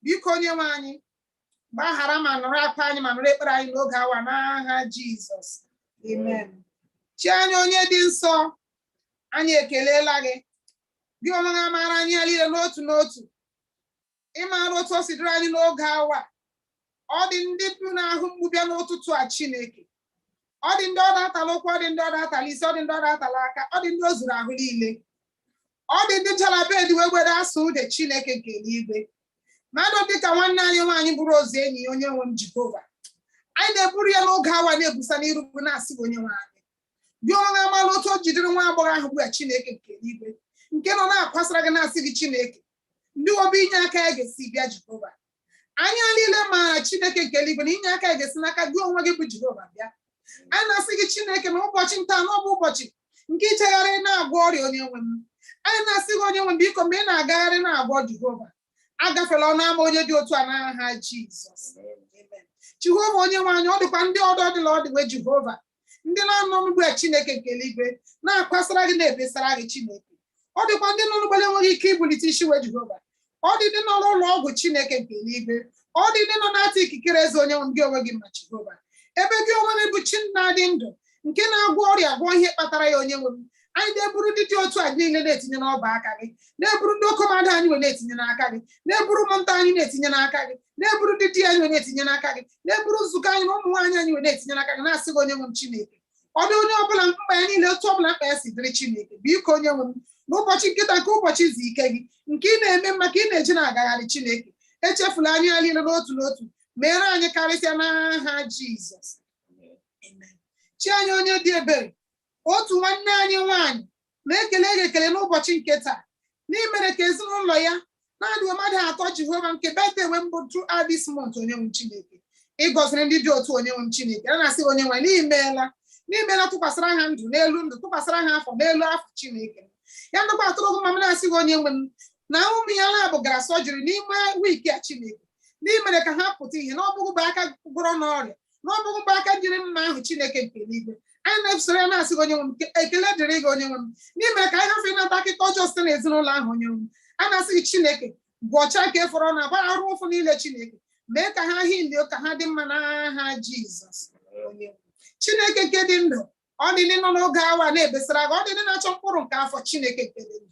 biko onye nwe anyị gbaghara ma nụrụ akwa anyị ma nụrụ ekpere anyị n'oge awa n'aha Jizọs. Amen. Chi anyị onye dị nsọ, anyị ekelela gị, gị onwe gị amaara anyị niile n'otu n'otu, ịmara otu o si dịrị anyị n'oge awa. Ọ dị ndị bụ n'ahụ mgbu bịa n'ụtụtụ a Chineke, ọ dị ndị ọda atala ụkwụ, ọ dị ndị ọda atala isi, ọ dị ndị ọda atala aka, ọ dị ndị o zuru ahụ niile, ọ dị ndị jara bed wee were asụ ude Chineke nke eluigwe. Mmadụ dịka nwanne anyị nwaanyị bụrụ ozu enyi ya, onye nwe m Jehova, anyị na-eburu ya n'oge awa na-ebusa n'iru gị na-asị gị onye nwe anyị, gị onwe amala otu o jidere nwa agbọghọ ahụ bụ ya Chineke nke eluigwe, nke nọ na-akwasara gị na-asị gị Chineke, ndị obi inye aka ya ga-esi bịa Jehova. Anyị niile maara Chineke nke eluigwe na inye aka ya ga-esi n'aka gị onwe gị bụ Jehova bịa. Anyị na-asị gị Chineke na ụbọchị nta na ọ bụ ụbọchị nke ichegharị na-agwọ ọrịa onye nwe m. Anyị na-asị gị onye nwe m, biko mgbe ị na-agagharị na-agwọ Jehova, agafela ọnụ ama onye dị otu a n'aha Jizọs. Jehova onye nwe anyị, ọ dịkwa ndị ọdọ dịla ọ dịwe Jehova, ndị na-anọ n'ugbu a Chineke nke eluigwe na-akwasara gị na-ebesara gị Chineke. Ọ dịkwa ndị nọ n'ugbele enweghị ike ibulite isi we Jehova. Ọ dị ndị nọ n'ụlọ ọgwụ Chineke nke eluigwe. Ọ dị ndị nọ na-ata ikikere eze onye nwe gị onwe gị ma Jehova, ebe gị onwe gị bụ Chi na-adị ndụ, nke na-agwọ ọrịa, gwọ ihe kpatara ya onye nwe m. Anyị na-eburu ndị dị otu a niile na-etinye n'ọba aka gị, na-eburu ndị okomada anyị wee na-etinye n'aka gị, na-eburu ụmụnta anyị na-etinye n'aka gị, na-eburu ndị di anyị wee na-etinye n'aka gị, na-eburu nzukọ anyị na ụmụ nwaanyị anyị wee na-etinye n'aka gị, na-asị gị onye nwe m Chineke, ọ dị onye ọbụla mkpa ya niile, otu ọbụla mkpa ya si dịrị Chineke, biko onye nwe m n'ụbọchị nkịta nke ụbọchị izu ike gị nke ị na-eme mma, ka ị na-eji na-agagharị Chineke, echefula anyị ya niile n'otu n'otu, mere anyị karịsịa n'aha Jizọs. Chi anyị onye dị ebere, otu nwanne anyị nwaanyị na-ekele gị ekele n'ụbọchị nke taa, n'imere ka ezinụlọ ya na-adị mmadụ atọ Jehova nke birthday we mbụ throughout this month. Onye nwe Chineke, ị gọziri ndị dị otu onye nwe Chineke, a na-asị onye nwe n'imeela tụkwasịra ha ndụ n'elu ndụ, tụkwasịra ha afọ n'elu afọ Chineke. Ya ndụkwa atụrụ gị mama na-asị gị onye nwe m na ụmụ ya na-abụ gara sọjiri n'ime wiki a Chineke, ndị mere ka ha pụta ihe na ọ bụghị bụ aka gwọrọ n'ọrịa na ọ bụghị bụ aka jiri mma ahụ Chineke nke eluigwe. Anyị na-esoro ya na-asị gị onye nwe m ekele dịrị gị onye nwe m n'ime ka anyị hafee ịnata akụkọ ọjọọ site n'ezinụlọ ahụ onye nwe m. A na-asị gị Chineke gwọchaa ka efọrọ na gba arụ ụfụ niile Chineke mee ka ha hilio ka ha dị mma n'aha Jizọs. Chineke nke dị ndụ ọ dị ndị nọ n'oge awa na-ebesara gị ọ dị ndị na-achọ mkpụrụ nke afọ Chineke nke dị ndụ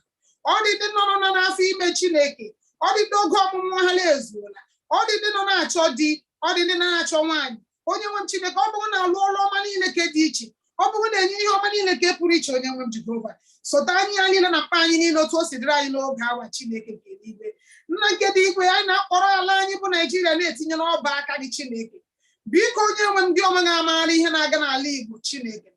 ọ dị ndị nọ n'afọ ime Chineke ọ dị ndị oge ọmụmụ ha na-ezuola ọ dị ndị nọ na-achọ di ọ dị ndị na-achọ nwaanyị onye nwe m Chineke ọ bụrụ na alụ ọrụ ọma niile ke dị iche ọ bụrụ na-enye ihe ọma niile ke pụrụ iche onye nwe m Jehova sota anyị ya niile na mkpa anyị niile otu o si dịrị anyị n'oge awa Chineke nke eluigwe. Nna nke dị igwe anyị na-akpọrọ ala anyị bụ Naijiria na-etinye n'ọba aka gị Chineke biko onye nwe m ndị ọma ga-amaara ihe na-aga n'ala Igbo Chineke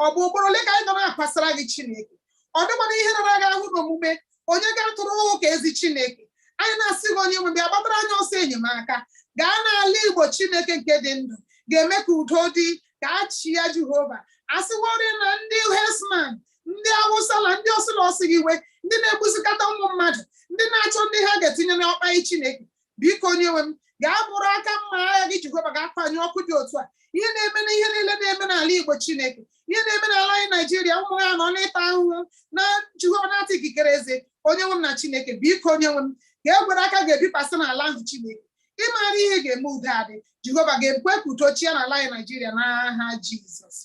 ọ bụ ugboro ole ka anyị ga na-akwasara gị Chineke ọ dịkwana ihe nara aga ahụ n'omume onye ga-atụrụ ụka ezi Chineke anyị na-asị gị onye nwe bịa gbatara anyị ọsọ enyemaka gaa n'ala Igbo Chineke nke dị ndụ ga-eme ka udo dị ka achị ya Jehova asịworị na ndị Hesman ndị Awụsa na ndị ọsịlọsị gị iwe ndị na-egbuzikọta ụmụ mmadụ ndị na-achọ ndị ha ga-etinye n'ọkpa anyị Chineke biko onye nwe m gaa bụrụ aka mma agha gị Jehova ga-akpanye ọkụ dị otu a ihe na-eme na ihe niile na-eme n'ala Igbo Chineke ihe na-eme n'ala anyị Naijiria ụmụ ya nọ n'ịta ahụhụ na Jehova na-ata ikikere eze onye nwe m na Chineke biko onye nwe m ga-egwere aka ga-ebipasị n'ala ahụ Chineke ịmara ihe ga-eme udo adị Jehova ga-ekwe ka udo chia n'ala anyị Naijiria n'aha Jizọs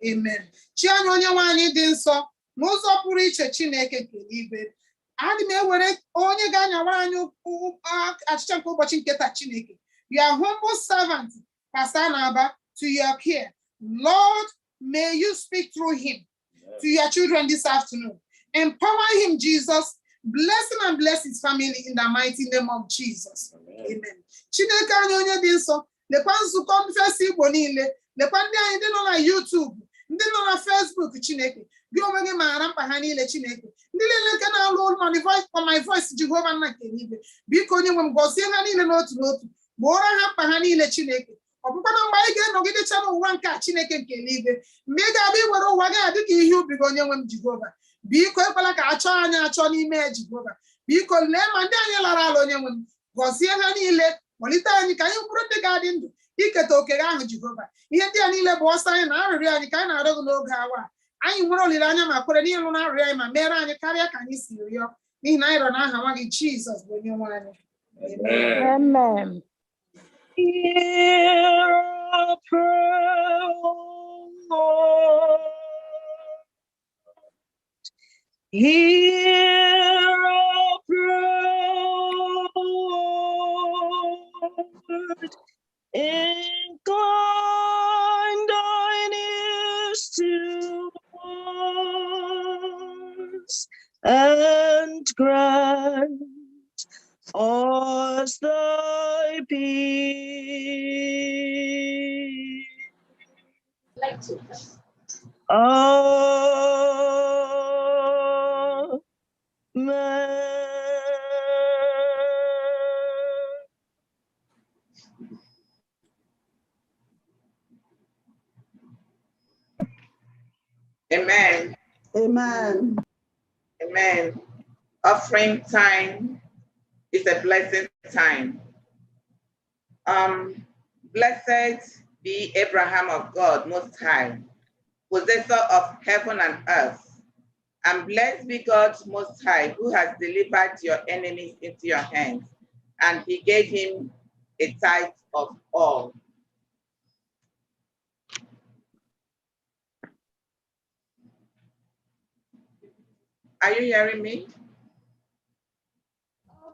amen. Chi anyị onye nwe anyị dị nsọ n'ụzọ pụrụ iche Chineke nke eluigwe adị m ewere onye ga-anyawara anyị achịcha nke ụbọchị nke taa Chineke your humble servant Pastor Naba to your care. Lord, may you speak through him to your children this afternoon. Empower him, Jesus. Bless him and bless his family in the mighty name of Jesus. Amen. Chineke anyị onye dị nsọ lekwa nzukọ FirstIgbo niile lekwa ndị anyị ndị nọ na YouTube ndị nọ na Facebook Chineke gị onwe gị maara mkpa ha niile Chineke ndị niile nke na-alụ olu on my voice Jehova nna nke eluigwe biko onye nwe m gọzie ha niile n'otu n'otu gbooro ha mkpa ha niile Chineke ọ bụkwana mgbe anyị ga-enọgidecha n'ụwa nke a Chineke nke eluigwe mgbe ị ga-abịa iwere ụwa gị adị ka ihe ubi gị onye nwe m Jehova biko ekwela ka achọ anyị achọ n'ime ya Jehova biko lee ma ndị anyị lara ala onye nwe m gọzie ha niile kpọlite anyị ka anyị bụrụ ndị ga-adị ndụ iketa oke gị ahụ Jehova ihe ndị a niile bụ ọsọ anyị na arịrịọ anyị ka anyị na-arịọ gị n'oge awa anyị nwere olileanya ma kwere n'ịlụ na arịrịọ anyị ma mere anyị karịa ka anyị si rịọ n'ihi na anyị rịọ n'aha nwa gị Jizọs bụ onye nwe anyị. Amen. Hear our prayer, Lord. Hear our prayer, Lord. Incline thine ears to us and grant us thy peace. Amen. Amen. Amen. Amen. Offering time is a blessed time. Blessed be Abraham of God Most High, possessor of heaven and earth. And blessed be God Most High, who has delivered your enemies into your hands, and he gave him a tithe of all. Are you hearing me?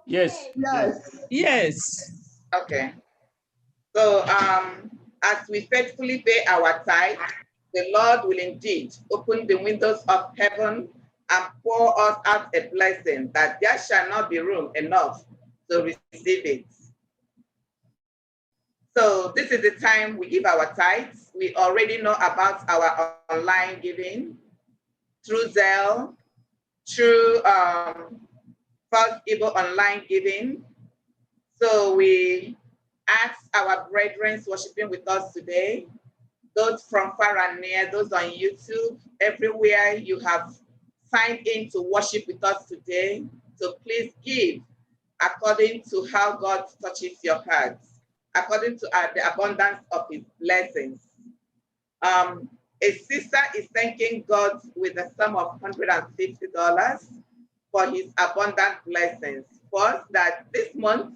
Yes. Yes. Yes. Okay. So as we faithfully pay our tithe, the Lord will indeed open the windows of heaven and pour us out a blessing that there shall not be room enough to receive it. So this is the time we give our tithes. We already know about our online giving through Zelle, through FirstIgbo online giving. So we ask our brethren worshiping with us today, those from far and near, those on YouTube, everywhere you have signed in to worship with us today. So please give according to how God touches your heart, according to the abundance of his blessings. A sister is thanking God with a sum of $150 for his abundant blessings. First, that this month,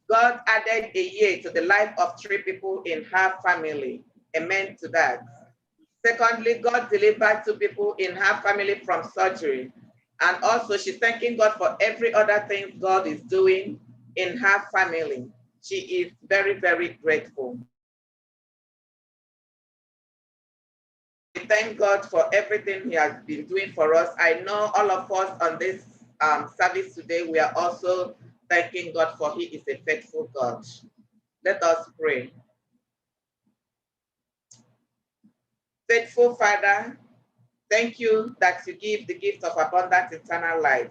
God added a year to the life of 3 people in her family. Amen to that. Secondly, God delivered 2 people in her family from surgery. And also she's thanking God for every other thing God is doing in her family. She is very, very grateful. We thank God for everything he has been doing for us. I know all of us on this service today, we are also thanking God for he is a faithful God. Let us pray. Faithful Father, thank you that you give the gift of abundant eternal life.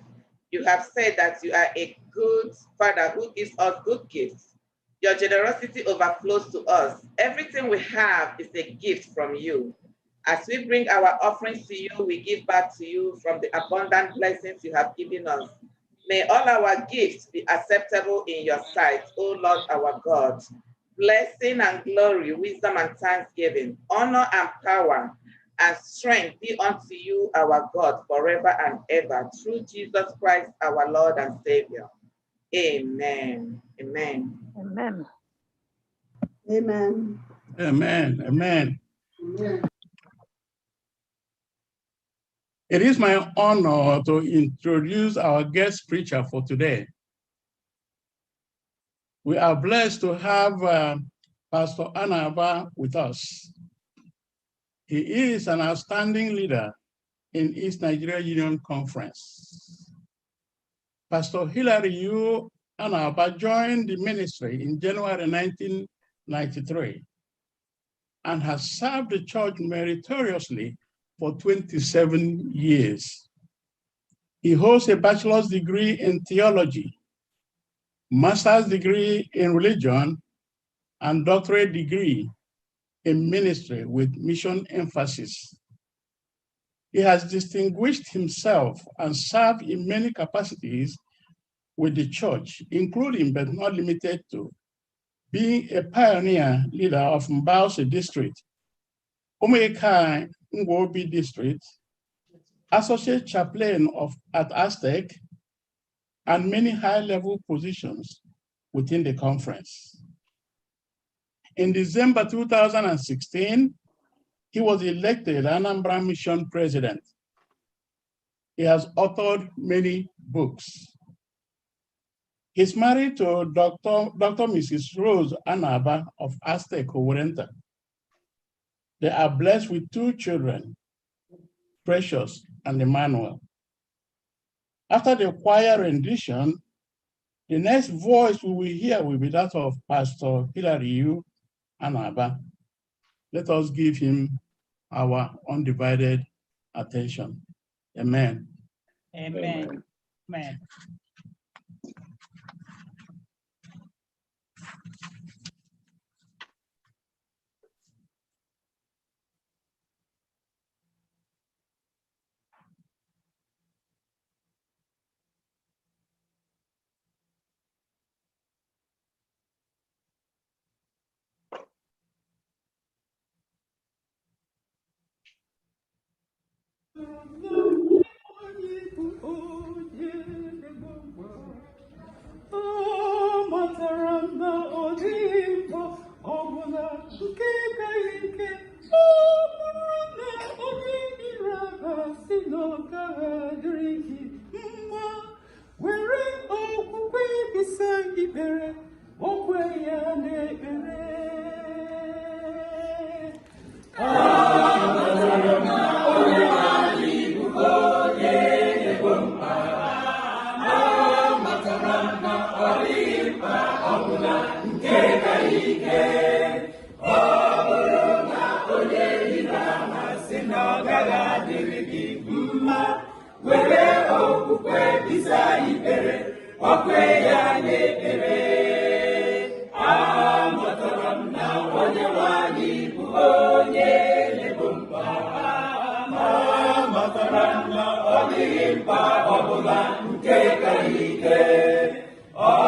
You have said that you are a good Father who gives us good gifts. Your generosity overflows to us. Everything we have is a gift from you. As we bring our offerings to you, we give back to you from the abundant blessings you have given us. May all our gifts be acceptable in your sight, O Lord our God. Blessing and glory, wisdom and thanksgiving, honor and power and strength be unto you, our God, forever and ever, through Jesus Christ, our Lord and Savior. Amen. Amen. Amen. Amen. Amen. Amen. It is my honor to introduce our guest preacher for today. We are blessed to have Pastor Anaba with us. He is an outstanding leader in East Nigeria Union Conference. Pastor Hilary U. Anaba joined the ministry in January 1993 and has served the church meritoriously for 27 years. He holds a bachelor's degree in theology, master's degree in religion, and doctorate degree in ministry with mission emphasis. He has distinguished himself and served in many capacities with the church, including but not limited to being a pioneer leader of Mbause District, Umuekai Ngwobi District, associate chaplain at Aztec, and many high-level positions within the conference. In December 2016, he was elected Anambra Mission President. He has authored many books. He's married to Dr. Mrs. Rose Anaba of Aztec, Owerenta. They are blessed with 2 children, Precious and Emmanuel. After the choir rendition, the next voice we will hear will be that of Pastor Hilary U. Anaba. Let us give him our undivided attention. Amen. Amen. Amen. Ọ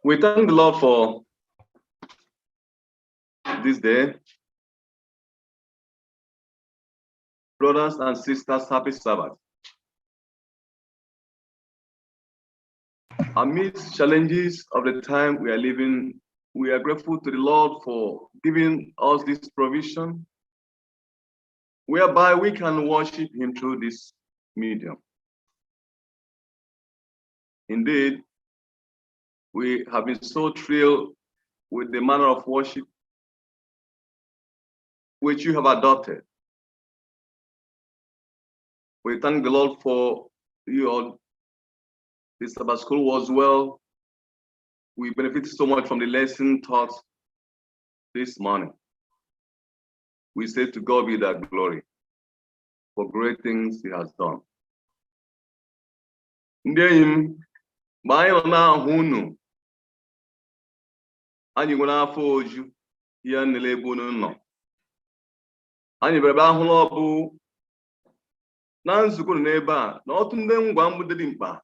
We thank the Lord for this day. Brothers and sisters, happy Sabbath. Amidst challenges of the time we are living, we are grateful to the Lord for giving us this provision, whereby we can worship Him through this medium. Indeed, we have been so thrilled with the manner of worship which you have adopted. We thank the Lord for you all. The Sabbath school was well. We benefited so much from the lesson taught this morning. We say to God be that glory for great things He has done. Ndị enyi m, mgbe anyị nọ na-ahụ unu, anyị nwere afọ oju ihe nlele ebe unu nọ. Anyị bịara ebe ahụ na ọ bụ na nzukọ n'ebe a na otu ndị ngwa mgbede dị mkpa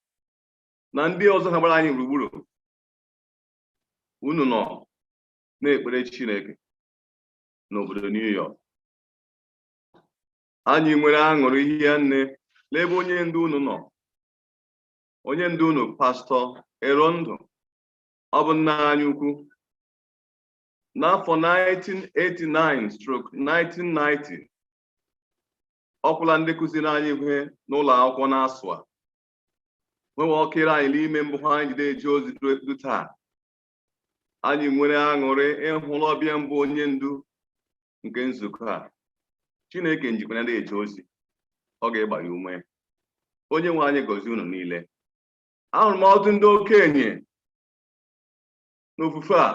na ndị ọzọ ha gbara anyị gburugburu. Unu nọ na-ekpere Chineke n'obodo New York. Anyị nwere aṅụrị ihe nne n'ebe onye ndu unu nọ. Onye ndu unu Pastor Erondo, ọ bụ nna anyị ukwu. N'afọ 1989-1990, ọkwụla ndị kụziri anyị ihe n'ụlọ akwụkwọ na-asụ a. Nwewe ọkere anyị n'ime mbụ ha anyị jide eje ozi du taa. Anyị nwere aṅụrị ịhụla ọbịa mbụ onye ndu nke nzukọ a. Chineke njikwana ndị eje ozi, ọ ga-ịgba ya ume. Onye nwe anyị gọzie unu niile. Ahụrụ m ọtụtụ ndị okenye n'ofufe a.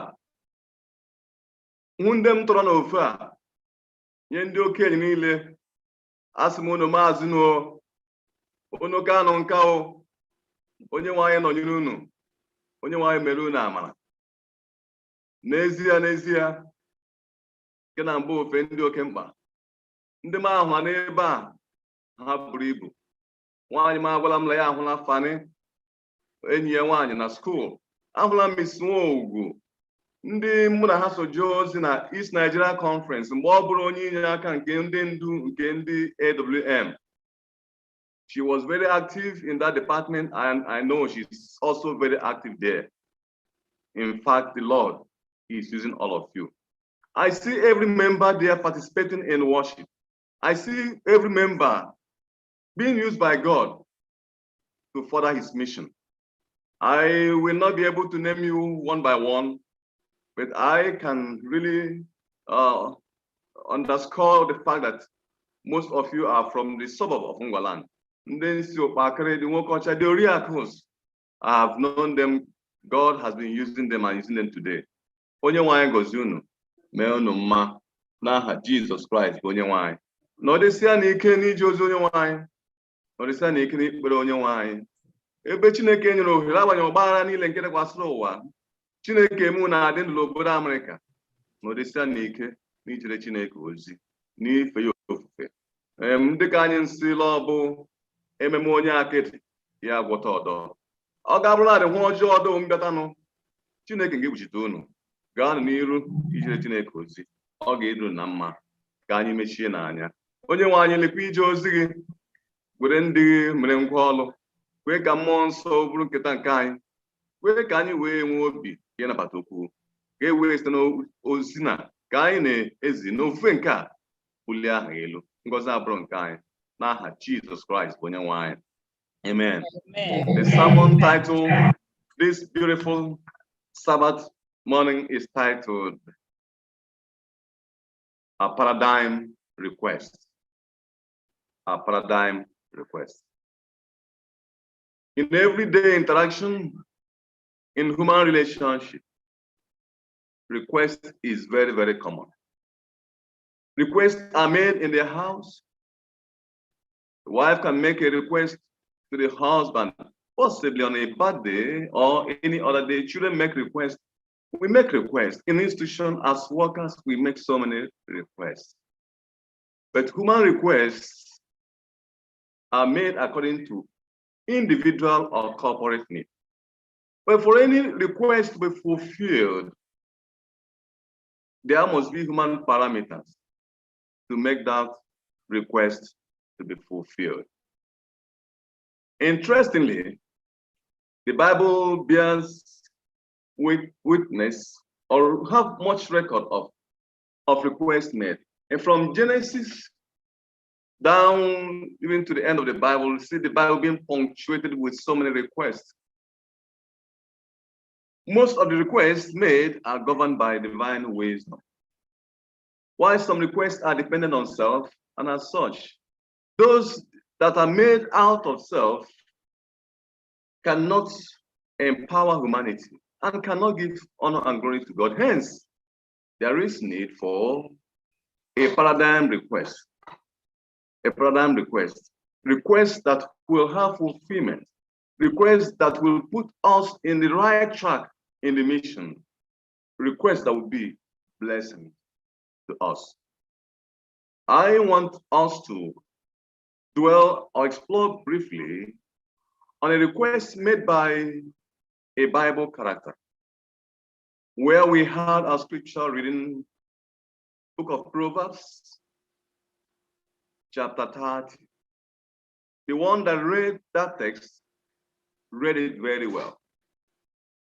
Hụ ndị m tọrọ n'ofufe a, nye ndị okenye niile, asị m unu maazị n'o, unu ka nọ nka o, onye nwe anyị nọnyere unu, onye nwe anyị mere unu amara. N'ezie n'ezie, nke na mbụ ofe ndị oke mkpa. Ndị m ahụ ha n'ebe a ha buru ibu. Nwaanyị m agwala m la ya ahụla Fani, enyi ya nwaanyị na skuul. Ahụla Miss Nwogu, ndị mụ na ha so jee ozi na East Nigeria Conference mgbe ọ bụrụ onye inye aka nke ndị ndu nke ndị AWM. She was very active in that department, and I know she's also very active there. In fact, the Lord is using all of you. I see every member there participating in worship. I see every member being used by God to further His mission. I will not be able to name you one by one, but I can really underscore the fact that most of you are from the suburb of Ngwaland. I have known them. God has been using them and using them today. Onye nwanyị gozi unu, mee unu mma n'aha Jesus Christ onye nwanyị. Nọdịsịa n'ike n'ije ozi onye nwanyị. Nọdịsịa n'ike n'ikpere onye nwanyị. Ebe Chineke nyere ohere agbanyere ọgbaghara niile nke dịkwasịrị ụwa. Chineke emu na-adị ndụ n'obodo Amerịka. Nọdịsịa n'ike n'ijere Chineke ozi n'ife ya ofufe. Dịka anyị nsịla ọ bụ ememe onye akịtị ya gwọta ọdọ. Ọ ga-abụrụ adị hụ ọjọọ ọdụ mbịatanụ. Chineke ga-ekpuchite unu. Gaanụ n'iru ijere Chineke ozi. Ọ ga-eduru na mma ka anyị mechie n'anya. Onye nwe anyị lekwa ije ozi gị. Were ndị gị mere ngwa ọlụ. Kwee ka mmụọ nsọ bụrụ nketa nke anyị. Kwee ka anyị wee nwee obi ya nabata okwu. Ka e wee site n'ozi na ka anyị na-ezi n'ofufe nke a bulie aha elu. Ngọzi abụrụ nke anyị n'aha Jesus Christ onye nwe anyị. Amen. The sermon title this beautiful Sabbath morning is titled A Paradigm Request. A Paradigm Request. In everyday interaction, in human relationship, request is very, very common. Requests are made in the house. The wife can make a request to the husband, possibly on a birthday or any other day. Children make requests. We make requests. In institution, as workers, we make so many requests. But human requests are made according to individual or corporate need. But for any request to be fulfilled, there must be human parameters to make that request to be fulfilled. Interestingly, the Bible bears witness or have much record of requests made. And from Genesis down even to the end of the Bible, you see the Bible being punctuated with so many requests. Most of the requests made are governed by divine wisdom, while some requests are dependent on self, and as such, those that are made out of self cannot empower humanity and cannot give honor and glory to God. Hence, there is need for a paradigm request. A paradigm request. Requests that will have fulfillment. Requests that will put us in the right track in the mission. Requests that will be blessing to us. I want us to dwell or explore briefly on a request made by a Bible character, where we had our scripture reading book of Proverbs, chapter 30. The one that read that text read it very well.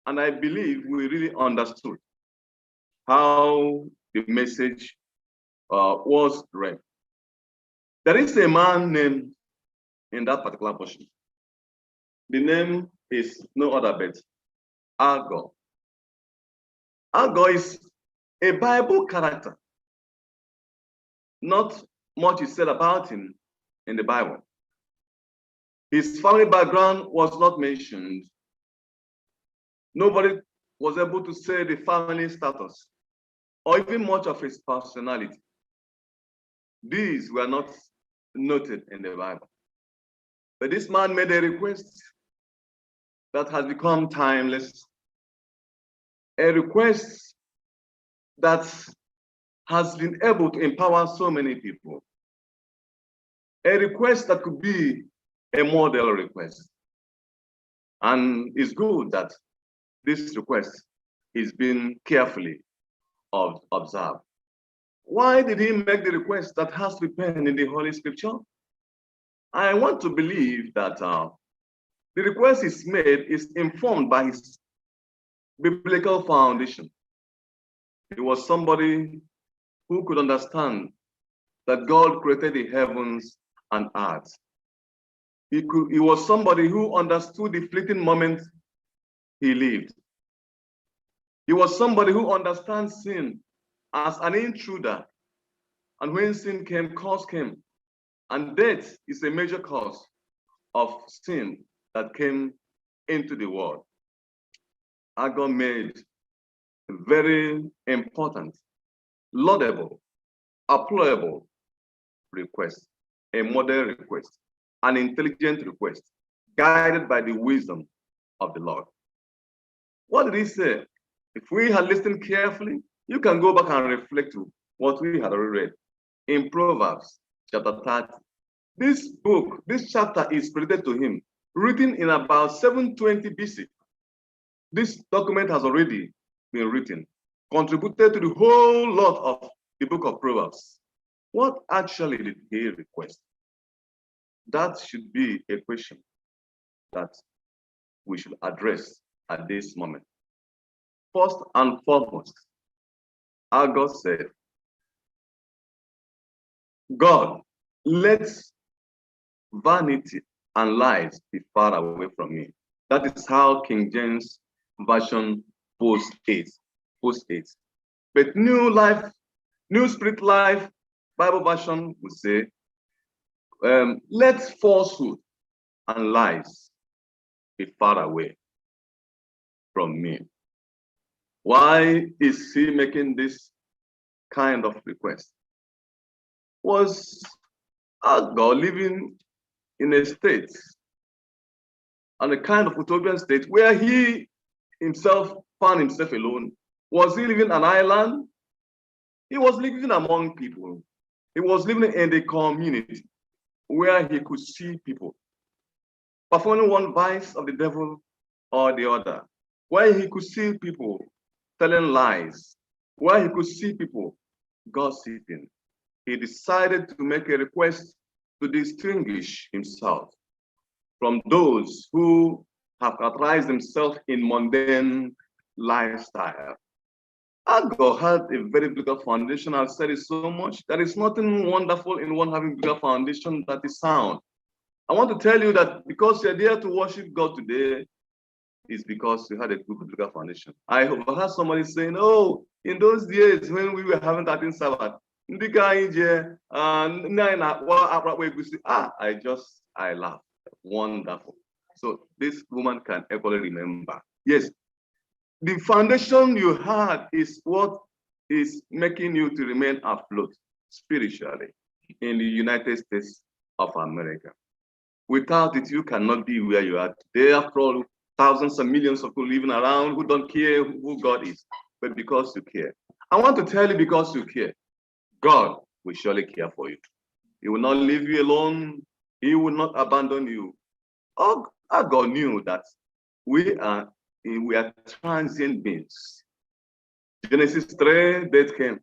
And I believe we really understood how the message was read. There is a man named in that particular portion. The name is no other but Agor. Agor is a Bible character. Not much is said about him in the Bible. His family background was not mentioned. Nobody was able to say the family status or even much of his personality. These were not noted in the Bible. But this man made a request that has become timeless, a request that has been able to empower so many people, a request that could be a model request. And it's good that this request is being carefully observed. Why did he make the request that has to be penned in the Holy Scripture? I want to believe that the request is made is informed by his biblical foundation. He was somebody who could understand that God created the heavens and earth. He was somebody who understood the fleeting moment he lived. He was somebody who understands sin as an intruder. And when sin came, cause came. And death is a major cause of sin that came into the world. Agor made a very important, laudable, applaudable request, a model request, an intelligent request, guided by the wisdom of the Lord. What did he say? If we had listened carefully, you can go back and reflect to what we had already read in Proverbs chapter 30. This book, this chapter is credited to him, written in about 720 BC. This document has already been written, contributed to the whole lot of the book of Proverbs. What actually did he request? That should be a question that we should address at this moment. First and foremost, Agor said, God, let vanity and lies be far away from me. That is how King James Version post 8. But New Life, New Spirit Life Bible version would say, let falsehood and lies be far away from me. Why is he making this kind of request? Was Agor living in a state, and a kind of utopian state where he himself found himself alone? Was he living an island? He was living among people. He was living in the community where he could see people performing one vice of the devil or the other, where he could see people telling lies, where he could see people gossiping, he decided to make a request to distinguish himself from those who have characterized themselves in mundane lifestyle. God had a very bigger foundation. I've said it so much. There is nothing wonderful in one having bigger foundation that is sound. I want to tell you that because you're there to worship God today, is because you had a good biblical foundation. I heard somebody saying, oh, in those days when we were having 13 Sabbath, I laughed. Wonderful. So this woman can equally remember. Yes, the foundation you had is what is making you to remain afloat spiritually in the United States of America. Without it, you cannot be where you are today. After all, thousands and millions of people living around who don't care who God is, but because you care. I want to tell you, because you care, God will surely care for you. He will not leave you alone. He will not abandon you. Our God knew that we are transient beings. Genesis 3, death came.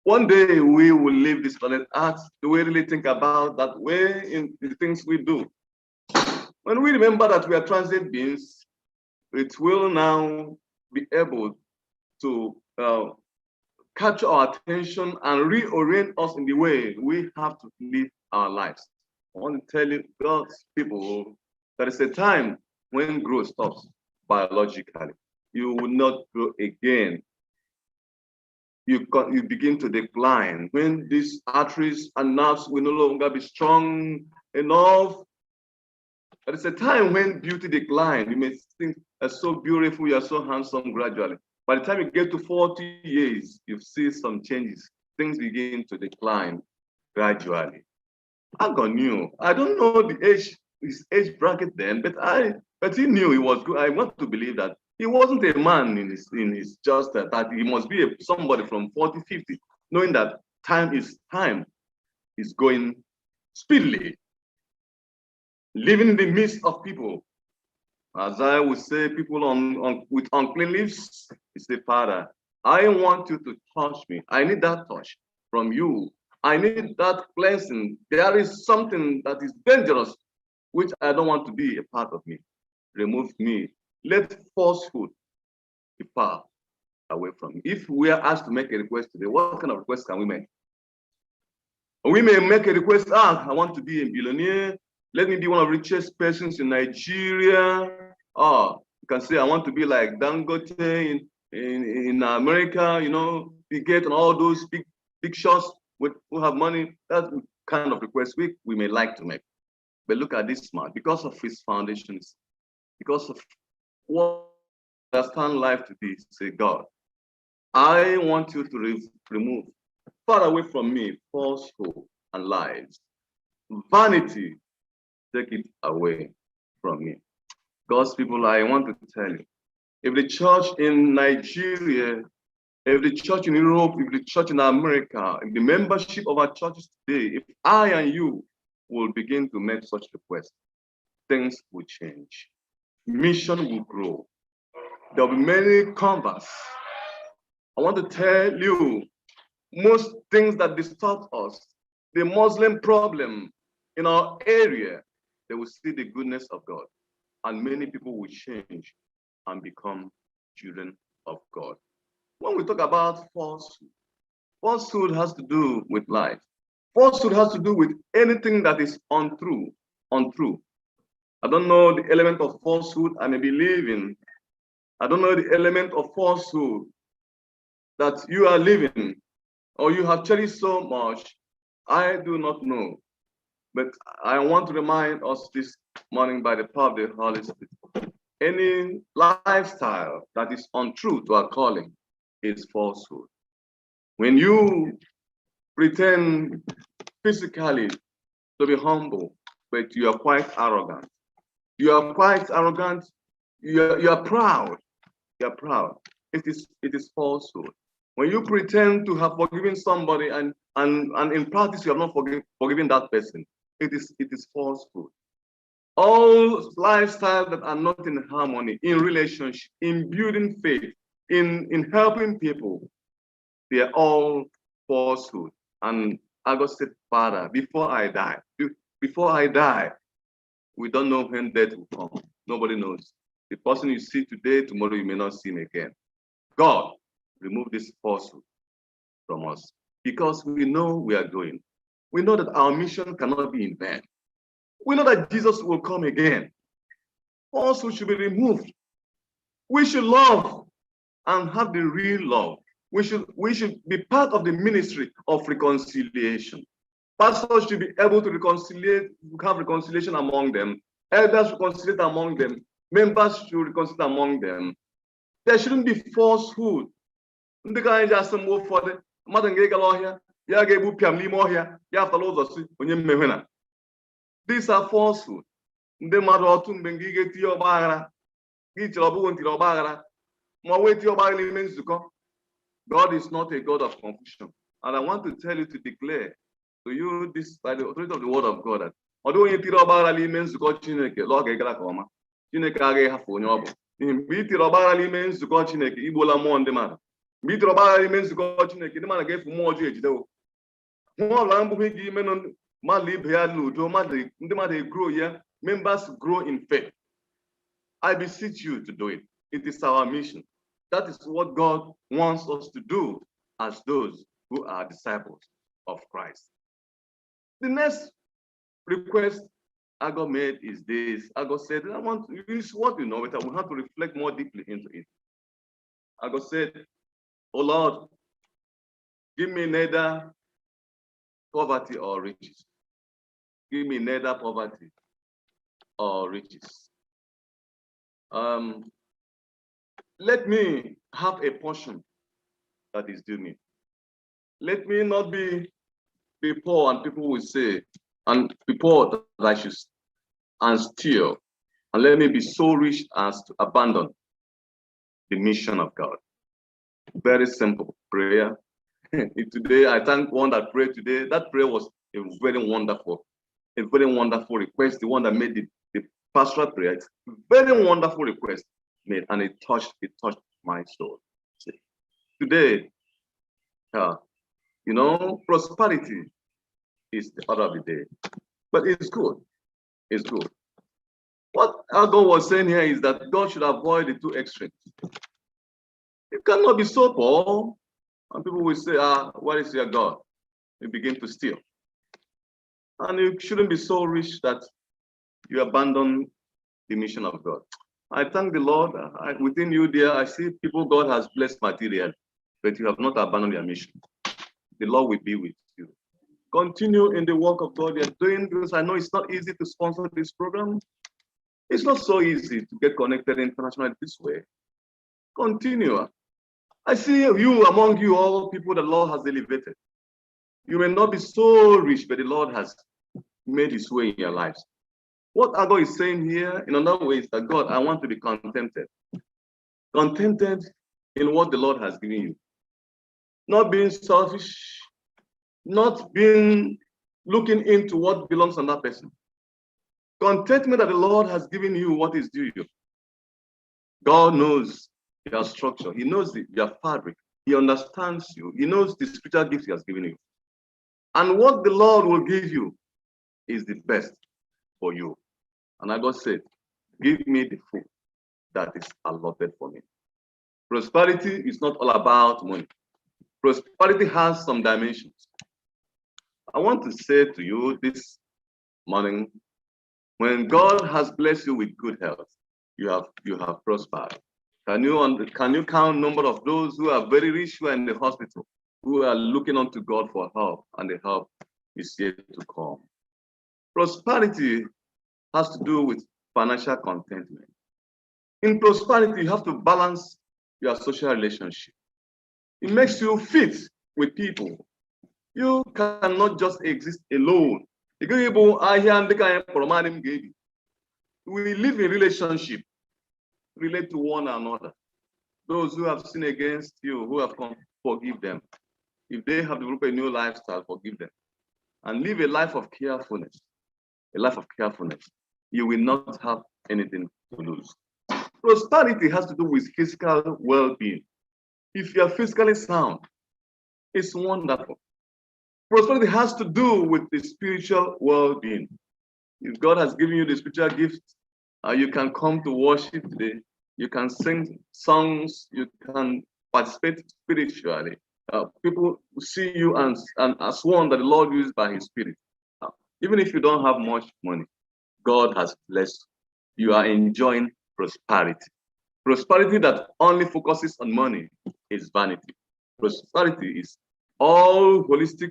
One day we will leave this planet Earth. Do we really think about that way in the things we do? When we remember that we are transient beings, it will now be able to capture our attention and reorient us in the way we have to live our lives. I want to tell you, God's people, there is a time when growth stops biologically. You will not grow again. You begin to decline. When these arteries and nerves will no longer be strong enough, there is a time when beauty declines. You may think you're so beautiful, you're so handsome gradually. By the time you get to 40 years, you see some changes. Things begin to decline gradually. God knew. I don't know his age bracket then, but he knew he was good. I want to believe that he wasn't a man in his just that he must be somebody from 40, 50, knowing that time is going speedily. Living in the midst of people, as I would say, people with unclean lips, he said, Father, I want you to touch me. I need that touch from you. I need that cleansing. There is something that is dangerous, which I don't want to be a part of me. Remove me. Let falsehood depart away from me. If we are asked to make a request today, what kind of request can we make? We may make a request, I want to be a billionaire. Let me be one of the richest persons in Nigeria. You can say, I want to be like Dangote in America, Bill Gates and all those big shots who have money. That's the kind of request we may like to make. But look at this man, because of his foundations, because of what I understand life to be, say, God, I want you to remove far away from me falsehood and lies. Vanity, take it away from me. God's people, I want to tell you, if the church in Nigeria, if the church in Europe, if the church in America, if the membership of our churches today, if I and you will begin to make such requests, things will change. Mission will grow. There'll be many converts. I want to tell you, most things that disturb us, the Muslim problem in our area, they will see the goodness of God. And many people will change and become children of God. When we talk about falsehood has to do with life. Falsehood has to do with anything that is untrue. I don't know the element of falsehood I may be living. I don't know the element of falsehood that you are living or you have cherished so much. I do not know. But I want to remind us this morning by the power of the Holy Spirit. Any lifestyle that is untrue to our calling is falsehood. When you pretend physically to be humble, but you are quite arrogant. You are quite arrogant. You are proud. You are proud. It is falsehood. When you pretend to have forgiven somebody and in practice you have not forgiven that person, it is falsehood. All lifestyles that are not in harmony, in relationship, in building faith, in helping people, they are all falsehood. And August said, Father, before I die, we don't know when death will come. Nobody knows. The person you see today, tomorrow you may not see him again. God, remove this falsehood from us, because we know we are going. We know that our mission cannot be in vain. We know that Jesus will come again. Falsehood should be removed. We should love and have the real love. We should be part of the ministry of reconciliation. Pastors should be able to have reconciliation among them. Elders reconciliate among them. Members should reconcile among them. There shouldn't be falsehood. These are falsehood. God is not a God of confusion. And I want to tell you, to declare to you this by the authority of the word of God, that although you tell about Chineke, Lord Chineke agaghị hafụ onye ọ bụ. Mgbe itiri ọgbaghara n'ime nzukọ Chineke, igbola mmụọ ndị mmadụ. Mgbe itiri ọgbaghara n'ime nzukọ Chineke, ndị mmadụ ga-efu mmụọ ọjọọ ejidewo. Mmụọ ọbụla mbụghị gị ime mmadụ ibe ya n'udo, ndị mmadụ grow ya, members grow in faith. I beseech you to do it. It is our mission. That is what God wants us to do as those who are disciples of Christ. The next request Aggo made is this. Aggo said, I want to use what you know, but I will have to reflect more deeply into it. Aggo said, oh Lord, give me neither poverty or riches. Give me neither poverty or riches. Let me have a portion that is due me. Let me not be poor, and people will say, and be poor that I should and steal. And let me be so rich as to abandon the mission of God. Very simple prayer. Today, I thank one that prayed today. That prayer was a very wonderful request, the one that made the pastoral prayer. It's a very wonderful request made, and it touched my soul. See, today, you know, prosperity is the order of the day, but it's good. It's good. What our God was saying here is that God should avoid the two extremes. You cannot be so poor, and people will say, what is your God? You begin to steal. And you shouldn't be so rich that you abandon the mission of God. I thank the Lord. Within you there, I see people God has blessed materially, but you have not abandoned your mission. The Lord will be with you. Continue in the work of God you're doing, because I know it's not easy to sponsor this program. It's not so easy to get connected internationally this way. Continue. I see you among you, all people the Lord has elevated. You may not be so rich, but the Lord has made his way in your lives. What Aggo is saying here, in another way, is that God, I want to be contented. Contented in what the Lord has given you. Not being selfish, not being looking into what belongs to that person. Contentment that the Lord has given you what is due you. God knows your structure. He knows your fabric. He understands you. He knows the spiritual gifts he has given you. And what the Lord will give you is the best for you. And I God said, give me the food that is allotted for me. Prosperity is not all about money. Prosperity has some dimensions. I want to say to you this morning, when God has blessed you with good health, you have prospered. Can you count number of those who are very rich, who are in the hospital, who are looking unto God for help, and the help is yet to come? Prosperity has to do with financial contentment. In prosperity, you have to balance your social relationship. It makes you fit with people. You cannot just exist alone. We live in relationship, relate to one another. Those who have sinned against you, who have come, forgive them. If they have developed a new lifestyle, forgive them. And live a life of carefulness. A life of carefulness. You will not have anything to lose. Prosperity has to do with physical well-being. if you are physically sound, it's wonderful. Prosperity has to do with the spiritual well-being. If God has given you the spiritual gift, you can come to worship today. You can sing songs. You can participate spiritually. People see you as one that the Lord used by His Spirit. Even if you don't have much money, God has blessed you. You are enjoying prosperity. Prosperity that only focuses on money is vanity. Prosperity is all holistic.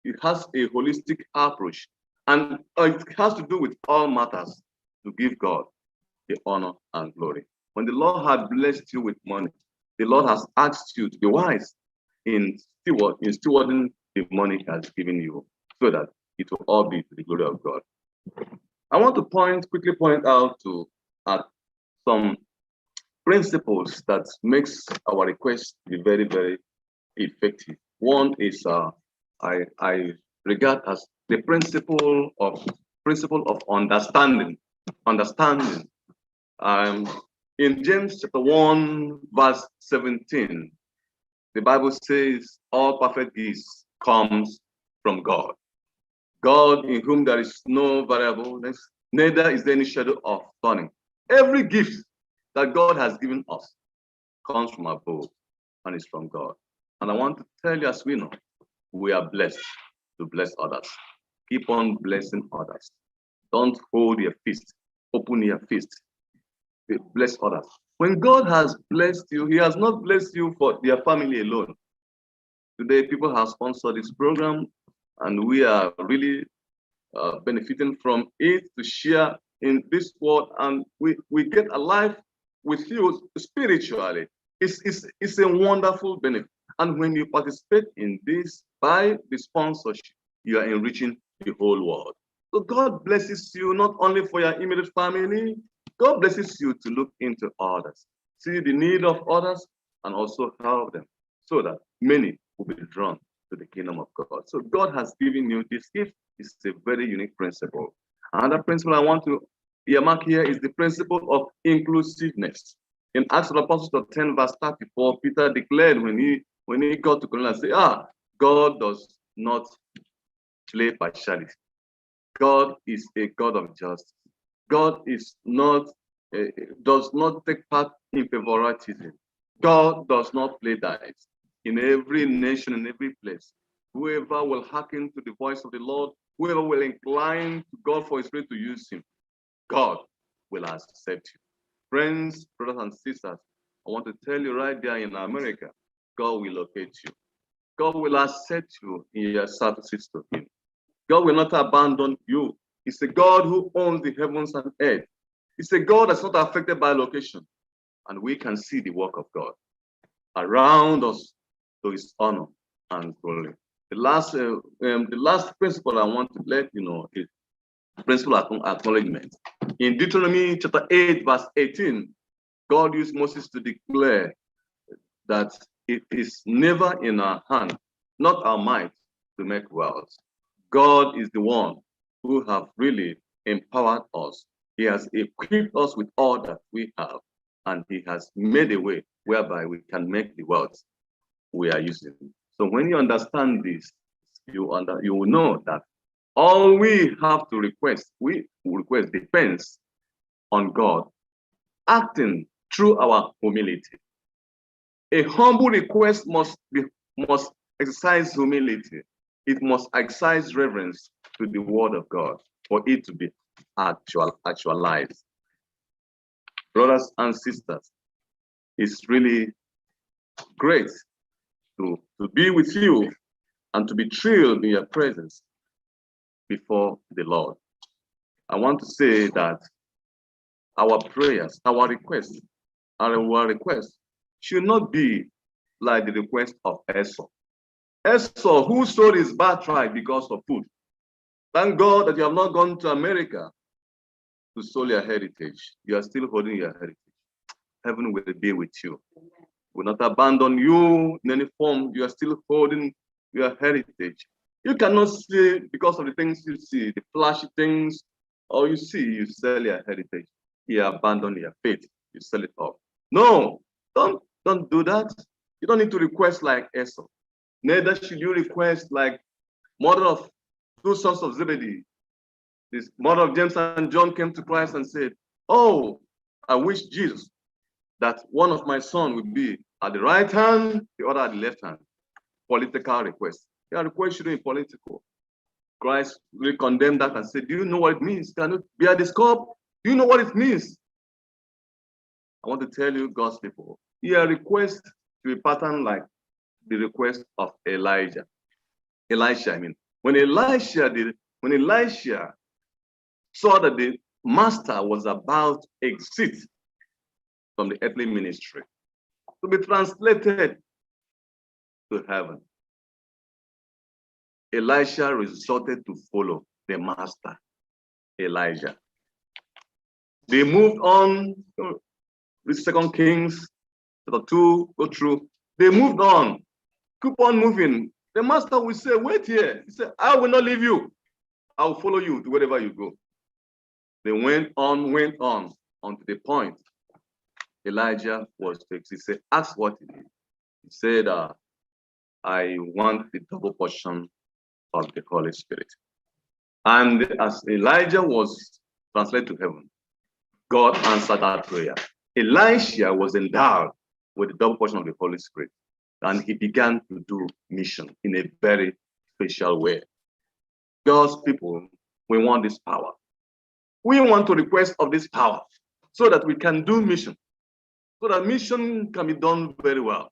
It has a holistic approach, and it has to do with all matters to give God the honor and glory. When the Lord had blessed you with money, the Lord has asked you to be wise in stewarding the money He has given you, so that it will all be to the glory of God. I want to quickly point out some principles that makes our request be very, very effective. One is I regard as the principle of understanding. In James chapter 1, verse 17, the Bible says, all perfect gifts comes from God. God in whom there is no variableness, neither is there any shadow of turning. Every gift that God has given us comes from above and is from God. And I want to tell you, as we know, we are blessed to bless others. Keep on blessing others. Don't hold your fist. Open your fist. Bless others. When God has blessed you, He has not blessed you for their family alone. Today, people have sponsored this program, and we are really benefiting from it to share in this world, and we get alive with you spiritually. It's a wonderful benefit. And when you participate in this by the sponsorship, you are enriching the whole world. So God blesses you not only for your immediate family, God blesses you to look into others, see the need of others, and also help them, so that many will be drawn to the kingdom of God. So God has given you this gift. It's a very unique principle. Another principle I want to earmark here is the principle of inclusiveness. In Acts of the Apostles 10, verse 34, Peter declared when he got to Cornelius, say, God does not play partiality. God is a God of justice. God is not does not take part in favoritism. God does not play dice. In every nation, in every place, whoever will hearken to the voice of the Lord, whoever will incline to God for His Spirit to use him, God will accept you. Friends, brothers and sisters, I want to tell you right there in America, God will locate you. God will accept you in your services to Him. God will not abandon you. It's a God who owns the heavens and earth. It's a God that's not affected by location. And we can see the work of God around us to His honor and glory. The last principle I want to let you know is the principle of acknowledgement. In Deuteronomy chapter 8, verse 18, God used Moses to declare that it is never in our hand, not our might, to make wealth. God is the one who have really empowered us. He has equipped us with all that we have, and He has made a way whereby we can make the wealth we are using. So when you understand this, you will know that all we have to request, depends on God acting through our humility. A humble request must exercise humility. It must exercise reverence to the word of God for it to be actualized. Brothers and sisters, it's really great to be with you and to be thrilled in your presence before the Lord. I want to say that our prayers, our requests should not be like the request of Esau. Esau, who sold his birthright because of food. Thank God that you have not gone to America to sell your heritage. You are still holding your heritage. Heaven will be with you. Will not abandon you in any form. You are still holding your heritage. You cannot see, because of the things you see, the flashy things, or you sell your heritage. You abandon your faith. You sell it off. No, don't do that. You don't need to request like Esau. Neither should you request like mother of two sons of Zebedee. This mother of James and John came to Christ and said, oh, I wish Jesus that one of my sons would be at the right hand, the other at the left hand. Political request. Your request shouldn't be political. Christ really condemned that and said, do you know what it means? Can you bear this cup? Do you know what it means? I want to tell you, God's people, your request to be patterned like the request of Elijah. Elisha, I mean. When Elisha saw that the master was about to exit from the earthly ministry, to be translated to heaven, Elisha resorted to follow the master, Elijah. They moved on, with 2 Kings, chapter 2, go through. They moved on, keep on moving. The master will say, wait here. He said, I will not leave you. I will follow you to wherever you go. They went on to the point Elijah was fixed. He said, ask what he did. He said, I want the double portion of the Holy Spirit. And as Elijah was translated to heaven, God answered that prayer. Elisha was endowed with the double portion of the Holy Spirit, and he began to do mission in a very special way. God's people, we want this power. We want to request of this power so that we can do mission, so that mission can be done very well.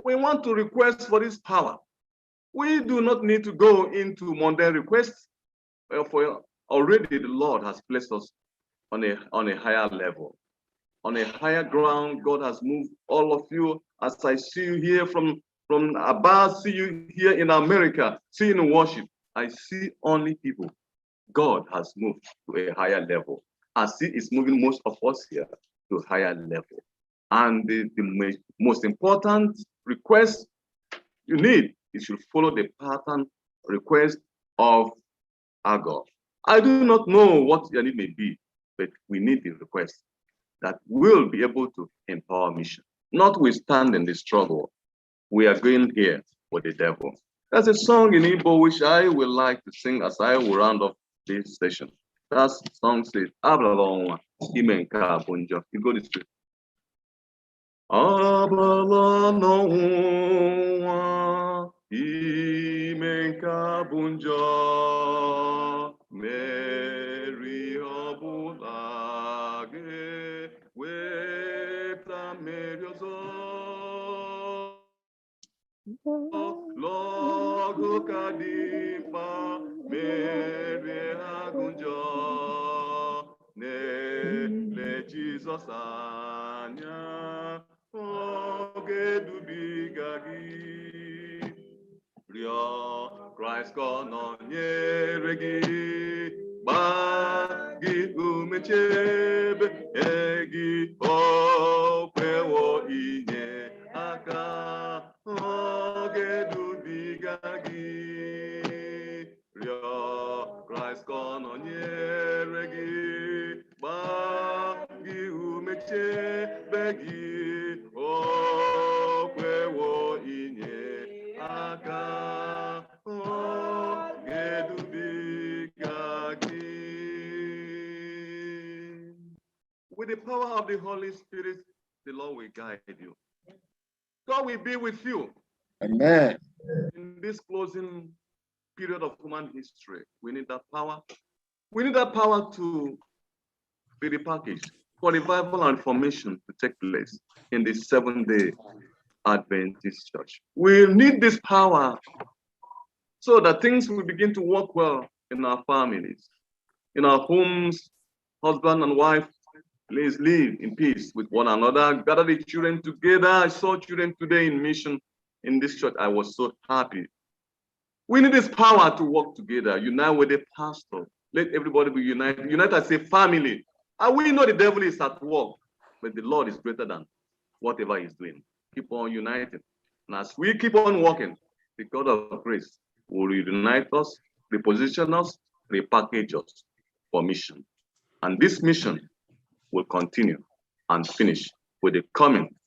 We want to request for this power. We do not need to go into mundane requests, for already the Lord has placed us on a higher level. On a higher ground, God has moved all of you. As I see you here from above, see you here in America, see you in worship, I see only people God has moved to a higher level. As He is moving most of us here to a higher level. And the most important request you need is to follow the pattern request of our God. I do not know what your need may be, but we need the request that will be able to empower mission. Notwithstanding the struggle, we are going here for the devil. There's a song in Igbo which I would like to sing as I will round up this session. That song says, Ablalonwa, Imenka Bunja. You go this way. Ablalonwa, Imenka Bunja, Mary Obulage, Weta Meriozo, Logo Kadipa, Mary Agunja, Le Jesus Anya, Ogedu Bigagi, Rio Christ Kono Nyeregi, Bagi Umechebe, Egi, Opewo Inye, Aka, Ogedu Bigagi, Rio Christ Kono Nyeregi, Bagi Umechebe, Egi, Opewo Inye, Aka, Ogedu Bigagi. With the power of the Holy Spirit, the Lord will guide you. God will be with you. Amen. In this closing period of human history, we need that power. We need that power to be repackaged for revival and reformation to take place in the Seventh-day Adventist Church. We need this power so that things will begin to work well in our families, in our homes. Husband and wife, please live in peace with one another. Gather the children together. I saw children today in mission in this church. I was so happy. We need this power to work together, unite with the pastor. Let everybody be united. Unite as a family. And we know the devil is at work, but the Lord is greater than whatever he's doing. Keep on uniting. And as we keep on working, the God of grace will reunite us, reposition us, repackage us for mission. And this mission will continue and finish with the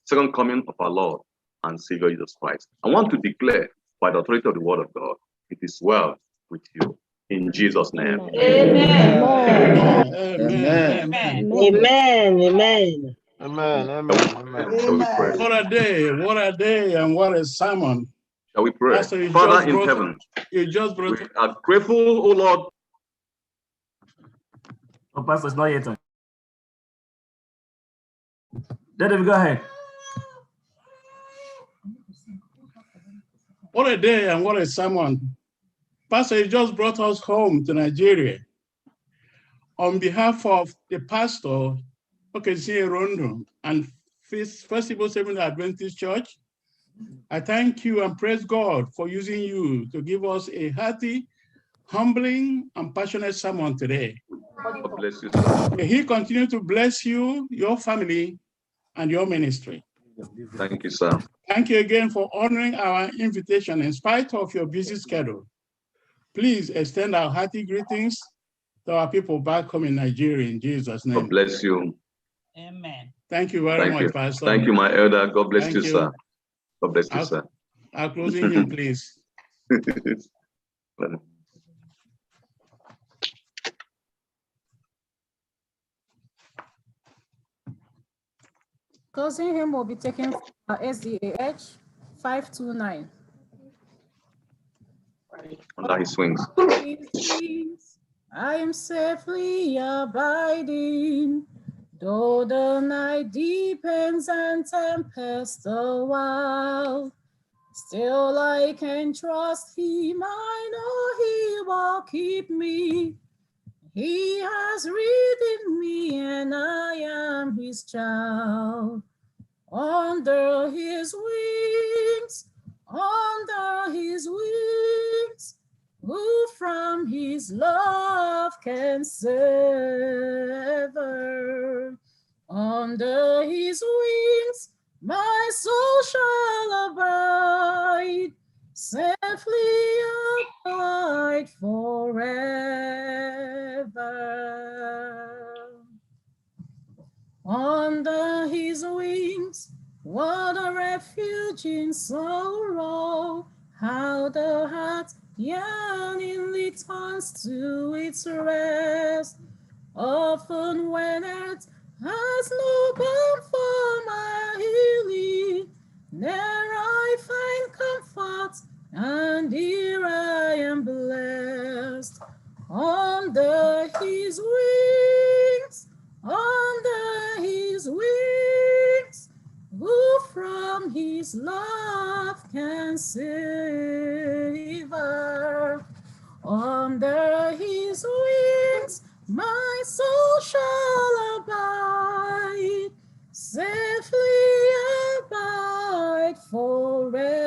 second coming of our Lord and Savior Jesus Christ. I want to declare by the authority of the word of God, it is well with you. In Jesus' name. Amen. Amen. Amen. Shall we pray? What a day, and what a sermon. Shall we pray? Pastor, Father in heaven, you just brought. we are grateful, O Lord. Oh, Pastor, it's not yet. Let him go ahead. What a day and what a sermon. Pastor, you just brought us home to Nigeria. On behalf of the pastor, Okezie Rondo, and FirstIgbo Seventh Adventist Church, I thank you and praise God for using you to give us a hearty, humbling, and passionate sermon today. God bless you, sir. May He continue to bless you, your family, and your ministry. Thank you, sir. Thank you again for honoring our invitation in spite of your busy schedule. Please extend our hearty greetings to our people back home in Nigeria in Jesus' name. God bless you. Amen. Thank you very much, Pastor. Thank you, my elder. God bless Thank you, sir. God bless you, sir. Our closing hymn, please. Closing hymn will be taken from SDA 529. Under his wings. I am safely abiding, though the night deepens and tempest a while. Still I can trust him, I know he will keep me. He has redeemed me and I am his child. Under his wings, who from his love can sever? Under his wings, my soul shall abide, safely abide forever. Under his wings, what a refuge in sorrow, how the heart yearningly turns to its rest. Often when earth has no balm for my healing, there I find comfort, and here I am blessed. Under his wings, who from his love can savor? Under his wings, my soul shall abide, safely abide forever.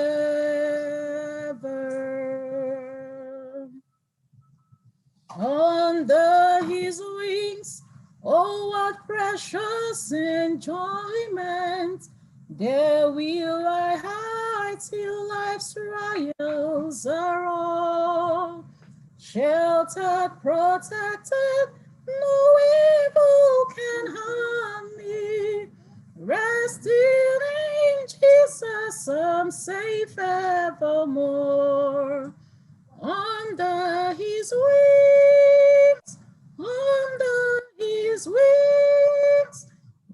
Under his wings, oh, what precious enjoyment! There will I hide till life's trials are all. Sheltered, protected, no evil can harm me. Resting in Jesus, I'm safe evermore. Under his wings,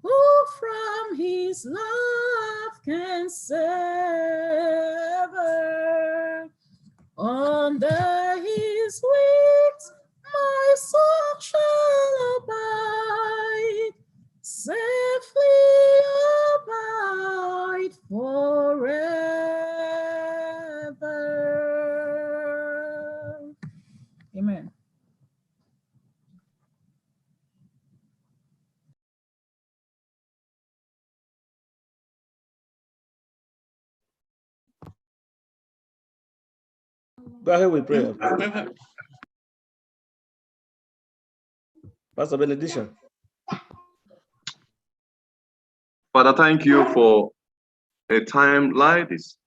who from his love can sever? Under his wings, my soul shall abide, safely abide forever. Amen. Go ahead with prayer. Pastor benediction. Father, thank you for a time like this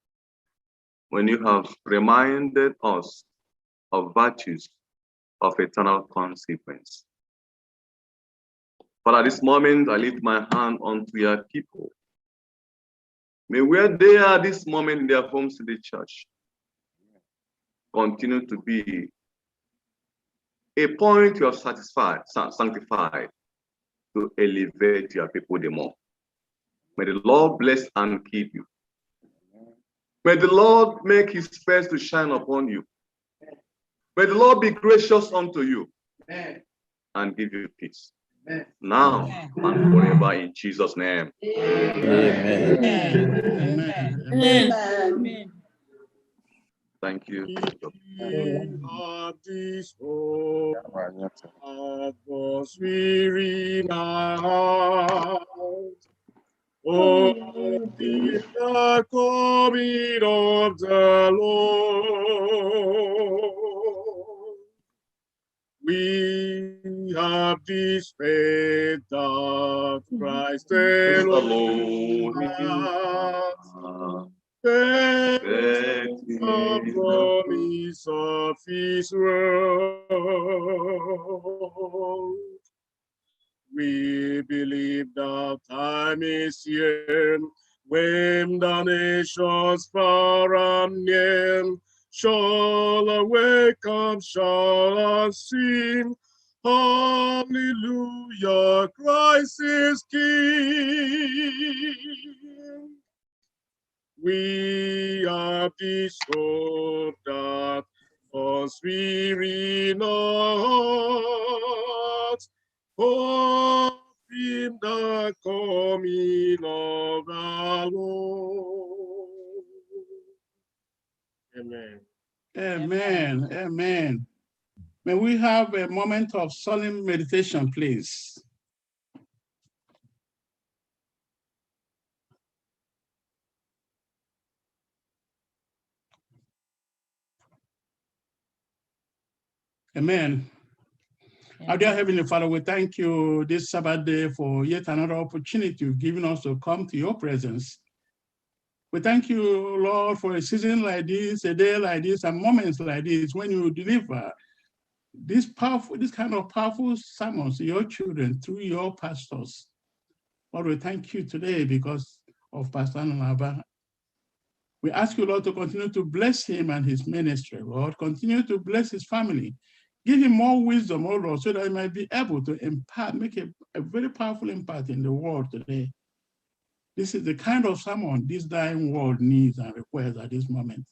when you have reminded us of virtues of eternal consequence. But at this moment, I lift my hand unto your people. May where they are this moment in their homes in the church continue to be a point you have sanctified to elevate your people the more. May the Lord bless and keep you. May the Lord make his face to shine upon you. May the Lord be gracious unto you and give you peace. Now and forever in Jesus' name. Amen. Amen. Thank you. This hope atmosphere in our hearts. Oh, the coming of the Lord. We have this faith that Christ alone has. The promise of his word. We believe that time is here when the nations far and near shall awake and shall sing, hallelujah, Christ is King. We have this hope that us weary not, hope in the coming of the Lord. Amen. Amen. Amen. May we have a moment of solemn meditation, please. Amen. Our dear Heavenly Father, we thank you this Sabbath day for yet another opportunity you've given us to come to your presence. We thank you, Lord, for a season like this, a day like this, and moments like this when you deliver this kind of powerful sermons to your children through your pastors. Lord, we thank you today because of Pastor Anaba. We ask you, Lord, to continue to bless him and his ministry, Lord. Continue to bless his family. Give him more wisdom, oh Lord, so that he might be able to impart, make a very powerful impact in the world today. This is the kind of sermon this dying world needs and requires at this moment.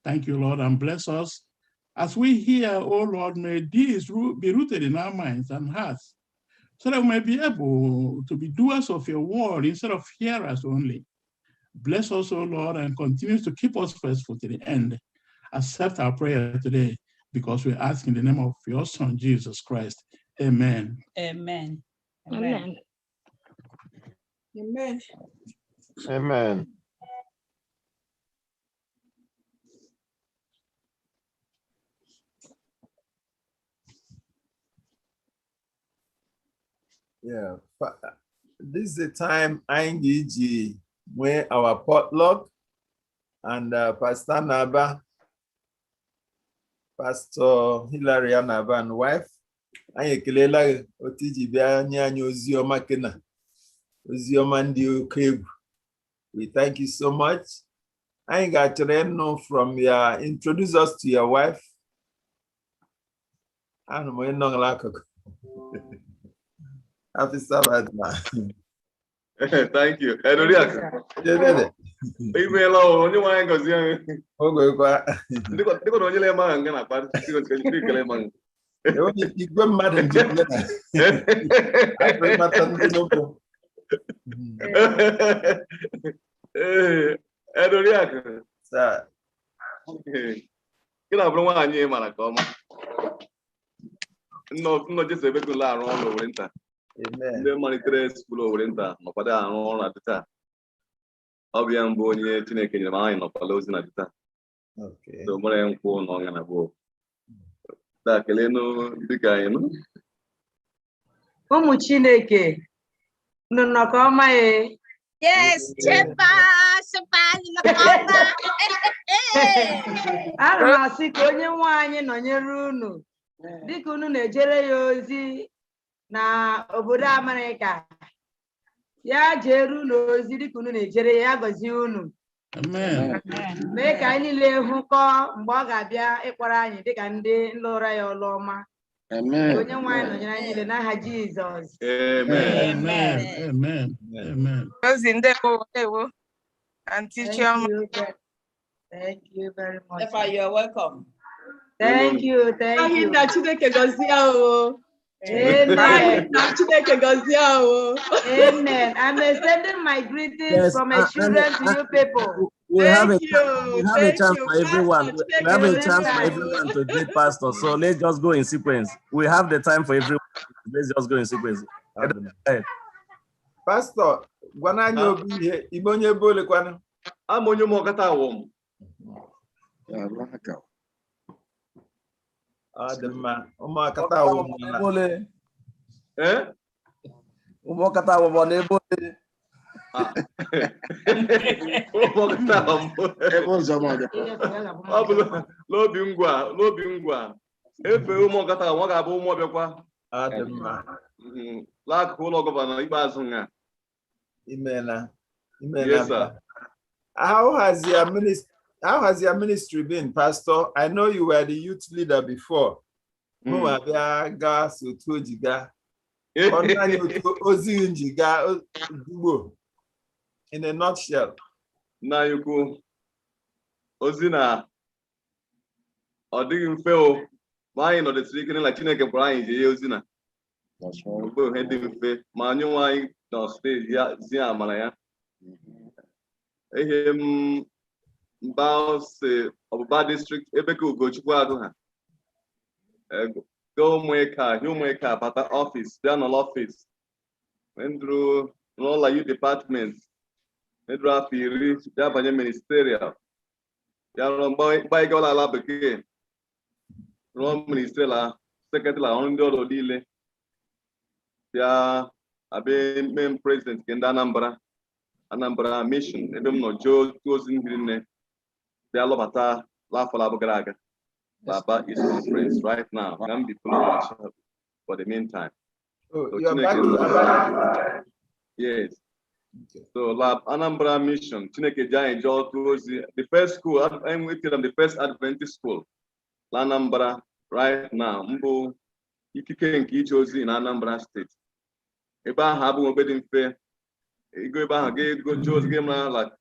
Thank you, Lord, and bless us. As we hear, oh Lord, may these be rooted in our minds and hearts, so that we may be able to be doers of your word instead of hearers only. Bless us, oh Lord, and continue to keep us faithful to the end. Accept our prayer today, because we ask in the name of your Son, Jesus Christ. Amen. Amen. Amen. Amen. Amen. Yeah, this is the time INGG where our potluck and Pastor Naba, Pastor Hilary Naba and wife, anyị ekelela otu iji bịa nye anyị oziọma kena oziọma ndị oke egwu. We thank you so much. Anyị ga-achọrọ ịnụ from your, introduce us to your wife. Ana m ịnọ n'akụkụ. Happy Sabbath, man. Thank you. Email onye nwanyị gozi anyị. Ogwekwa. Dịka na onye le ma nga na kparị kele ma. Igwe mmadụ ndị na. Afọ mata ndị n'okwu. Edoriakụ. Sir. Gị na-abụrụ nwaanyị mara ka ọma. Nnọ Jesu ebe gụla arụ ọrụ owere nta. Ndị malitere skuul owere nta nọkwado arụ ọrụ na dịta. Ọ bụ ya mbụ onye Chineke nyere m anyị nọkwala ozi na dịta. So mụrụ ya nkwụ na ọnya na bụ. Da kelenu dịka anyị nọ. Ụmụ Chineke nọ nọkọ ọma ye. Yes, chepa. Ana m asị ka onye nwe anyị nọnyere unu dịka unu na-ejere ya ozi na obodo Amerịka. Ya jeru n'ozi dịka unu na-ejere ya gọzie unu. Amen. Mee ka anyị niile hụkọ mgbe ọ ga-abịa ịkpọrọ anyị dịka ndị nlụra ya ọlụ ọma. Amen. Onye nwe anyị nọnyere anyị niile n'aha Jizọs. Amen. Amen. Amen. Amen. Thank you very much. Therefore, you are welcome. Thank you. Thank you. Amen. Amen. I'm extending my greetings from my children to you people. We have a Thank chance you, for everyone. Pastor. We have a chance for everyone to greet Pastor. So let's just go in sequence. We have the time for everyone. Let's just go in sequence. Pastor, gwana obi ihe ibe onye bole kwanu. I'm onye mokata wom. Adema, umakata wom. Eh? Umakata wom ne bole. Lobi ngwa. Efe ụmụọkata nwa ga-abụ ụmụ ọbịakwa. L'akụkụ ụlọ gọvanọ ikpeazụ nga. Imena. Yes, sir. How has your ministry been, Pastor? I know you were the youth leader before. In a nutshell. Na yuko ozina ọdịghị mfe o ma anyị nọdụsịrị ike na Chineke kpọrọ anyị jee ozina ogbe ihe dị mfe ma anyị nwa anyị nọ steeti ya zi amara ya ihe mba ose ọbụba district ebe ka Ugochukwu agụ ha go ụmụeka bata ọfịs bịa n'ụlọ ọfịs ndụrụ n'ụlọ youth department Nedro afọ iri ya banye ministerial ya rụọ mgbe anyị gawala ala bekee rụọ ministerial secretary ọrụ ndị ọrụ niile ya abịa mee president nke ndị Anambra mission ebe m nọ jee ozi mmiri nne bịa lọbata l'afọ labụ gara aga Baba is conference right now can be followed for the meantime. So you're back to Abba? Yes. So Lab Anambra Mission, Chineke Giant Joel the first school, I'm with them, the first Adventist school, Anambra, right now. Mbo Ikike nke Ichozi in Anambra State. Eba ha bụ obedient fair. Ego eba ha go Joel's game like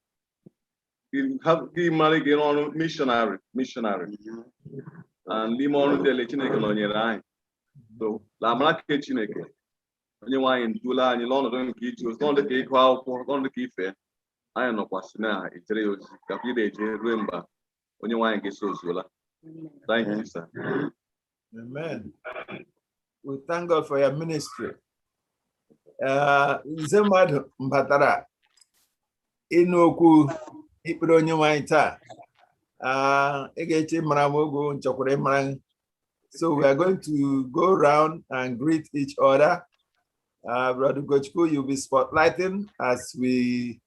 you have give on missionary. And limon dele Chineke no nyere anyị. So la marake Chineke. Onye nwanyị ntụla anyị n'ọnọdụ nke iji ozi n'ọnọdụ ka ịgụ akwụkwọ n'ọnọdụ ka ife anyị nọkwasị na ejere ozi ka ị na-eje ruo mgbe onye nwanyị ga-eso ozuola. Thank you, sir. Amen. We thank God for your ministry. Nze mmadụ mbatara ịnụ okwu ikpere onye nwanyị taa. Ị ga-eche mara m ogo nchekwara ịmara. So we are going to go around and greet each other. Brother Gochko, you'll be spotlighting as we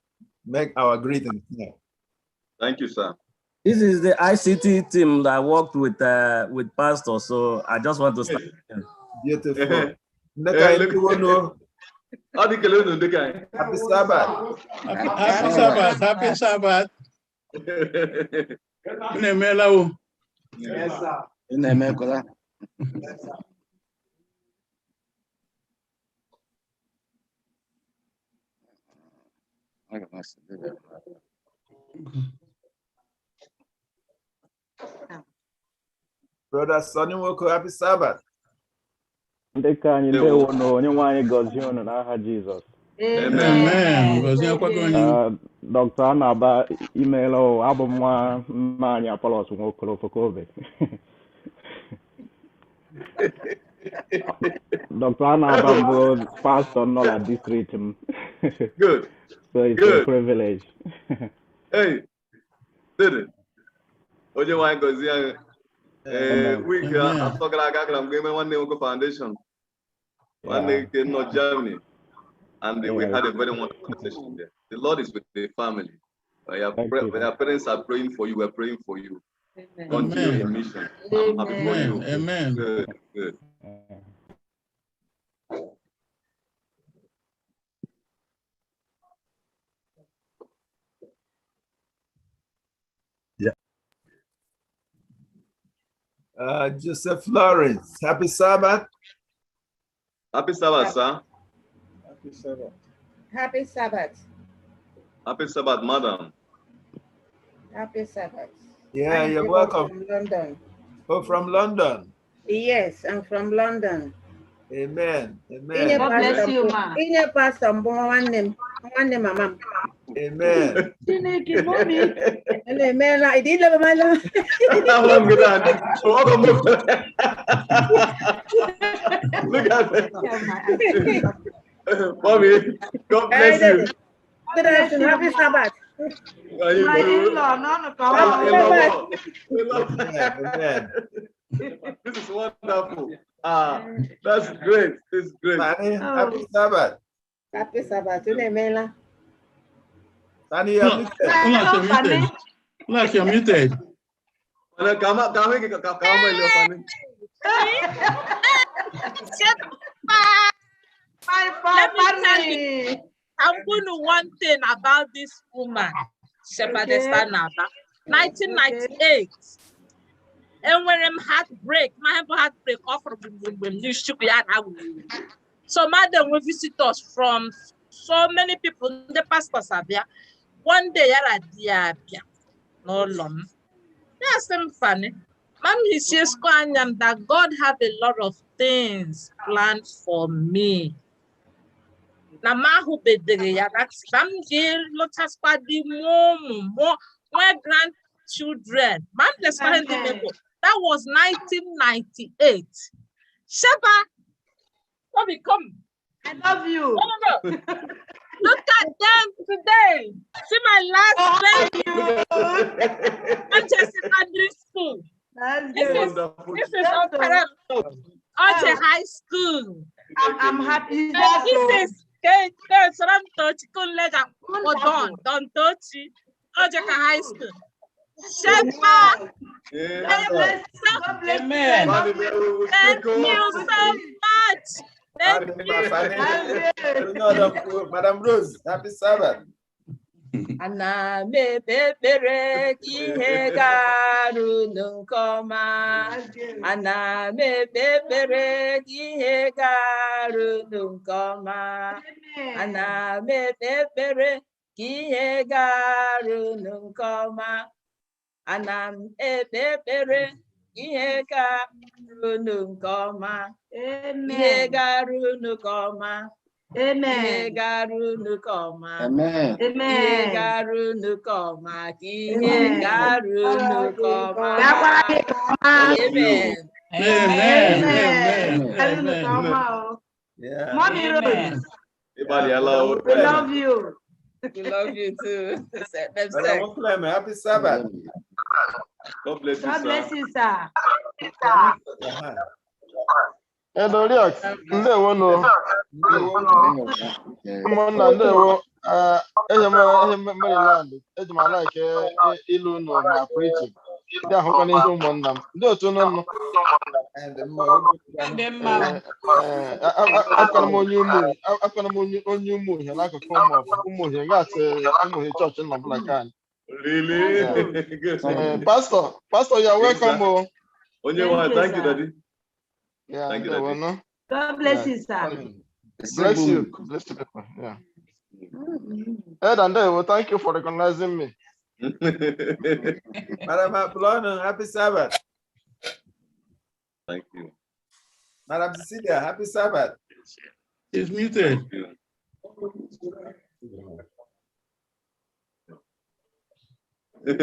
make our greetings. Thank you, sir. This is the ICT team that worked with Pastor, so I just want to start. Beautiful. Happy Sabbath. Happy Sabbath. Happy Sabbath. Yes, sir. Brother Sonny Woko, happy Sabbath. Dịka anyị ndewo na onye nwanyị gọzie unu n'aha Jizọs. Amen. Dr. Anaba imeela abụ m nwa mma anyị Apollos Nwokolo Fokobe. Dr. Anaba bụ pastor nọ na district m. Good. So it's a privilege. Hey, did it? Onye nwanyị gọzie anyị. Week afọ gara aga gara m ga-eme nwanne nwoke foundation. Nwanne nke nọ Germany. And we had a very wonderful conversation there. The Lord is with the family. Your parents are praying for you. We're praying for you. Continue your mission. I'm happy for you. Amen. Good, good. Joseph Lawrence, happy Sabbath. Happy Sabbath, sir. Happy Sabbath. Happy Sabbath. Happy Sabbath, madam. Happy Sabbath. Yeah, I'm you're welcome. from London. Oh, from London. Yes, I'm from London. Amen. Amen. God bless you, ma. Inye pastor one name, mama. Amen. Mommy. Amen. I did love my love. Look at it. Mommy, God bless you. Good afternoon. Happy Sabbath. My in-law, no, come on. Amen. This is wonderful. That's great. This is great. Happy Sabbath. Happy Sabbath. Amen. Fanny, you're muted. Look, you're muted. Let me tell you, I'm going to one thing about this woman, Shepherdess Naba, 1998. And when I'm heartbreak, my heartbreak off from the so madam will visit us from so many people. The pastors are there. One day, no long. That's funny. Mom, he says that God have a lot of things planned for me. Namahu bedreya, that's some deal, lotus party, more grandchildren. Mom, that was 1998. Sheba, Bobby, come. I love you. No. Look at them today. See my last baby. Manchester Secondary School. This is unparalleled. At high school. I'm happy. This is don't touch it. High school. Shema. Amen. Thank you so much. Thank you. Madam Rose, happy Sabbath. Ana me bebere kihe garu nunkoma. Ana me bebere kihe garu nunkoma. Ana me bebere kihe garu nunkoma. Ana me bebere kihe garu nunkoma. Kihe garu nunkoma. Amen. Amen. Amen. Yeah. Mommy Rose. Everybody, hello. We love you. We love you too. Happy Sabbath. God bless you, God bless you, sir. Edoriak, ndewo no. Ụmụnna ndewo. Maryland, eji m like ilu no ma preaching. Ndị ahụkwa n'ihe ụmụnna m. Ndị otu nọ. Akwana m onye ụmụ ihe n'akụkụ ụmụ ihe gasị ụmụ ihe chọọchị nọ bụla ka anyị. Really? Good. Pastor, you're welcome. Thank you, Daddy. Yeah, thank you, Daddy. No? God bless you, sir. Bless you. Bless you, people. Yeah. Ed and Dave, thank you for recognizing me. Madam Apollonia, happy Sabbath. Thank you. Madam Cecilia, happy Sabbath. She's muted. Happy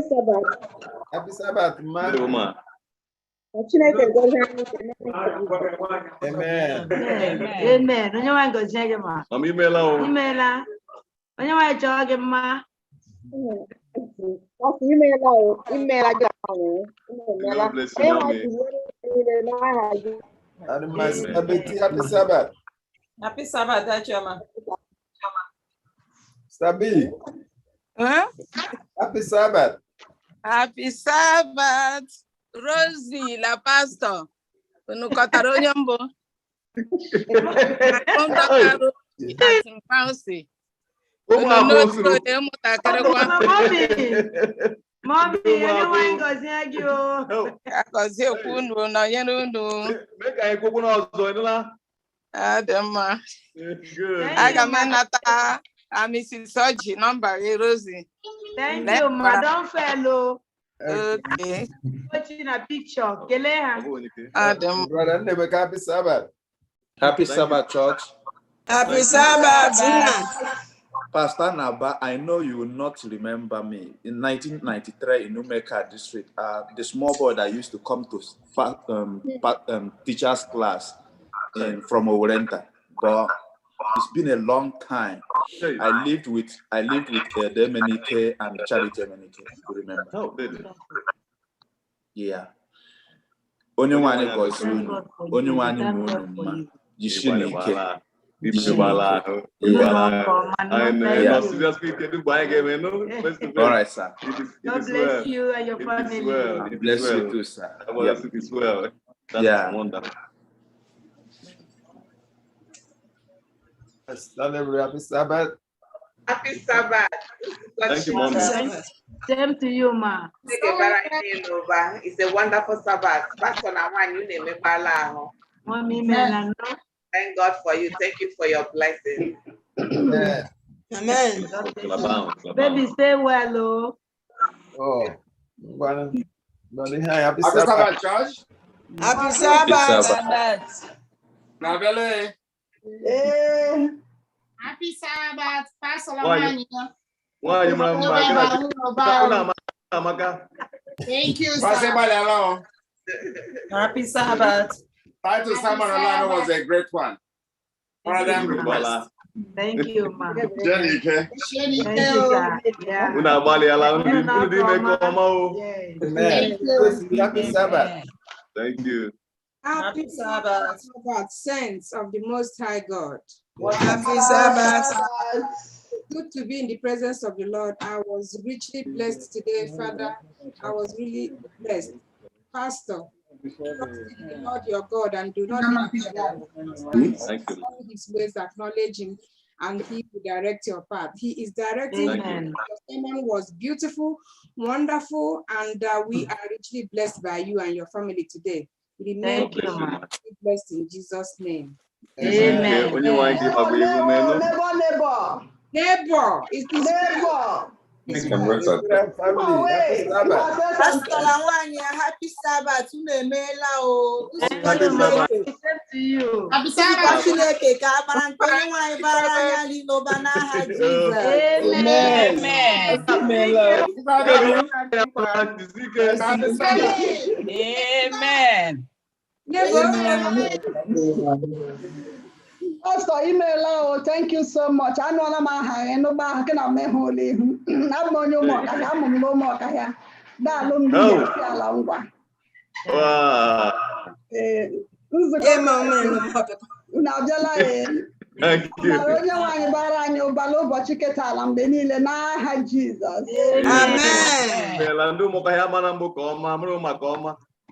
Sabbath. Happy Sabbath, man. Amen. Amen. Onye nwe ngozi gị ma. Imela o. Imela. Onye nwe chọọ gị mma. Imela o. Imela gị ahụ. God bless you, mommy. Happy Sabbath. Happy Sabbath, Achoma. Sabi. Huh? Happy Sabbath. Happy Sabbath. Rosie, la pastor. Unu kọtara onye mbụ. Mommy, anyone goes here, you. Because you couldn't know, you know. Make I go on Adama. Good. Agamanata. Mrs. Soji, number Rosie. Thank you, Madam Fellow. Okay. Watching a picture. Keleha. Adam. Brother, never happy Sabbath. Happy Sabbath, church. Happy Sabbath. Pastor Naba, I know you will not remember me. In 1993 in Umeka district, the small boy that used to come to teacher's class from Orenta, but it's been a long time. I lived with Demenike and Charity Demenike. You remember? Oh, baby. Yeah. Only one goes through. Only one moon. Jishinike. All right, sir. God bless you and your family. Bless you too, sir. It is well. That's wonderful. Happy Sabbath. Happy Sabbath. Thank you, Mommy. Same to you, ma. It's a wonderful Sabbath. Pastor Nawan, you name it, Mommy, man. Thank God for you. Thank you for your blessing. Amen. Baby, stay well, Oh. Happy Sabbath, church. Happy Sabbath. Nabele. Happy Sabbath, Pastor Why Thank you, sir. Happy Sabbath. Title Simon Orlando was a great one. Thank you, ma. Jenny, okay? Thank you, sir. Yeah. Happy Sabbath. Thank you. Happy Sabbath, saints of the Most High God. Happy Sabbath. Good to be in the presence of the Lord. I was richly blessed today, Father. I was really blessed. Pastor, trust in the Lord your God and do not be his ways, acknowledge him, and he will direct your path. He is directing you. Your sermon was beautiful, wonderful, and we are richly blessed by you and your family today. Remain blessed in Jesus' name. Amen. Neighbor. It's the neighbor. Happy Sabbath. Happy Sabbath to you. Happy Sabbath. Pastor, email, thank you so much. I know I'm a no back and I'm a holy. I'm on your mark. I'm no more. That long day. Now, thank you. Amen.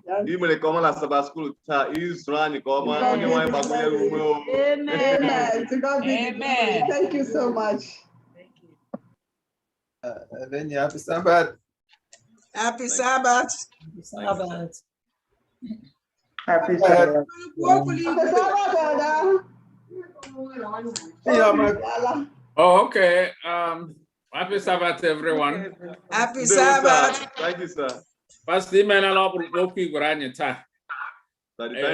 Imele koma la Sabbath school ta Israel koma onye wanye baguye rumo. Amen. To God be the glory. Thank you so much. Then you happy Sabbath. Happy Sabbath. Happy Sabbath. Oh, okay. Happy Sabbath, everyone. Happy Sabbath. Thank you, sir. First, the man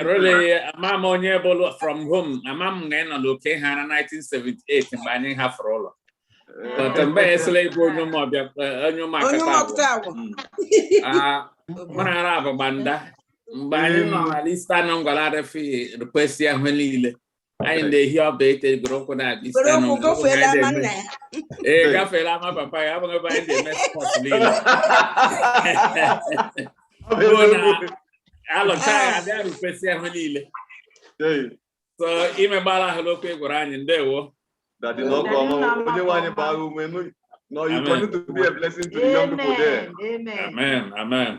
really, Mama Onyebolo from home. A mom then on Luke Hana 1978 and buying half roller. But the best labor no more, no matter. Manaraba Banda, buying at least stand on Galata fee, request Yamanile. I in the here updated Grokona. Go for that. Eh, Gafela, my papa, I'm going to buy the mess possibly. So, even Bala Hello Goran in there. That did not come. No, you continue to be a blessing to the young people there. Amen. Amen.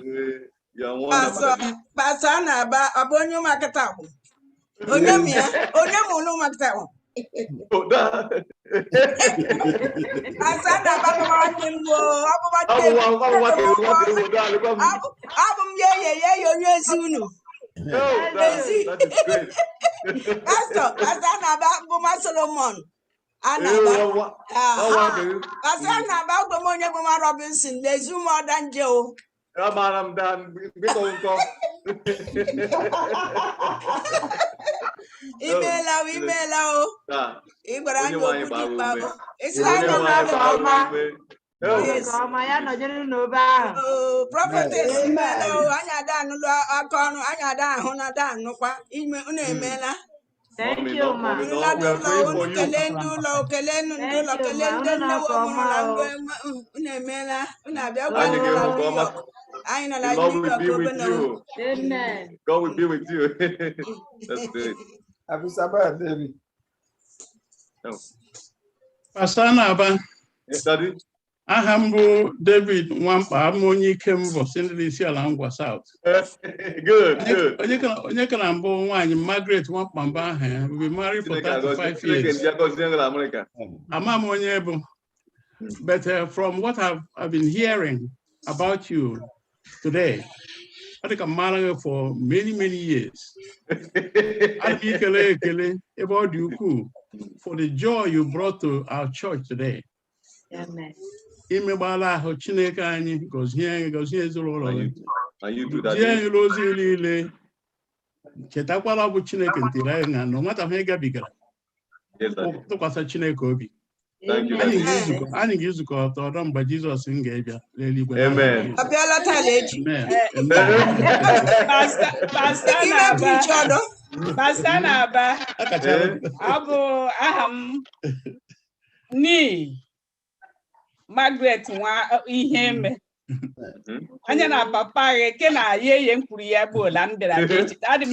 You're wonderful. Pastor Naba, Abonyo Makatabu. Onyamia, Onyamu no Makatabu. Solomon. Robinson, the Zoom more than Joe. Madam Dan, email. Prophetess, Thank you, ma. We are praying for you. The Lord will be with you. Amen. God will be with you. That's great. Happy Sabbath, David. Pastor Naba. Yes, Daddy. Ahambo David Wampa Amoni Kembo Sindisi Alangwa South. Good. Onye can ambo one Margaret Wampamba. We been married for 35 years. Amamonyebo. But from what I've been hearing about you today, I think I'm married for many years. About you for the joy you brought to our church today. Amen. Imebala ho Chineke anyị gozie zuru ụlọ niile chetakwala bụ Chineke ntiri anyị na no nwata ha gabigara tụkwasị Chineke obi anyị ga-ezukọ ọtọ mgbe Jizọs ga-abịa n'eluigwe. Amen. Pastor Naba abụ aha m ni Margaret nwa ihe eme anya na papa gị ke na ye mkpụrụ ya bụ la m bịara adị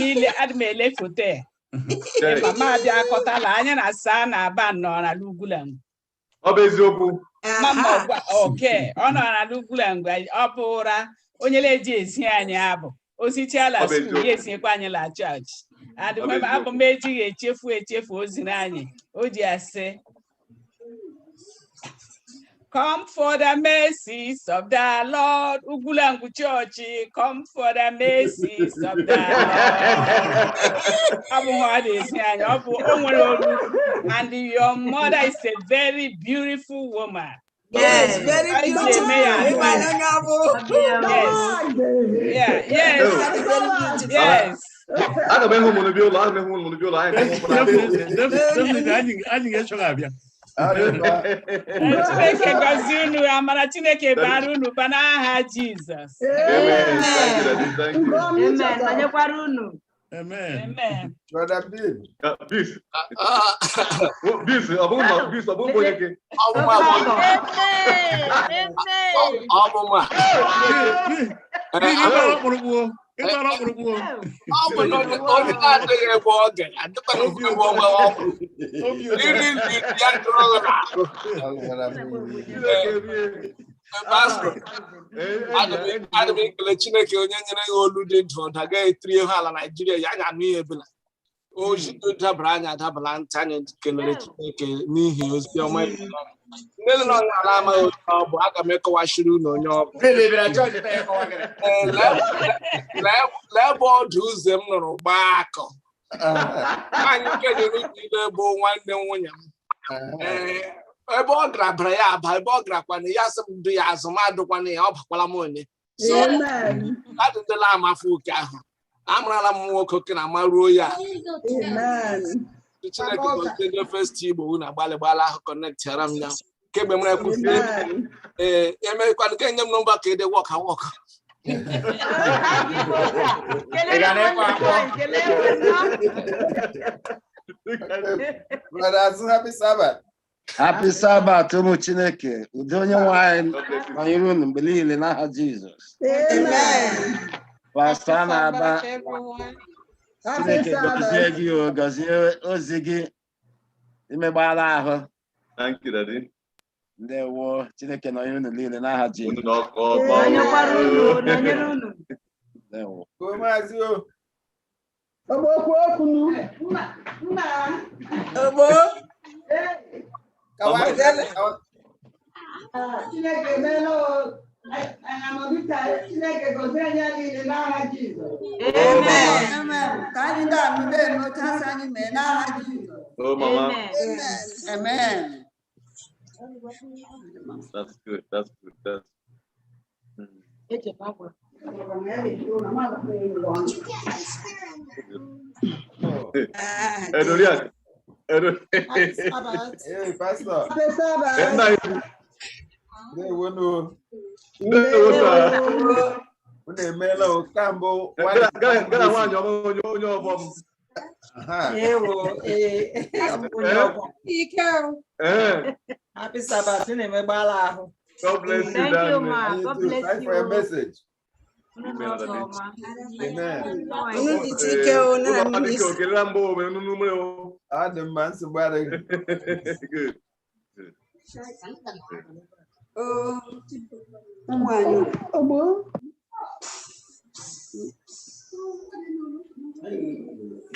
m ele foto ya mama bịa akọtala anya na saa na aba nọ na Ugwulangwu. Ọ bụ eziokwu. Mama oke ọ nọ na Ugwulangwu ọ bụra onye leji esi anyị abụ osichala school ya esiekwa anyị la church abụ m ejighị echefu oziri anyị o ji asị come for the mercies of the Lord. Ugwulangwu Church, come for the mercies of the Lord. And your mother is a very beautiful woman. Yes, very beautiful. Yes. Chineke gọzie unu amara Chineke bara unu ba n'aha Jizọs. Amen. Brother Bill. Peace. Adam ekele Chineke onye nyere ya olu dị ndụ ọ gaghị etiri ha ala Nigeria ya anya anụ ihe bụla o ji dabara anya dabara ntị anyị kelere Chineke n'ihi ozi ọma ndị nọ n'ala amaghị onye ọ bụ aga m ekọwachiri unu onye ọ bụ lee ebe ọdụ ụzọ m nụrụ gbaa akọ anyị kenyere ile bụ nwanne nwunye m ebe ọ gara bara ya aba ebe ọ gara kwana ya sị m ndụ ya azụmadụkwana ya ọ bakwala m onye so adịdela amafe oke ahụ amarala m nwoke oke na amaruo ya Chineke gozie FirstIgbo unu agbalịgbala ahụ kọnektiara m ya kemgbe m na-ekwusi emekwana ka enye m nọmba ka ede wọka Happy Sabbath. Happy Sabbath, ụmụ Chineke. Udo onye nwanyị banyere unu mgbe niile n'aha Jizọs. Amen. Pastor Naba. Chineke gọzie gị gọzie ozi gị imegbara ahụ. Thank you, Daddy. Ndewo Chineke nọ unu niile n'aha Jizọs. Ndewo. Amen. That's good. That's good. That's. Hey, Pastor. Happy Sabbath. God bless you. Thank you, ma. God bless Thank you. for your message. Amen. Good.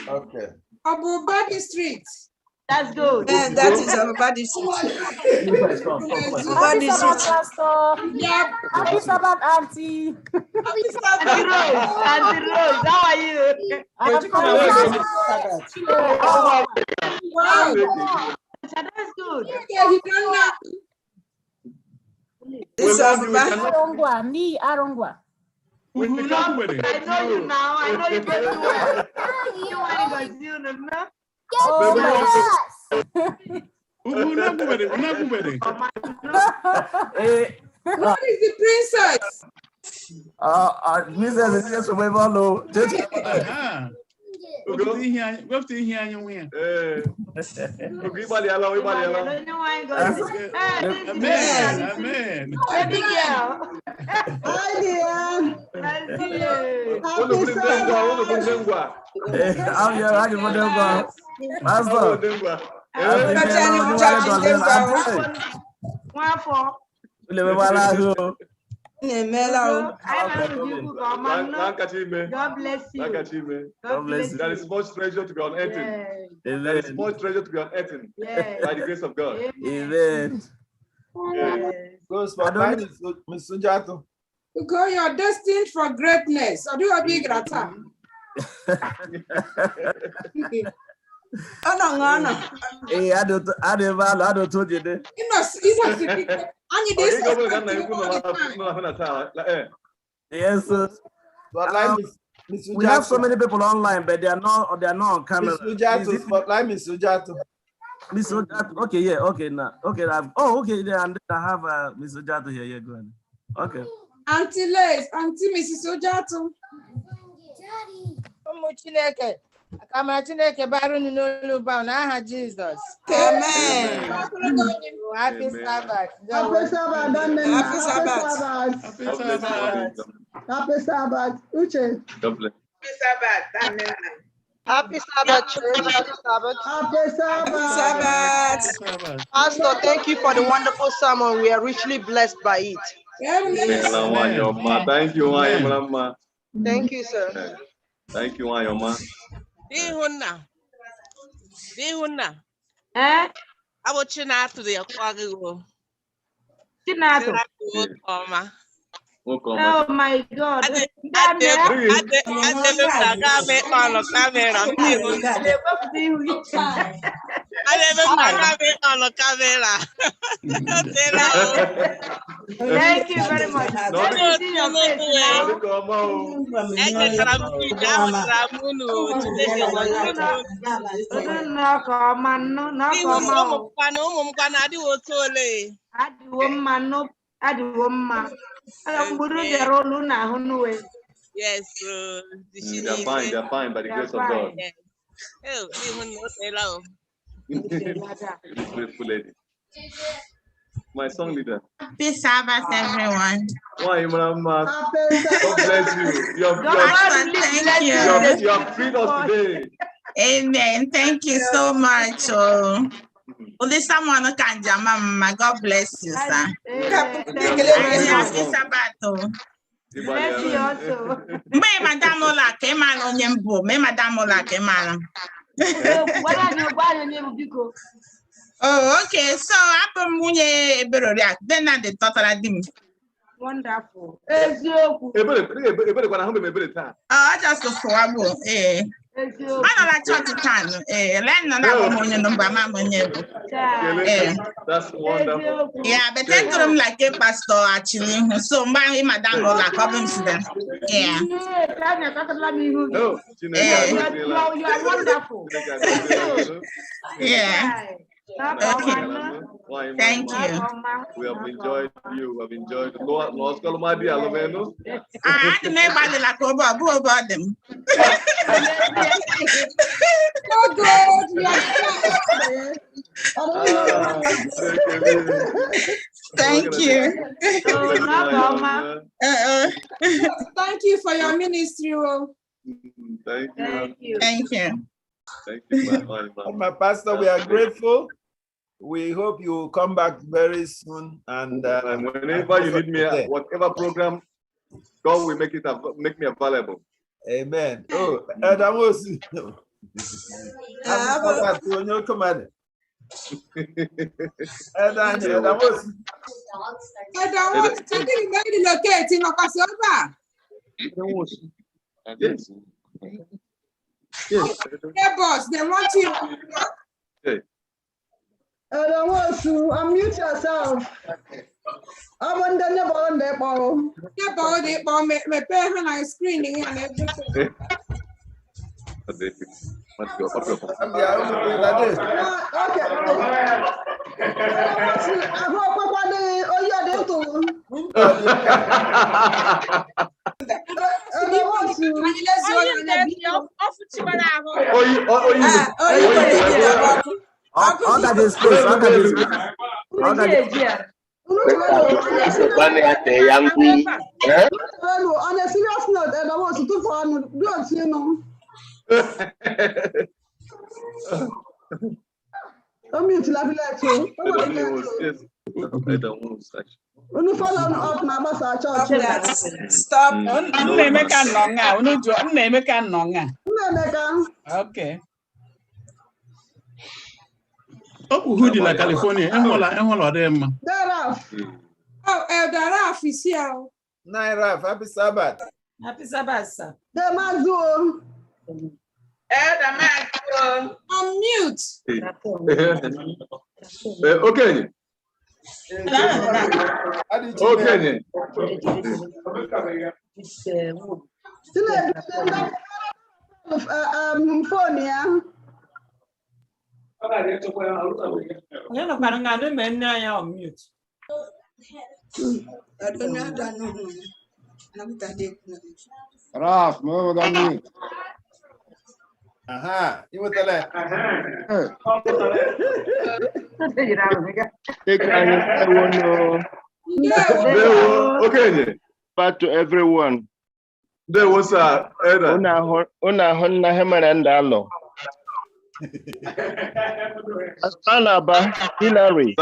Okay. Abubadi Street. That's good. Yeah, that is Abubadi Street. Happy Sabbath, Pastor. Yep. Happy Sabbath, Auntie. Happy Sabbath, Rose. Auntie Rose, how are you? Happy Sabbath. Wow. That's good. Yeah, he done that. This Arongwa, me Arongwa. I know you now. I know you very well. You want to go see you now? Oh my What is the princess? Princess is just survival low. Amen. Baby girl. Hi, dear. God bless you. God bless you. There is much treasure to be unearthing. There is much treasure to be unearthing by the grace of God. Amen. Goes for Miss Sujato. Go, you're destined for greatness. Or do a big rata. Oh no. Hey, I don't told you that. Yes, sir. We have so many people online, but they are not on camera. Miss Sujato. Miss Sujato. Okay, yeah, okay, now. Okay, okay, and I have Miss Sujato here. Yeah, go ahead. Okay. Auntie Les, Auntie Mrs. Sujato. Jesus. Amen. Happy Sabbath. Happy Sabbath. Happy Sabbath. Happy Sabbath. Uche. God bless. Happy Sabbath. Amen. Happy Sabbath, church. Happy Sabbath. Happy Sabbath. Pastor, thank you for the wonderful sermon. We are richly blessed by it. Thank you, Mama. Thank you, sir. Thank you, Mama. Eh? I will Chinato the Aquago. Chinato. Oh my God. Thank you very much. Let me see your face Yes, they're fine by the grace of God. Beautiful lady. My song leader. Happy Sabbath, everyone. Why, Mama? God bless you. You have freed us today. Amen. Thank you so much. Only someone can jam, Mama. God bless you, sir. Happy Sabbath. Bless you also. Mgbe madam ụlọ ka ị mara onye mbụ, mee madam ụlọ ka ị mara. Oh, okay. So abụ m nwunye Eberoriakụ, then na the tọtara di m. Wonderful. Ebere kwana hụ ebere taa. Oh, just for abo. I don't like church time. Let no na money number money. That's wonderful. Yeah, but then to them like a pastor actually. So my madam will like come to them. Yeah. No, you are wonderful. Yeah. Okay. Thank you. We have enjoyed you. We have enjoyed. Lost Colomadi Aloveno. I had nobody like about them. Oh God, we are Thank you. Thank you for your ministry. Thank you. Thank you. Thank you, my pastor. We are grateful. We hope you will come back very soon. And whenever you need me, whatever program, God will make me available. Amen. Oh, that was. Yeah, boss, they want you. Hey. I don't want to unmute yourself. I'm on the ball. My parents are screening and everything. On a serious note, I don't want to do for you know. I'm to love you. Stop. Okay. Who did like California? Oh, Elder Raf is here. Naira, happy Sabbath. Happy Sabbath, sir. I'm mute. Okay. Okay. Phone, yeah. I don't know. Raf, move on mute. Aha, you want to let. Okay. Back to everyone. There was a Una Hemanandalo. Asanaba Hillary.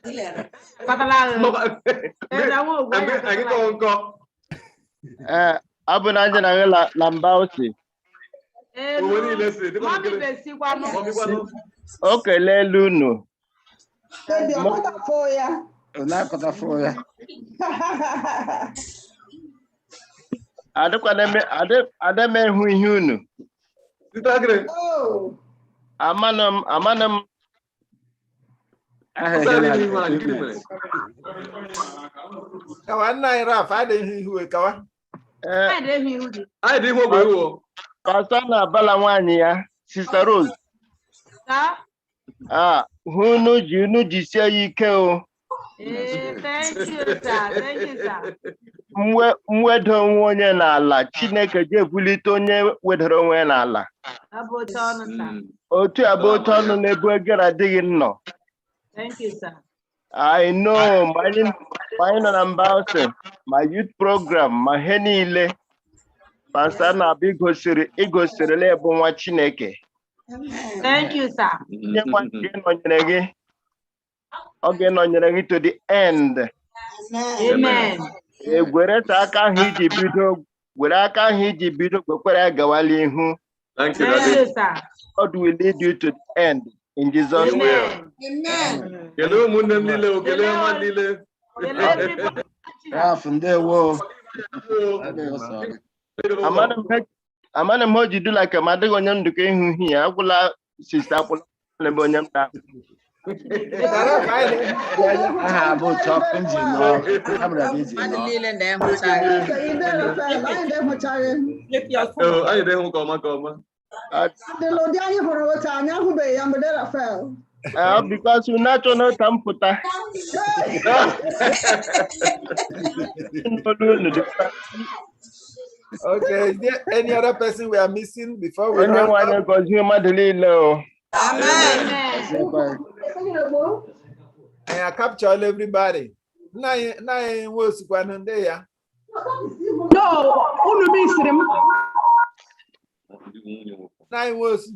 Here. Abunajana Lambausi. Okay, Leluno. Adame Huinu. Amanam. I didn't know. Pasana Balawania, Sister Rose. Who you jisia yikeo. Thank you, sir. Thank you, sir. Mwedo onye n'ala Chineke jebulite onye wedoro onwe n'ala. Otu abụọ ọnụ na-ebu egere adịghị nnọọ. Thank you, sir. I know my ambassador, my youth program, my henile. Pastor na bigo siri lebo nwa Chineke. Thank you, sir. Oge nọnyere gị to the end. Amen. Gwere aka ahụ iji bido, gwere aka ahụ iji bido kwekwara gawala ihu. Thank you, Thank Daddy. you, sir. God will lead you to the end in Jesus' name. Amen. Amen. Hello, Munem Lile, Okele Ma Lile. From there, whoa. Amana mo jidu like a mother on yam duke who here, Agula sister Apple Lebonium. I have both top engine. No, I'm not busy. Oh, I don't come. Because you not know Tamputa. Okay, is there any other person we are missing before we round Anyone up? because you might low. Amen. I capture everybody. Nine was one day. No, unu misrim. Nine was.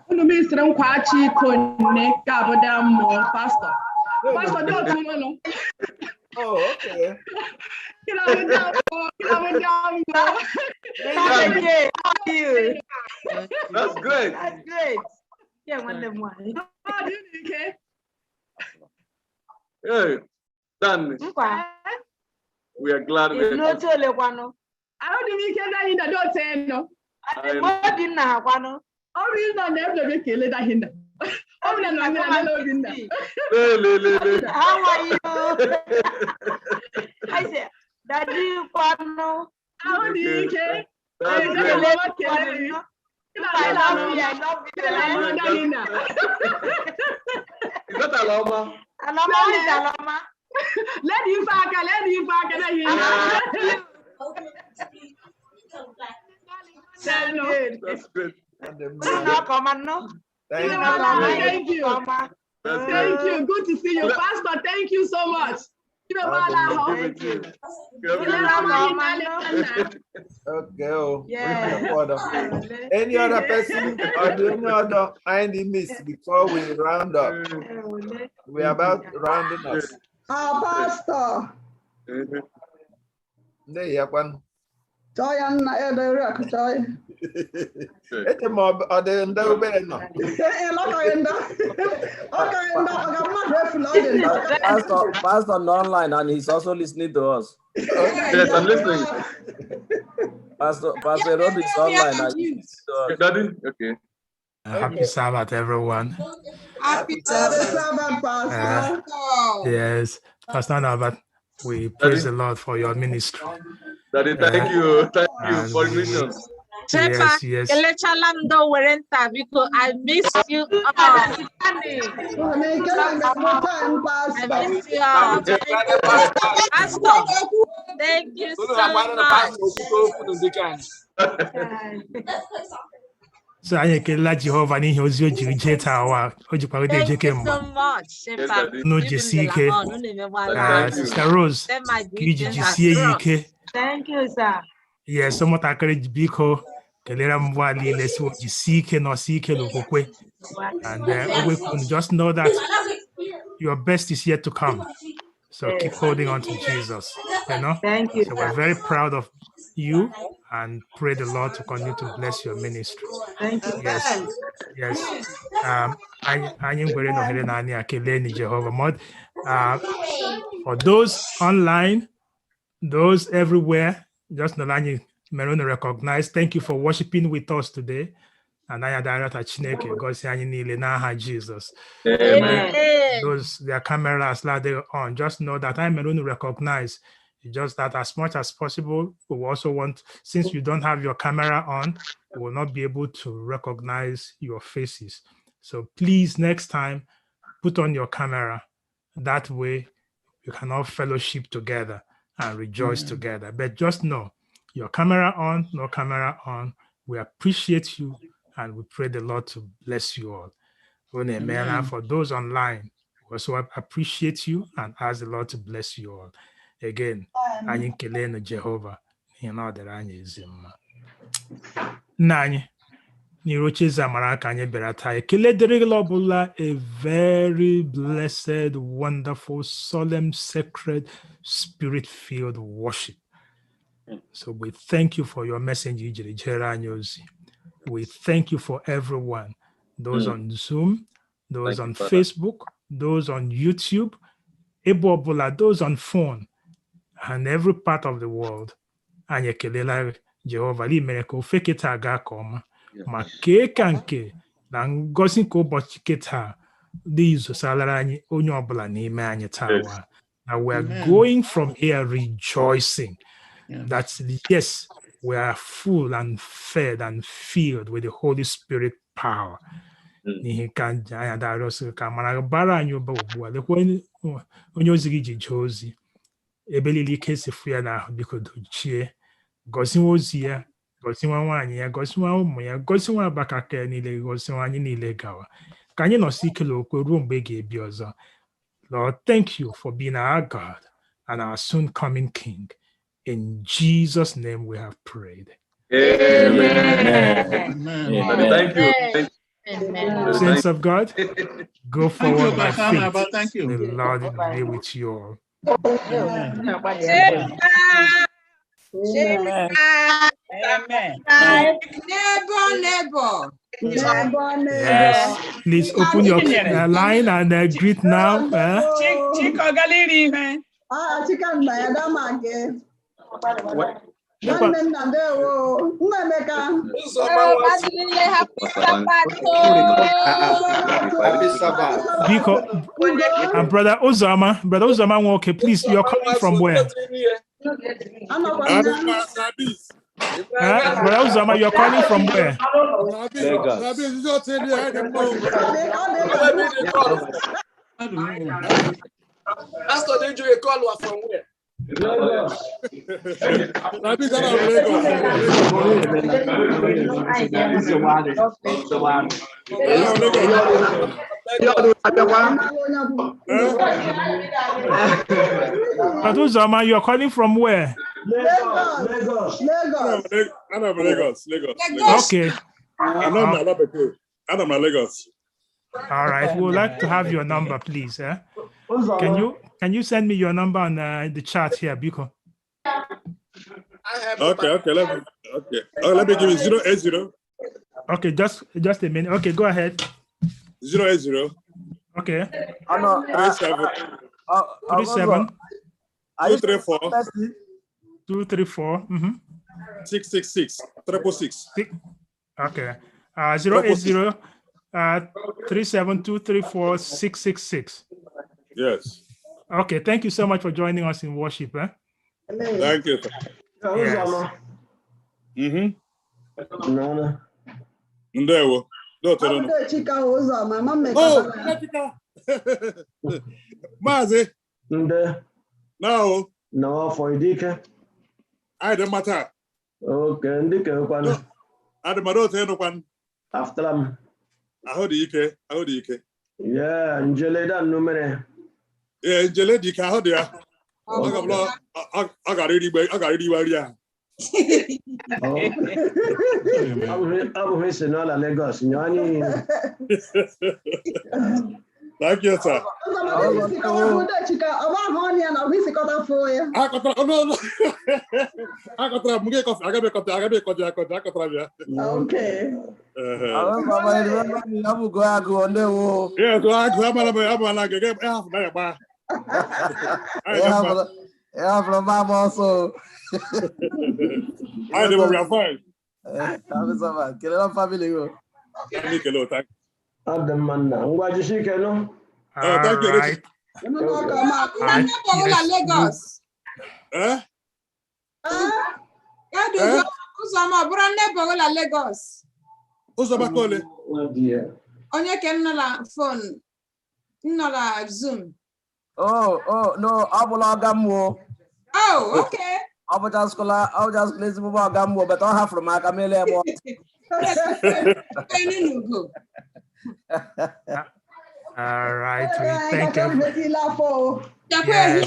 Unu misrim kwachi kone kabodam pastor. Pastor don't know. Oh, okay. That's great. That's great. Yeah, one of them one. Hey, done. We are glad It's not totally one. I don't think you can don't say no. I didn't have one. Oh, we not never make a little hinder. Oh, no, how are you? I said, Daddy, Pano. How do you care? I love you. Is that Aloma? Aloma is Aloma. Let you back. That's good. Thank you. Thank you. Good to see you, Pastor. Thank you so much. Thank you. Okay. Yeah. Any other person or do any other ID miss before we round up? We are about rounding up. Our pastor. There you one. Joy and joy. It's a mob or the Pastor online and he's also listening to us. Yes, I'm listening. Pastor Rod is online and he's listening to us. Okay. Happy Sabbath, everyone. Happy Sabbath, Pastor. Yes, Pastor Nabat, we praise the Lord for your ministry. Daddy, thank you. Thank you for the mission. Yes. I miss you all. I miss you all. Pastor, thank you so much. So I ekele Jehovah n'ihi ozi o jiri jee taa wa o jikwara de je kemgbe. No jesi ike. Sister Rose, ka iji jisie ya ike. Thank you, sir. Yes, ụmụntakịrị biko kelere m mgbe niile si jisie ike na ọsị ike n'okwukwe. And just know that your best is yet to come. So keep holding on to Jesus. You know? Thank you. So we're very proud of you and pray the Lord to continue to bless your ministry. Thank you. Yes. Anyị nwere n'ohere na anyị akele ni Jehovah. For those online, those everywhere, just know that you may recognize. Thank you for worshiping with us today. And I direct Chineke, God say anyị niile n'aha Jesus. Those their cameras they're on. Just know that I may recognize. Just that as much as possible, we also want, since you don't have your camera on, we will not be able to recognize your faces. So please, next time, put on your camera. That way, you can all fellowship together and rejoice together. But just know, your camera on, no camera on, we appreciate you and we pray the Lord to bless you all. Amen. And for those online, we also appreciate you and ask the Lord to bless you all. Again, anyị kelenu Jehovah n'ihi na ọ dịrị anyị ezi mma. Nna anyị, N'iroche zamara ka anyị bịara taa. Ekele dịrị gị ọbụla, a very blessed, wonderful, solemn, sacred, spirit-filled worship. So we thank you for your message, ijiri jere anyị ozi. We thank you for everyone, those on Zoom, those on Facebook, those on YouTube, ebe ọbụla, those on phone, and every part of the world. Anyị ekelela Jehova imere ka ofe kịta aga ka ọma. Ma kee ka nke na ngozi nke ụbọchị kịta dị izosalara anyị onye ọbụla n'ime anyị taa. And we are going from here rejoicing that yes, we are full and fed and filled with the Holy Spirit power. N'ihi ka anyị darịọsị ka amara bara anyị ụba ugbu a. Lekwa onye ozi gị ji jee ozi ebe niile ike si fụ ya n'ahụ, biko dochie, gọzie ozi ya, gọziwa nwaanyị ya, gọziwa ụmụ ya, gọziwa abakaka ya niile, gọziwa anyị niile gawa. Ka anyị nọsi ikele okwe ruo mgbe ị ga-ebi ọzọ. Lord, thank you for being our God and our soon coming King. In Jesus' name we have prayed. Amen. Thank you. Amen. Saints of God, go forward by Pastor faith. Naba. Thank you. The Lord be with you all. Amen. Neighbor. Yes, please open your line and greet now. Chico Galiri, man. Chicken by Adamage. Nwanne ndewo, Mmemeka. Happy Sabbath. Biko, and Brother Uzama, okay, please, you're coming from where? Brother Uzama, you're calling from where? Pastor, did you call from where? Uzama, you're calling from where? Lagos. Lagos. Okay. I'm Lagos. All right. We would like to have your number, please. Can you send me your number on the chat here, Biko? Okay. Let me give you 080. Okay, just a minute. Okay, go ahead. 080. Okay. 37. 234. 234. 666. 666. Okay. 080 37234 666. Yes. Okay, thank you so much for joining us in worship. Thank you. Yes. Ndewo. Maazị. No, for Dika. I don't matter. Okay, Ndika. I don't matter. After them. I hold the Ike. Yeah, Angela, that number. Yeah, Angela, the car there. I got it. I'm missing all Lagos. Thank you, sir. Okay. Yeah, from Mama also. I know we are fine. Get it family. Thank you. I'm the man now. What you see, Keno? Thank you. Right. Lagos. Uzoma, brande bogola Lagos. Uzoma kole. Onye ke nnola phone, nnola Zoom. Oh, no, Abula Gamwo. Oh, okay. I'll just place the Gamwo, but I have from Magamele. All right, we thank you. Yes.